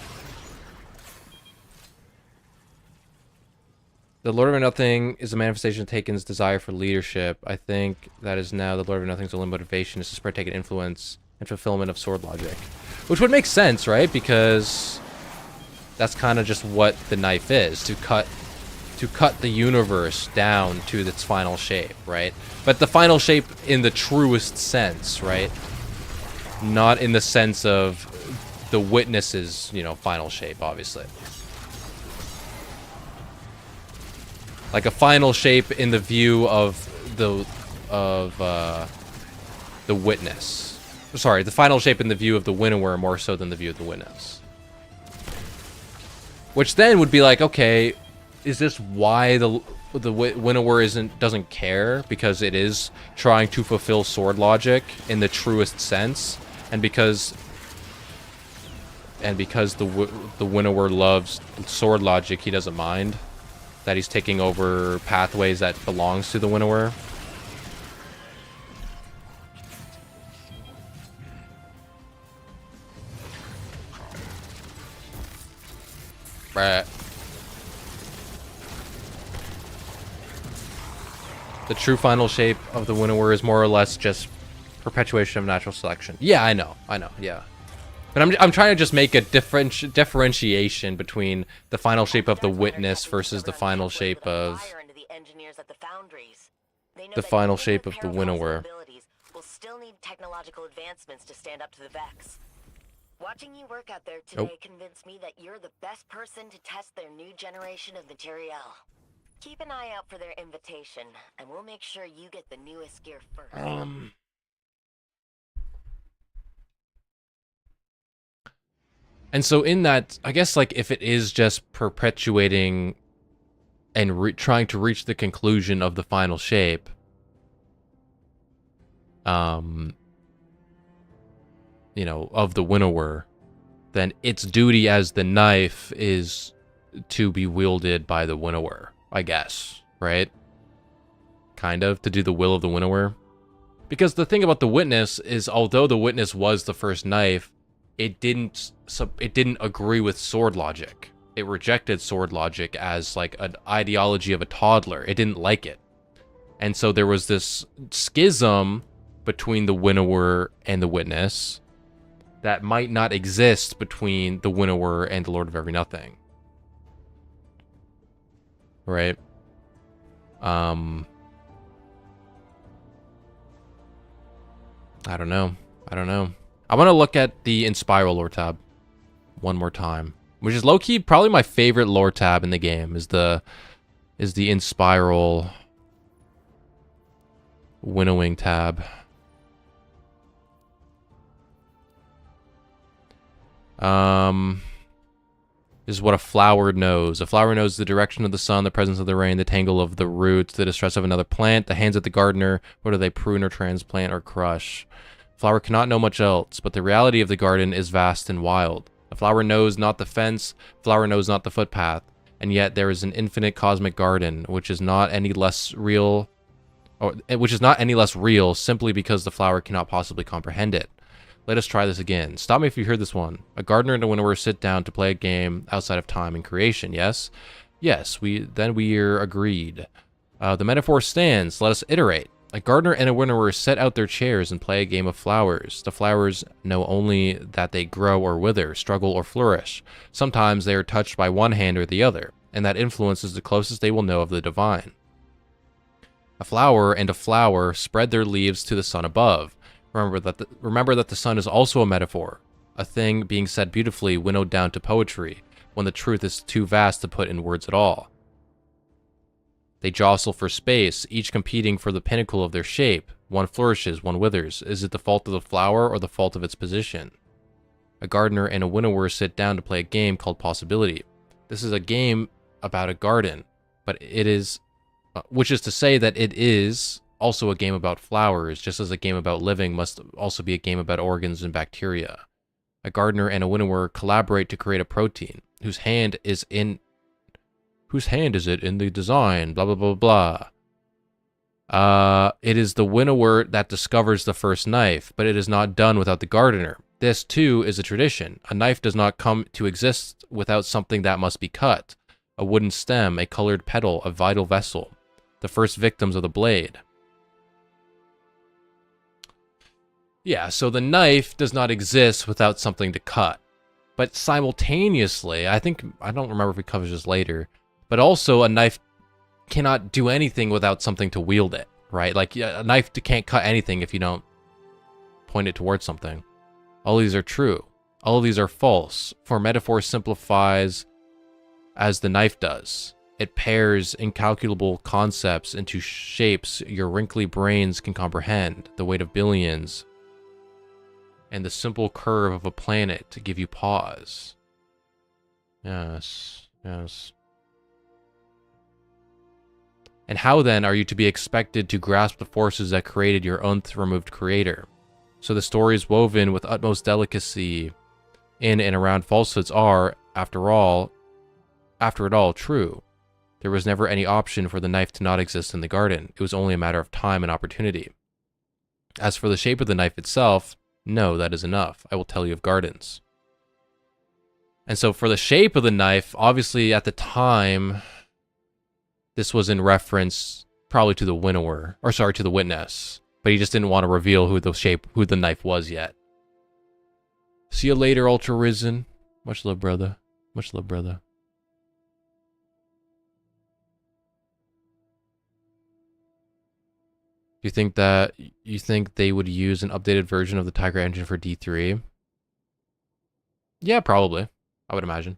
The Lord of Every Nothing is a manifestation of Taken's desire for leadership. I think that is now the Lord of Every Nothing's only motivation is to spread Taken influence and fulfillment of sword logic. Which would make sense, right? Because that's kind of just what the knife is, to cut the universe down to its final shape, right? But the final shape in the truest sense, right? Not in the sense of the witness's, final shape, obviously. Like a final shape in the view of the witness. Sorry, the final shape in the view of the Winnower more so than the view of the witness. Which then would be like, okay, is this why the Winnower doesn't care? Because it is trying to fulfill sword logic in the truest sense, and because the Winnower loves sword logic, he doesn't mind that he's taking over pathways that belongs to the Winnower. Right. The true final shape of the Winnower is more or less just perpetuation of natural selection. Yeah, I know, yeah. But I'm trying to just make a differentiation between the final shape of the witness versus the final shape of the final shape of the Winnower. Will still need technological advancements to stand up to the Vex. Watching you work out there today Nope. convinced me that you're the best person to test their new generation of materiel. Keep an eye out for their invitation, and we'll make sure you get the newest gear first. And so in that, I guess, like, if it is just perpetuating and trying to reach the conclusion of the final shape, of the Winnower, then its duty as the knife is to be wielded by the Winnower, I guess, right? Kind of, to do the will of the Winnower. Because the thing about the Witness is, although the Witness was the first knife, it didn't agree with sword logic. It rejected sword logic as like an ideology of a toddler. It didn't like it. And so there was this schism between the winnower and the witness that might not exist between the winnower and the Lord of Every Nothing. Right? I don't know. I don't know. I want to look at the Inspiral lore tab one more time, which is low-key probably my favorite lore tab in the game, is the Inspiral winnowing tab. This is what a flower knows. A flower knows the direction of the sun, the presence of the rain, the tangle of the roots, the distress of another plant, the hands of the gardener, whether they prune or transplant or crush. Flower cannot know much else, but the reality of the garden is vast and wild. The flower knows not the fence, flower knows not the footpath, and yet there is an infinite cosmic garden, which is not any less real, simply because the flower cannot possibly comprehend it. Let us try this again. Stop me if you heard this one. A gardener and a winnower sit down to play a game outside of time and creation, yes? Yes, we're agreed. The metaphor stands. Let us iterate. A gardener and a winnower set out their chairs and play a game of flowers. The flowers know only that they grow or wither, struggle or flourish. Sometimes they are touched by one hand or the other, and that influence is the closest they will know of the divine. A flower and a flower spread their leaves to the sun above. Remember that the sun is also a metaphor, a thing being said beautifully winnowed down to poetry, when the truth is too vast to put in words at all. They jostle for space, each competing for the pinnacle of their shape. One flourishes, one withers. Is it the fault of the flower or the fault of its position? A gardener and a winnower sit down to play a game called Possibility. This is a game about a garden, but it is, which is to say that it is also a game about flowers, just as a game about living must also be a game about organs and bacteria. A gardener and a winnower collaborate to create a protein, whose hand is it in the design, blah, blah, blah, blah. It is the winnower that discovers the first knife, but it is not done without the gardener. This, too, is a tradition. A knife does not come to exist without something that must be cut. A wooden stem, a colored petal, a vital vessel. The first victims of the blade. Yeah, so the knife does not exist without something to cut. But simultaneously, I don't remember if we cover this later, but also a knife cannot do anything without something to wield it, right? Like a knife can't cut anything if you don't point it towards something. All these are true. All of these are false, for metaphor simplifies as the knife does. It pairs incalculable concepts into shapes your wrinkly brains can comprehend, the weight of billions, and the simple curve of a planet to give you pause. Yes, yes. And how then are you to be expected to grasp the forces that created your unth-removed creator? So the stories woven with utmost delicacy in and around falsehoods are, after it all, true. There was never any option for the knife to not exist in the garden. It was only a matter of time and opportunity. As for the shape of the knife itself, no, that is enough. I will tell you of gardens. And so for the shape of the knife, obviously at the time, this was in reference probably to the winnower, or sorry, to the witness. But he just didn't want to reveal who the knife was yet. See you later, Ultra Risen. Much love, brother. Much love, brother. Do you think they would use an updated version of the Tiger engine for D3? Yeah, probably. I would imagine.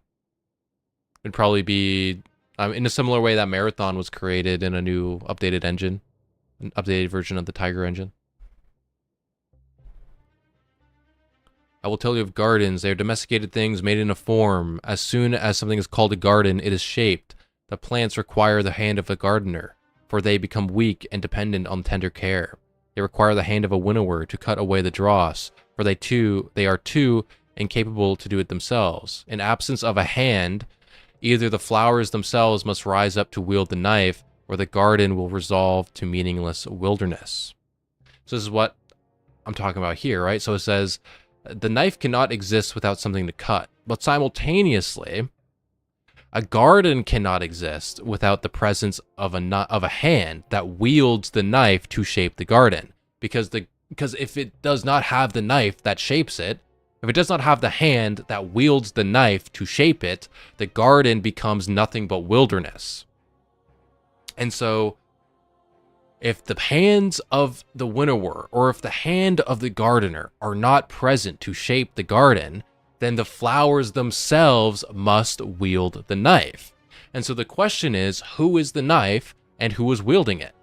It'd probably be in a similar way that Marathon was created in a new updated engine, an updated version of the Tiger engine. I will tell you of gardens. They are domesticated things made in a form. As soon as something is called a garden, it is shaped. The plants require the hand of a gardener, for they become weak and dependent on tender care. They require the hand of a winnower to cut away the dross, for they are too incapable to do it themselves. In absence of a hand, either the flowers themselves must rise up to wield the knife, or the garden will resolve to meaningless wilderness. So this is what I'm talking about here, right? So it says, the knife cannot exist without something to cut, but simultaneously, A garden cannot exist without the presence of a hand that wields the knife to shape the garden. Because if it does not have the knife that shapes it, if it does not have the hand that wields the knife to shape it, the garden becomes nothing but wilderness. And so, if the hands of the winnower or if the hand of the gardener are not present to shape the garden, then the flowers themselves must wield the knife. And so the question is, who is the knife and who is wielding it?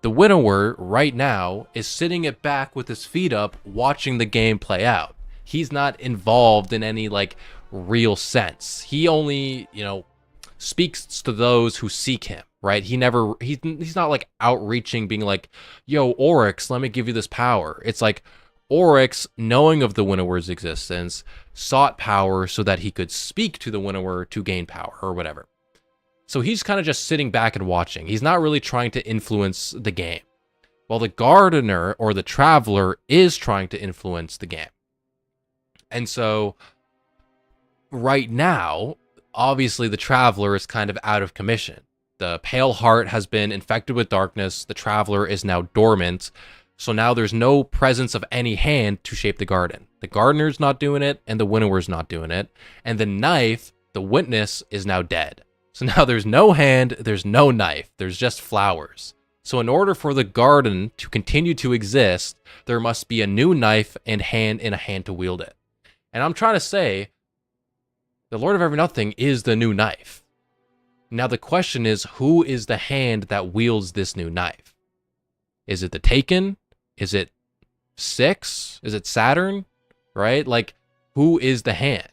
The winnower right now is sitting it back with his feet up, watching the game play out. He's not involved in any like real sense. He only, speaks to those who seek him, right? He's not like outreaching, being like, yo, Oryx, let me give you this power. It's like Oryx, knowing of the winnower's existence, sought power so that he could speak to the winnower to gain power or whatever. So he's kind of just sitting back and watching. He's not really trying to influence the game. While the gardener or the traveler is trying to influence the game. And so right now, obviously the traveler is kind of out of commission. The pale heart has been infected with darkness. The traveler is now dormant. So now there's no presence of any hand to shape the garden. The gardener's not doing it, and the winnower's not doing it. And the knife, the witness, is now dead. So now there's no hand, there's no knife, there's just flowers. So in order for the garden to continue to exist, there must be a new knife and a hand to wield it. And I'm trying to say, the Lord of Every Nothing is the new knife. Now the question is, who is the hand that wields this new knife? Is it the Taken? Is it Six? Is it Saturn? Right? Like, who is the hand?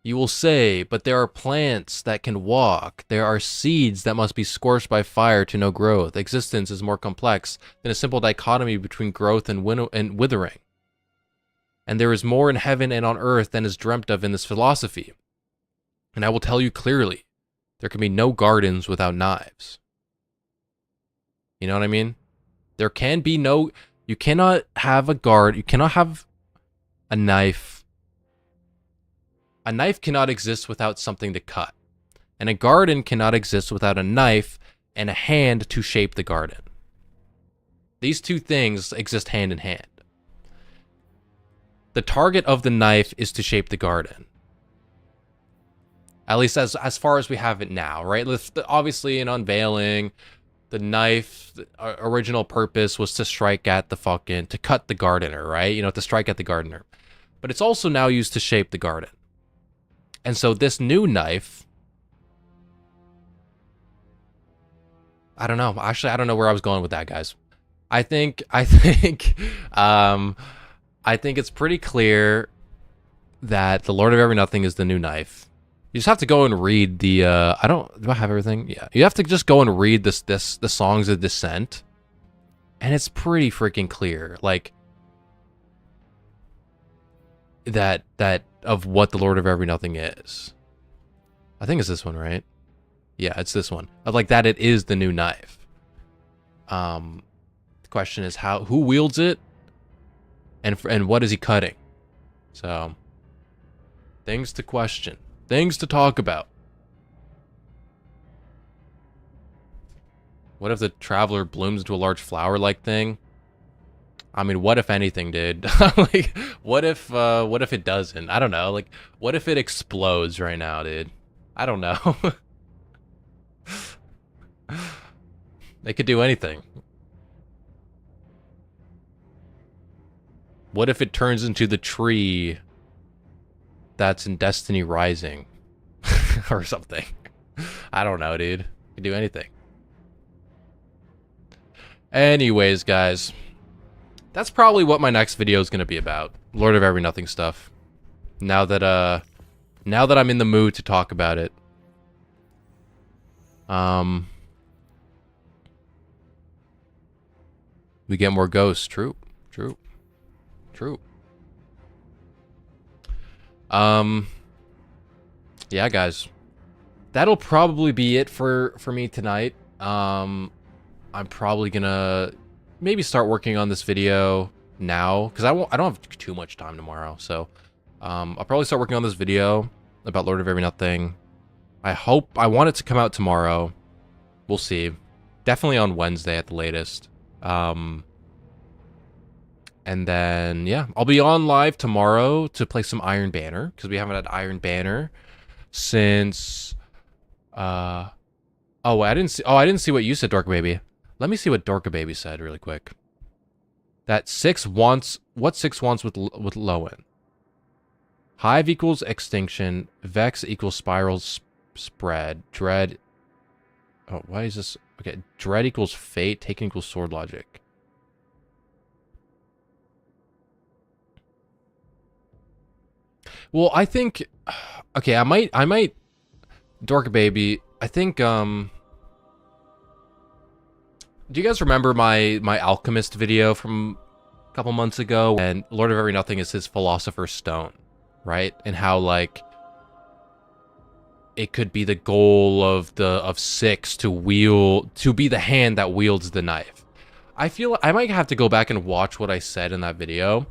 You will say, but there are plants that can walk. There are seeds that must be scorched by fire to know growth. Existence is more complex than a simple dichotomy between growth and withering. And there is more in heaven and on earth than is dreamt of in this philosophy. And I will tell you clearly, there can be no gardens without knives. You know what I mean? There can be no... You cannot have you cannot have a knife. A knife cannot exist without something to cut. And a garden cannot exist without a knife and a hand to shape the garden. These two things exist hand in hand. The target of the knife is to shape the garden. At least as far as we have it now, right? Obviously, in Unveiling, the knife, the original purpose was to strike at to cut the gardener, right? To strike at the gardener. But it's also now used to shape the garden. And so this new knife, I don't know. Actually, I don't know where I was going with that, guys. I think it's pretty clear that the Lord of Every Nothing is the new knife. You just have to go and read the, do I have everything? Yeah. You have to just go and read the Songs of Descent. And it's pretty freaking clear. Like, that of what the Lord of Every Nothing is. I think it's this one, right? Yeah, it's this one. Of like that it is the new knife. The question is who wields it and what is he cutting? So things to question, things to talk about. What if the traveler blooms into a large flower-like thing? I mean, what if anything, dude? Like, what if it doesn't? I don't know. Like, what if it explodes right now, dude? I don't know. They could do anything. What if it turns into the tree that's in Destiny Rising? Or something. I don't know, dude. It could do anything. Anyways, guys. That's probably what my next video is going to be about. Lord of Every Nothing stuff. Now that I'm in the mood to talk about it. We get more ghosts. True. Yeah, guys. That'll probably be it for me tonight. I'm probably gonna maybe start working on this video now, because I don't have too much time tomorrow. So I'll probably start working on this video about Lord of Every Nothing. I want it to come out tomorrow. We'll see. Definitely on Wednesday at the latest. And then, yeah, I'll be on live tomorrow to play some Iron Banner, because we haven't had Iron Banner since, oh, I didn't see what you said, Dorka Baby. Let me see what Dorka Baby said really quick. That 6 wants, what 6 wants with Lowen? Hive equals extinction, Vex equals spiral spread, Dread, oh, why is this, okay, Dread equals fate, Taken equals sword logic. Well, I think, okay, I might, Dorka Baby, I think, do you guys remember my Alchemist video from a couple months ago? And Lord of Every Nothing is his Philosopher's Stone, right? And how, like, it could be the goal of 6 to be the hand that wields the knife. I feel I might have to go back and watch what I said in that video.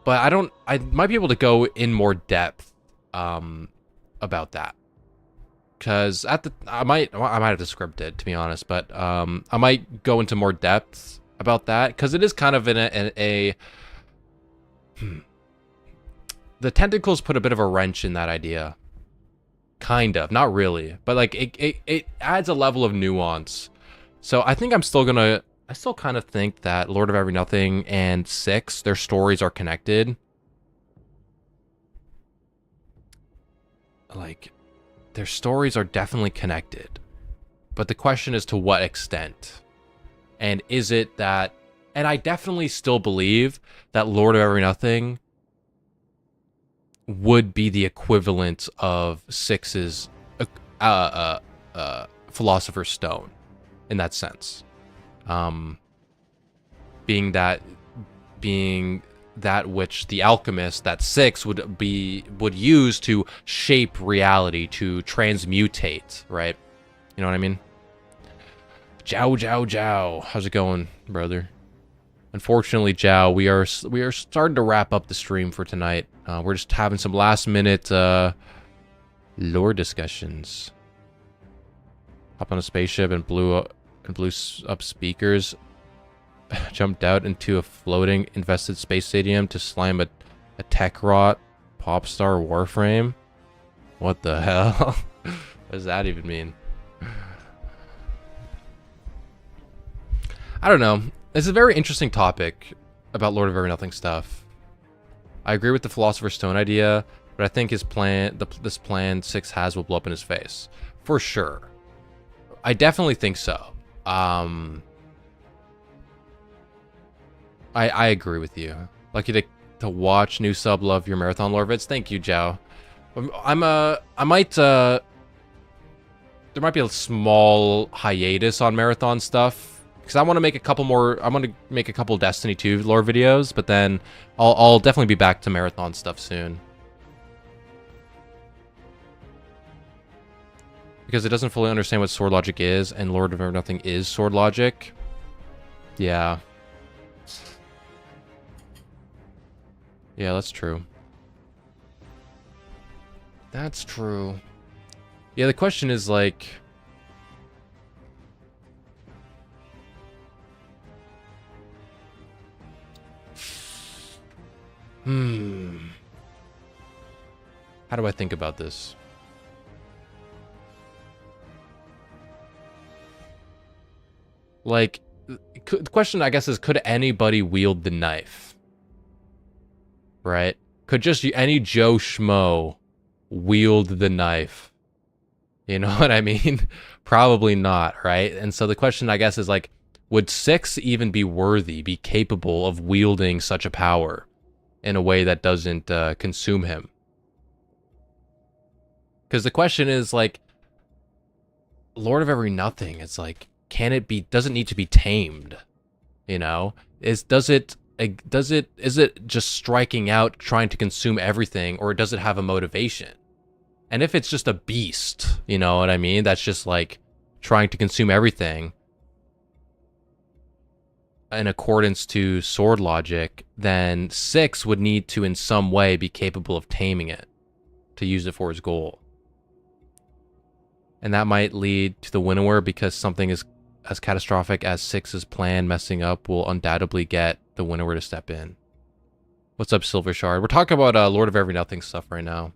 But I might be able to go in more depth about that. Because I might have to script it, to be honest, but I might go into more depth about that, because it is kind of the tentacles put a bit of a wrench in that idea. Kind of, not really, but like it adds a level of nuance. So I think I still kind of think that Lord of Every Nothing and 6, their stories are connected. Like, their stories are definitely connected. But the question is to what extent? And is it that... And I definitely still believe that Lord of Every Nothing would be the equivalent of 6's Philosopher's Stone in that sense. Being that which the alchemist, that 6 would use to shape reality, to transmutate, right? You know what I mean? Jow, jow, jow. How's it going, brother? Unfortunately, Jow, we are starting to wrap up the stream for tonight. We're just having some last minute lore discussions. Hop on a spaceship and blew up speakers. Jumped out into a floating infested space stadium to slam a tech rot pop star warframe. What the hell? What does that even mean? I don't know. It's a very interesting topic about Lord of Every Nothing stuff. I agree with the Philosopher's Stone idea, but I think his plan, this plan 6 has, will blow up in his face. For sure. I definitely think so. I agree with you. Lucky to watch. New sub, love your marathon lore vids. Thank you, Jow. I might there might be a small hiatus on marathon stuff, because I want to make a couple more. I want to make a couple Destiny 2 lore videos, but then I'll definitely be back to marathon stuff soon. Because it doesn't fully understand what sword logic is, and Lord of Nothing is sword logic. Yeah. Yeah, that's true. That's true. Yeah, the question is, like... How do I think about this? Like, the question, I guess, is, could anybody wield the knife? Right? Could just any Joe Schmo wield the knife? You know what I mean? Probably not, right? And so the question, I guess, is like, would 6 even be worthy, be capable of wielding such a power in a way that doesn't consume him? Because the question is, like, Lord of Every Nothing, it's like, can it be, does it need to be tamed? You know? Is it just striking out, trying to consume everything, or does it have a motivation? And if it's just a beast, you know what I mean? That's just like trying to consume everything. in accordance to sword logic, then 6 would need to in some way be capable of taming it to use it for his goal. And that might lead to the winnower, because something as catastrophic as 6's plan messing up will undoubtedly get the winnower to step in. What's up, Silver Shard? We're talking about Lord of Every Nothing stuff right now.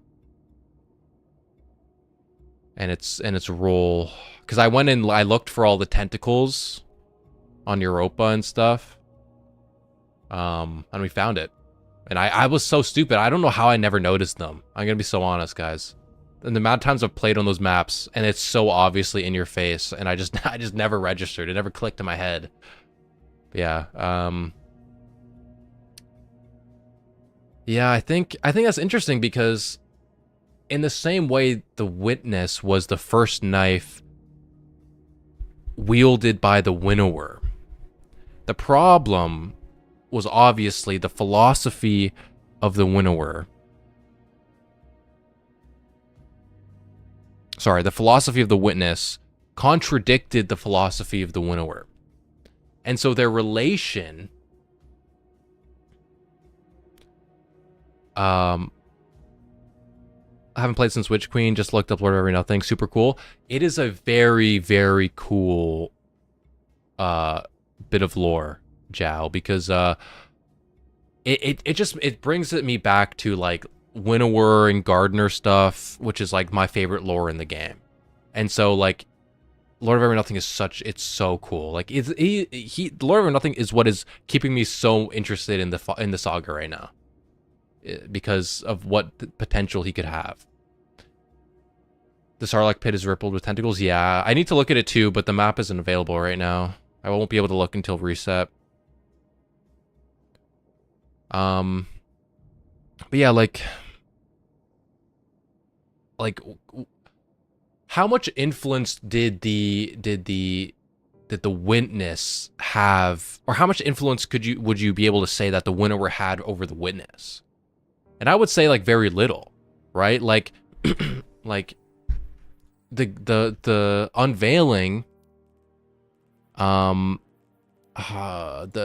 And its role. Because I went and I looked for all the tentacles on Europa and stuff. And we found it. And I was so stupid. I don't know how I never noticed them. I'm going to be so honest, guys. And the amount of times I've played on those maps, and it's so obviously in your face, and I just never registered. It never clicked in my head. But yeah. Yeah, I think that's interesting, because in the same way the Witness was the first knife wielded by the winnower, the problem was obviously the philosophy of the winnower. Sorry, the philosophy of the Witness contradicted the philosophy of the winnower. And so their relation I haven't played since Witch Queen, just looked up Lord of Every Nothing. Super cool. It is a very, very cool bit of lore, Jow, because it brings me back to like winnower and gardener stuff, which is like my favorite lore in the game. And so like Lord of Every Nothing is it's so cool. Like Lord of Every Nothing is what is keeping me so interested in the saga right now, because of what potential he could have. The Sarlacc pit is rippled with tentacles. Yeah, I need to look at it too, but the map isn't available right now. I won't be able to look until reset. But yeah, like how much influence did the Witness have, or how much influence would you be able to say that the winnower had over the Witness? And I would say like very little, right? Like like the unveiling,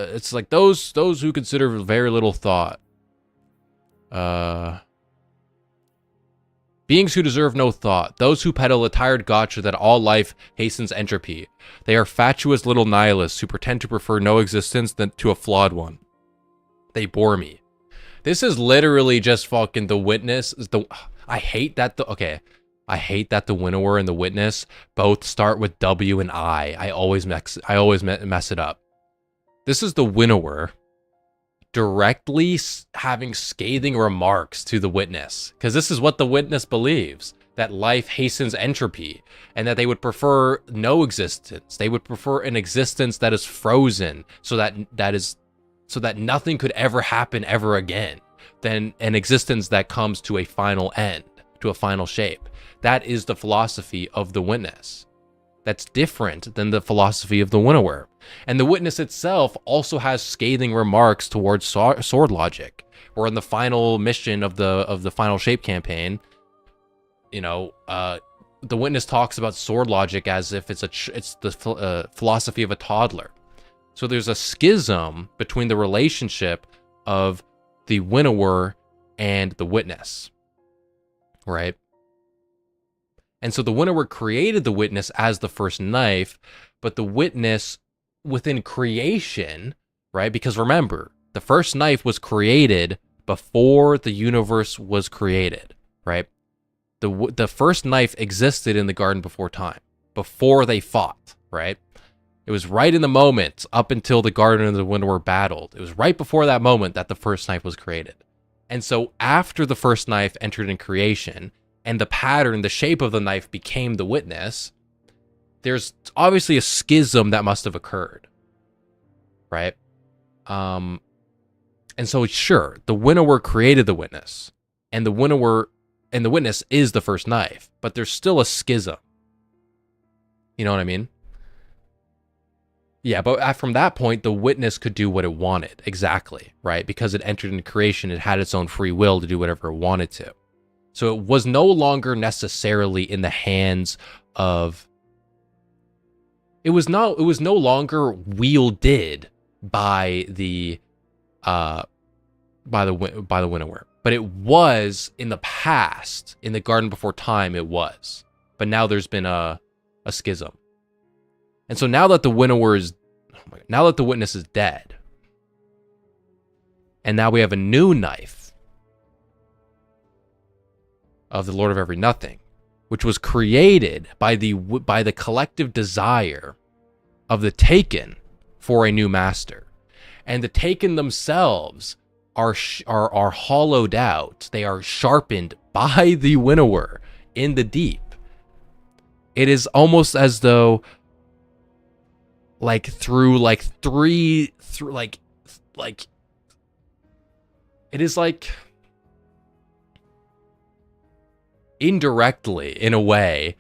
it's like those who consider very little thought, beings who deserve no thought, those who peddle a tired gotcha that all life hastens entropy. They are fatuous little nihilists who pretend to prefer no existence than to a flawed one. They bore me. This is literally just fucking the Witness. I hate that I hate that the winnower and the Witness both start with W and I. I always mess it up. This is the winnower directly having scathing remarks to the Witness, because this is what the Witness believes, that life hastens entropy, and that they would prefer no existence. They would prefer an existence that is frozen, so that nothing could ever happen ever again, than an existence that comes to a final end, to a final shape. That is the philosophy of the Witness. That's different than the philosophy of the winnower. And the Witness itself also has scathing remarks towards sword logic, where in the final mission of the final shape campaign, you know, the Witness talks about sword logic as if it's the philosophy of a toddler. So there's a schism between the relationship of the winnower and the Witness, right? And so the winnower created the Witness as the first knife, but the Witness within creation, right? Because remember, the first knife was created before the universe was created, right? The first knife existed in the garden before time, before they fought, right? It was right in the moment up until the garden and the winnower battled. It was right before that moment that the first knife was created. And so after the first knife entered in creation, and the pattern, the shape of the knife became the Witness, there's obviously a schism that must have occurred, right? And so sure, the winnower created the Witness, and the Witness is the first knife, but there's still a schism. You know what I mean? Yeah, but from that point, the Witness could do what it wanted, exactly, right? Because it entered into creation, it had its own free will to do whatever it wanted to. So it was no longer necessarily in the hands of... It was no longer wielded by the winnower. But it was in the past, in the Garden Before Time, it was. But now there's been a schism. And so now that the winnower is, now that the witness is dead, and now we have a new knife of the Lord of Every Nothing, which was created by the collective desire of the Taken for a new master. And the Taken themselves are hollowed out. They are sharpened by the winnower in the deep. It is almost as though, like, it is like, indirectly, in a way,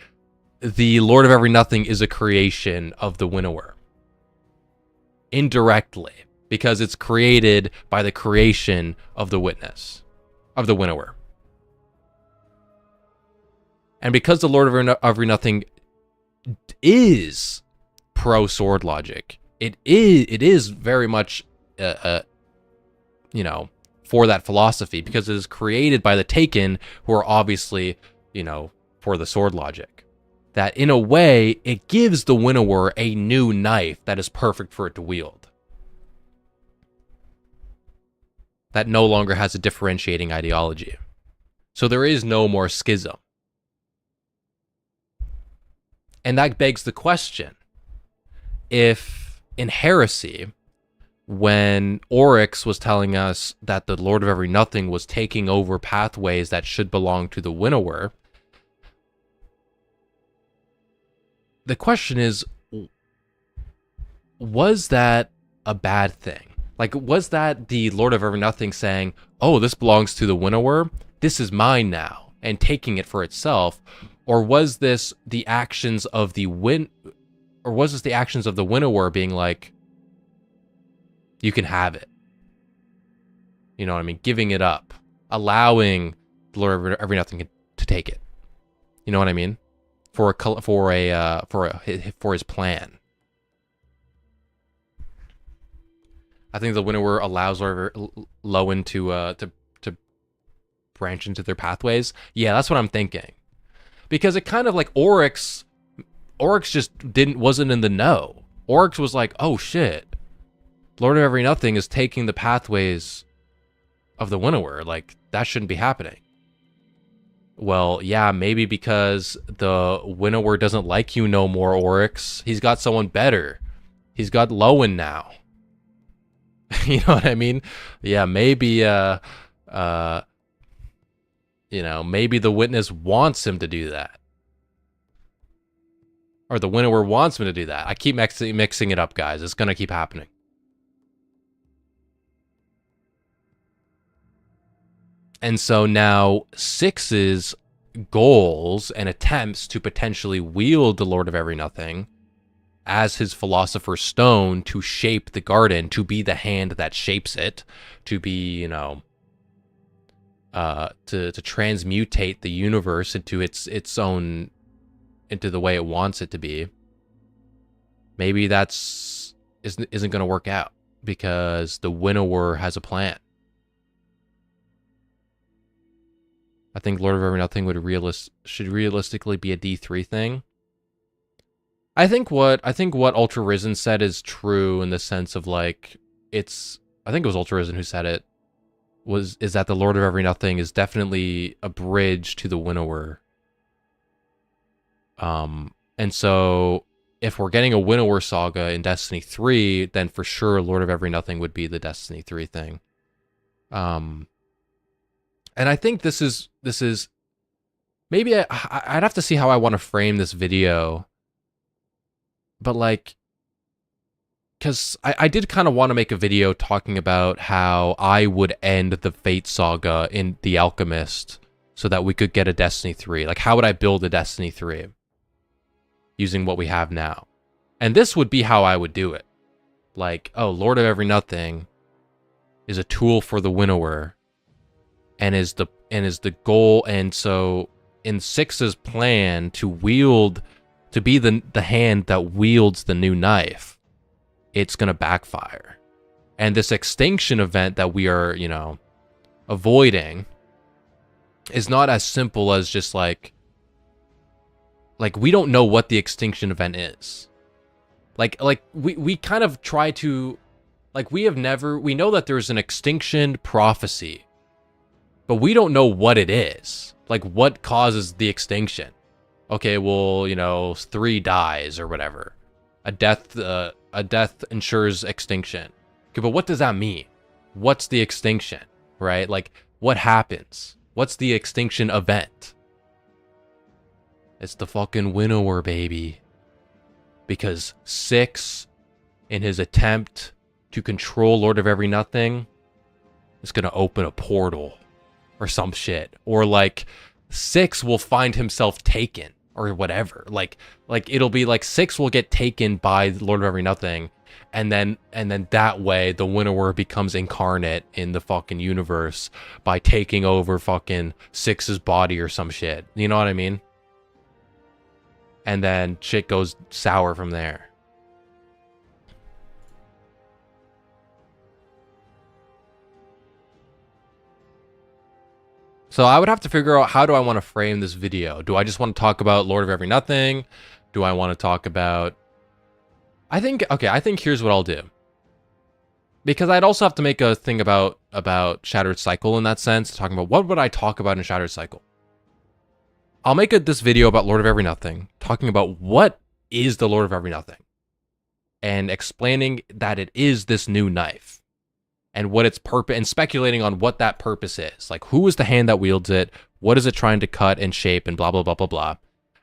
the Lord of Every Nothing is a creation of the winnower. Indirectly, because it's created by the creation of the witness, of the winnower. And because the Lord of Every Nothing is pro sword logic, it is very much, for that philosophy, because it is created by the Taken, who are obviously, for the sword logic. That in a way, it gives the winnower a new knife that is perfect for it to wield. That no longer has a differentiating ideology. So there is no more schism. And that begs the question, if in Heresy, when Oryx was telling us that the Lord of Every Nothing was taking over pathways that should belong to the winnower, the question is, was that a bad thing? Like, was that the Lord of Every Nothing saying, oh, this belongs to the winnower, this is mine now, and taking it for itself? Or was this the actions of the winnower being like, you can have it? You know what I mean? Giving it up, allowing the Lord of Every Nothing to take it. You know what I mean? For his plan. I think the winnower allows Lowen to branch into their pathways. Yeah, that's what I'm thinking. Because it kind of like Oryx just wasn't in the know. Oryx was like, oh shit, Lord of Every Nothing is taking the pathways of the winnower. Like, that shouldn't be happening. Well, yeah, maybe because the winnower doesn't like you no more, Oryx. He's got someone better. He's got Lowen now. You know what I mean? Yeah, maybe, maybe the witness wants him to do that. Or the winnower wants him to do that. I keep mixing it up, guys. It's going to keep happening. And so now Six's goals and attempts to potentially wield the Lord of Every Nothing as his Philosopher's Stone to shape the garden, to be the hand that shapes it, to be, to transmutate the universe into its own, into the way it wants it to be. Maybe isn't going to work out because the winnower has a plan. I think Lord of Every Nothing should realistically be a D3 thing. I think what Ultra Risen said is true in the sense of like, I think it was Ultra Risen who said it, is that the Lord of Every Nothing is definitely a bridge to the winnower. And so if we're getting a winnower saga in Destiny 3, then for sure Lord of Every Nothing would be the Destiny 3 thing. And I think this is maybe I'd have to see how I want to frame this video. But like, because I did kind of want to make a video talking about how I would end the Fate saga in The Alchemist so that we could get a Destiny 3. Like, how would I build a Destiny 3 using what we have now? And this would be how I would do it. Like, oh, Lord of Every Nothing is a tool for the winnower and is the goal. And so in Six's plan to be the hand that wields the new knife, it's going to backfire And this extinction event that we are, you know, avoiding is not as simple as just like we don't know what the extinction event is. Like we kind of try to, like, we know that there's an extinction prophecy, but we don't know what it is. Like, what causes the extinction? Okay, well, you know, 3 dies or whatever. A death ensures extinction. Okay, but what does that mean? What's the extinction, right? Like, what happens? What's the extinction event? It's the fucking winnower, baby. Because 6, in his attempt to control Lord of Every Nothing, is gonna open a portal or some shit. Or like 6 will find himself taken or whatever. Like it'll be like 6 will get taken by Lord of Every Nothing, and then that way the winnower becomes incarnate in the fucking universe by taking over fucking 6's body or some shit. You know what I mean? And then shit goes sour from there. So I would have to figure out, how do I want to frame this video? Do I just want to talk about Lord of Every Nothing? Do I want to talk about... I think here's what I'll do. Because I'd also have to make a thing about Shattered Cycle in that sense, talking about what would I talk about in Shattered Cycle. I'll make this video about Lord of Every Nothing, talking about what is the Lord of Every Nothing, and explaining that it is this new knife, and what its purpose, and speculating on what that purpose is. Like, who is the hand that wields it? What is it trying to cut and shape, and blah, blah, blah, blah, blah.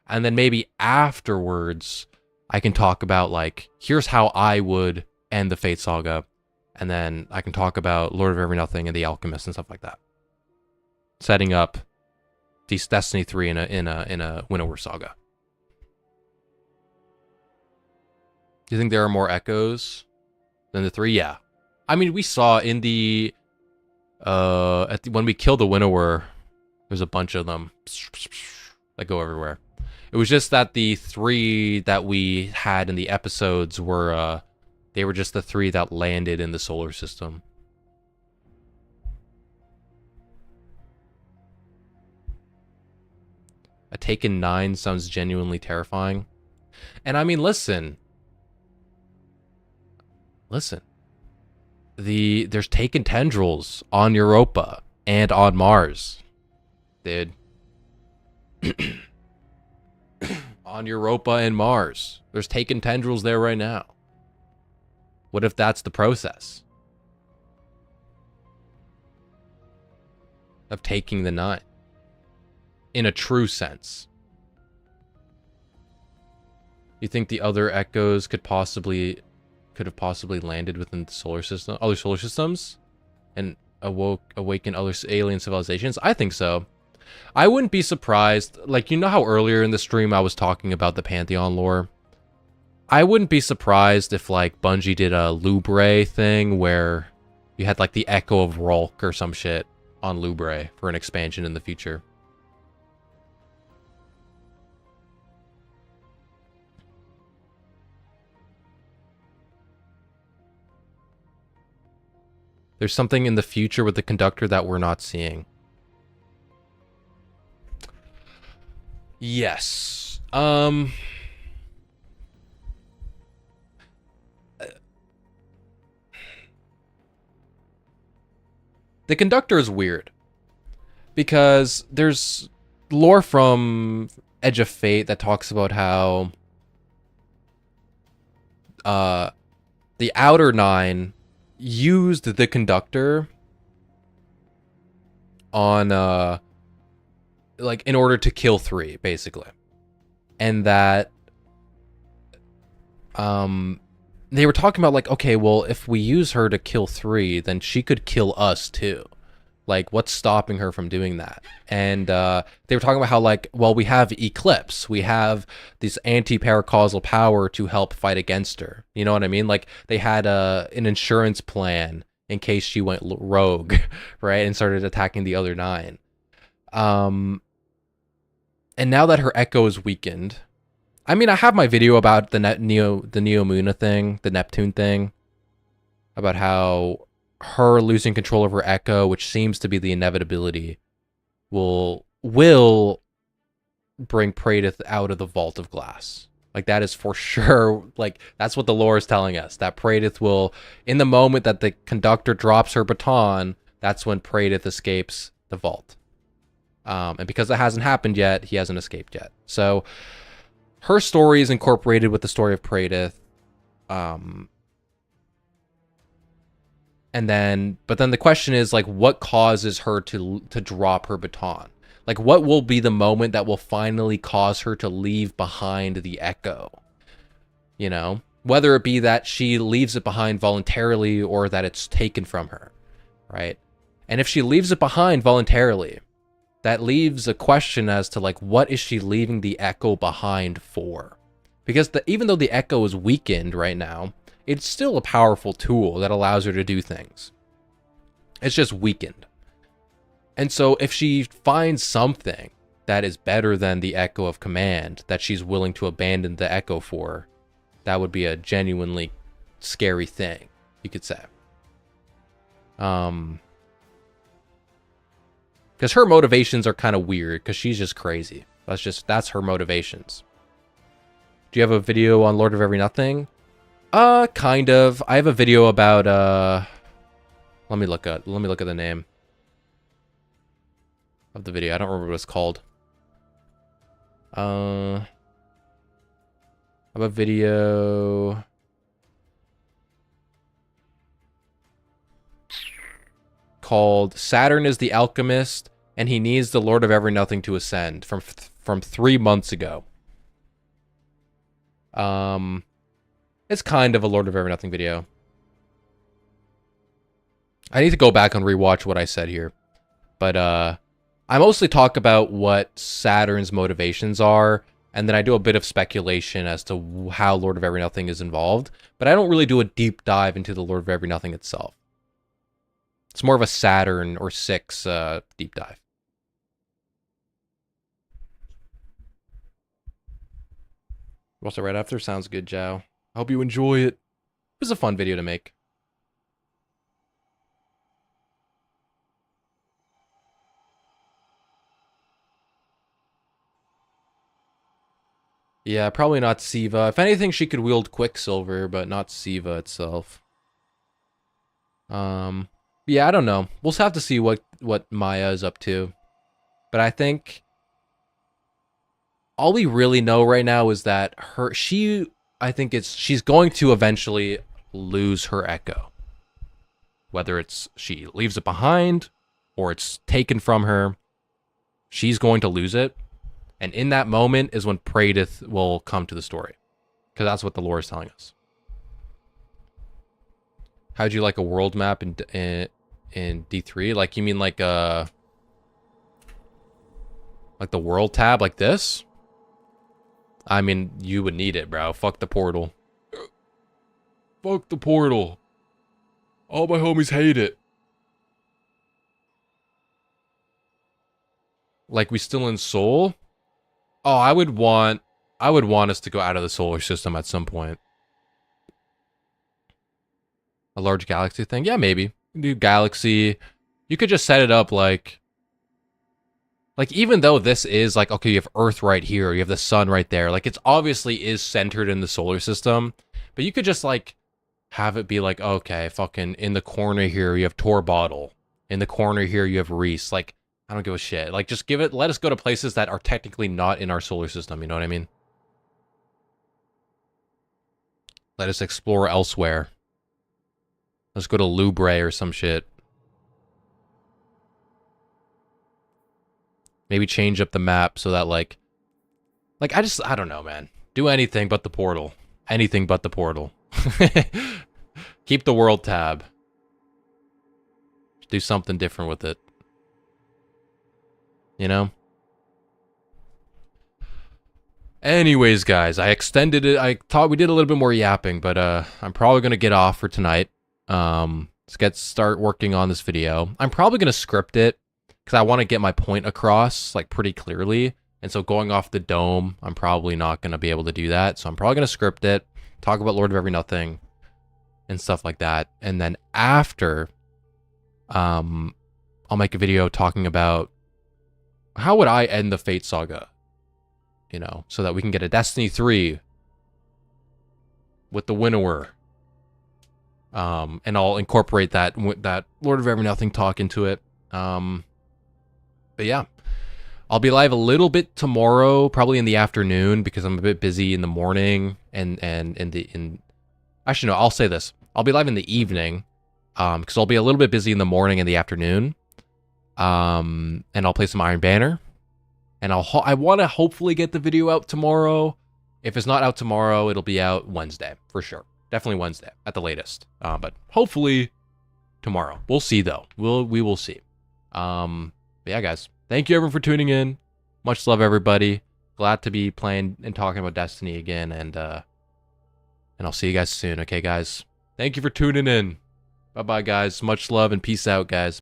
And then maybe afterwards, I can talk about, like, here's how I would end the Fate Saga. And then I can talk about Lord of Every Nothing and the Alchemist and stuff like that. Setting up Destiny 3 in a Winnower Saga. Do you think there are more echoes than the 3? Yeah. I mean, we saw in the when we killed the Winnower, there's a bunch of them that go everywhere. It was just that the 3 that we had in the episodes were they were just the 3 that landed in the solar system. A Taken 9 sounds genuinely terrifying. And I mean, listen. There's Taken tendrils on Europa and on Mars. Dude. On Europa and Mars. There's Taken tendrils there right now. What if that's the process of taking the 9? In a true sense. You think the other echoes could have possibly landed within the solar system, other solar systems, and awaken other alien civilizations? I think so. I wouldn't be surprised. Like, you know how earlier in the stream I was talking about the Pantheon lore? I wouldn't be surprised if, like, Bungie did a Lubre thing where you had, like, the Echo of Rolk or some shit on Lubre for an expansion in the future. There's something in the future with the conductor that we're not seeing. Yes. The conductor is weird. Because there's lore from Edge of Fate that talks about how the Outer 9 used the conductor on like in order to kill 3, basically. And that they were talking about, like, okay, well, if we use her to kill 3, then she could kill us too. Like, what's stopping her from doing that? And they were talking about how, like, well, we have Eclipse. We have this anti-paracausal power to help fight against her. You know what I mean? Like, they had an insurance plan in case she went rogue, right? And started attacking the other 9. And now that her echo is weakened... I mean, I have my video about the Neomuna thing, the Neptune thing. about how her losing control of her echo, which seems to be the inevitability, will bring Praedyth out of the vault of glass. Like, that is for sure. Like, that's what the lore is telling us. That Praedyth will, in the moment that the conductor drops her baton, that's when Praedyth escapes the vault. And because that hasn't happened yet, he hasn't escaped yet. So, her story is incorporated with the story of Praedyth. But then the question is, like, what causes her to drop her baton? Like, what will be the moment that will finally cause her to leave behind the echo? You know? Whether it be that she leaves it behind voluntarily or that it's taken from her, right? And if she leaves it behind voluntarily, that leaves a question as to, like, what is she leaving the echo behind for? Because even though the echo is weakened right now, it's still a powerful tool that allows her to do things. It's just weakened. And so if she finds something that is better than the echo of command that she's willing to abandon the echo for, that would be a genuinely scary thing, you could say. Because her motivations are kind of weird, because she's just crazy. That's her motivations. Do you have a video on Lord of Every Nothing? Kind of. I have a video about let me look at the name of the video. I don't remember what it's called. I have a video called Saturn is the Alchemist and he needs the Lord of Every Nothing to ascend from 3 months ago. It's kind of a Lord of Every Nothing video. I need to go back and rewatch what I said here. But I mostly talk about what Saturn's motivations are, and then I do a bit of speculation as to how Lord of Every Nothing is involved. But I don't really do a deep dive into the Lord of Every Nothing itself. It's more of a Saturn or 6 deep dive. Also right after? Sounds good, Joe. I hope you enjoy it. It was a fun video to make. Yeah, probably not Siva. If anything, she could wield Quicksilver, but not Siva itself. Yeah, I don't know. We'll have to see what Maya is up to. But I think all we really know right now is that she's going to eventually lose her echo. Whether it's she leaves it behind or it's taken from her, she's going to lose it. And in that moment is when Praedyth will come to the story. Because that's what the lore is telling us. How'd you like a world map in D3? Like, you mean like the world tab like this? I mean, you would need it, bro. Fuck the portal. Fuck the portal. All my homies hate it. Like, we still in Sol? Oh, I would want us to go out of the solar system at some point. A large galaxy thing? Yeah, maybe. Do galaxy. You could just set it up like even though this is like, okay, you have Earth right here, you have the sun right there. Like, it's obviously is centered in the solar system, but you could just like have it be like, okay, fucking in the corner here you have Tor Bottle. In the corner here you have Reese. Like, I don't give a shit. Like, just let us go to places that are technically not in our solar system, you know what I mean? Let us explore elsewhere. Let's go to Lubre or some shit. Maybe change up the map so that like I don't know, man. Do anything but the portal. Anything but the portal. Keep the world tab. Do something different with it. You know? Anyways, guys, I extended it. I thought we did a little bit more yapping, but I'm probably going to get off for tonight. Start working on this video. I'm probably going to script it because I want to get my point across like pretty clearly. And so going off the dome, I'm probably not going to be able to do that. So I'm probably going to script it, talk about Lord of Every Nothing, and stuff like that. And then after, I'll make a video talking about how would I end the Fate Saga, you know, so that we can get a Destiny 3 with the winnower. And I'll incorporate that Lord of Evernothing talk into it. But yeah, I'll be live a little bit tomorrow, probably in the afternoon, because I'm a bit busy in the morning actually no, I'll say this. I'll be live in the evening, because I'll be a little bit busy in the morning and the afternoon. And I'll play some Iron Banner, and I want to hopefully get the video out tomorrow. If it's not out tomorrow, it'll be out Wednesday for sure. Definitely Wednesday at the latest. But hopefully tomorrow. We'll see though. We will see. But yeah, guys. Thank you everyone for tuning in. Much love, everybody. Glad to be playing and talking about Destiny again, and I'll see you guys soon. Okay, guys. Thank you for tuning in. Bye-bye, guys. Much love and peace out, guys.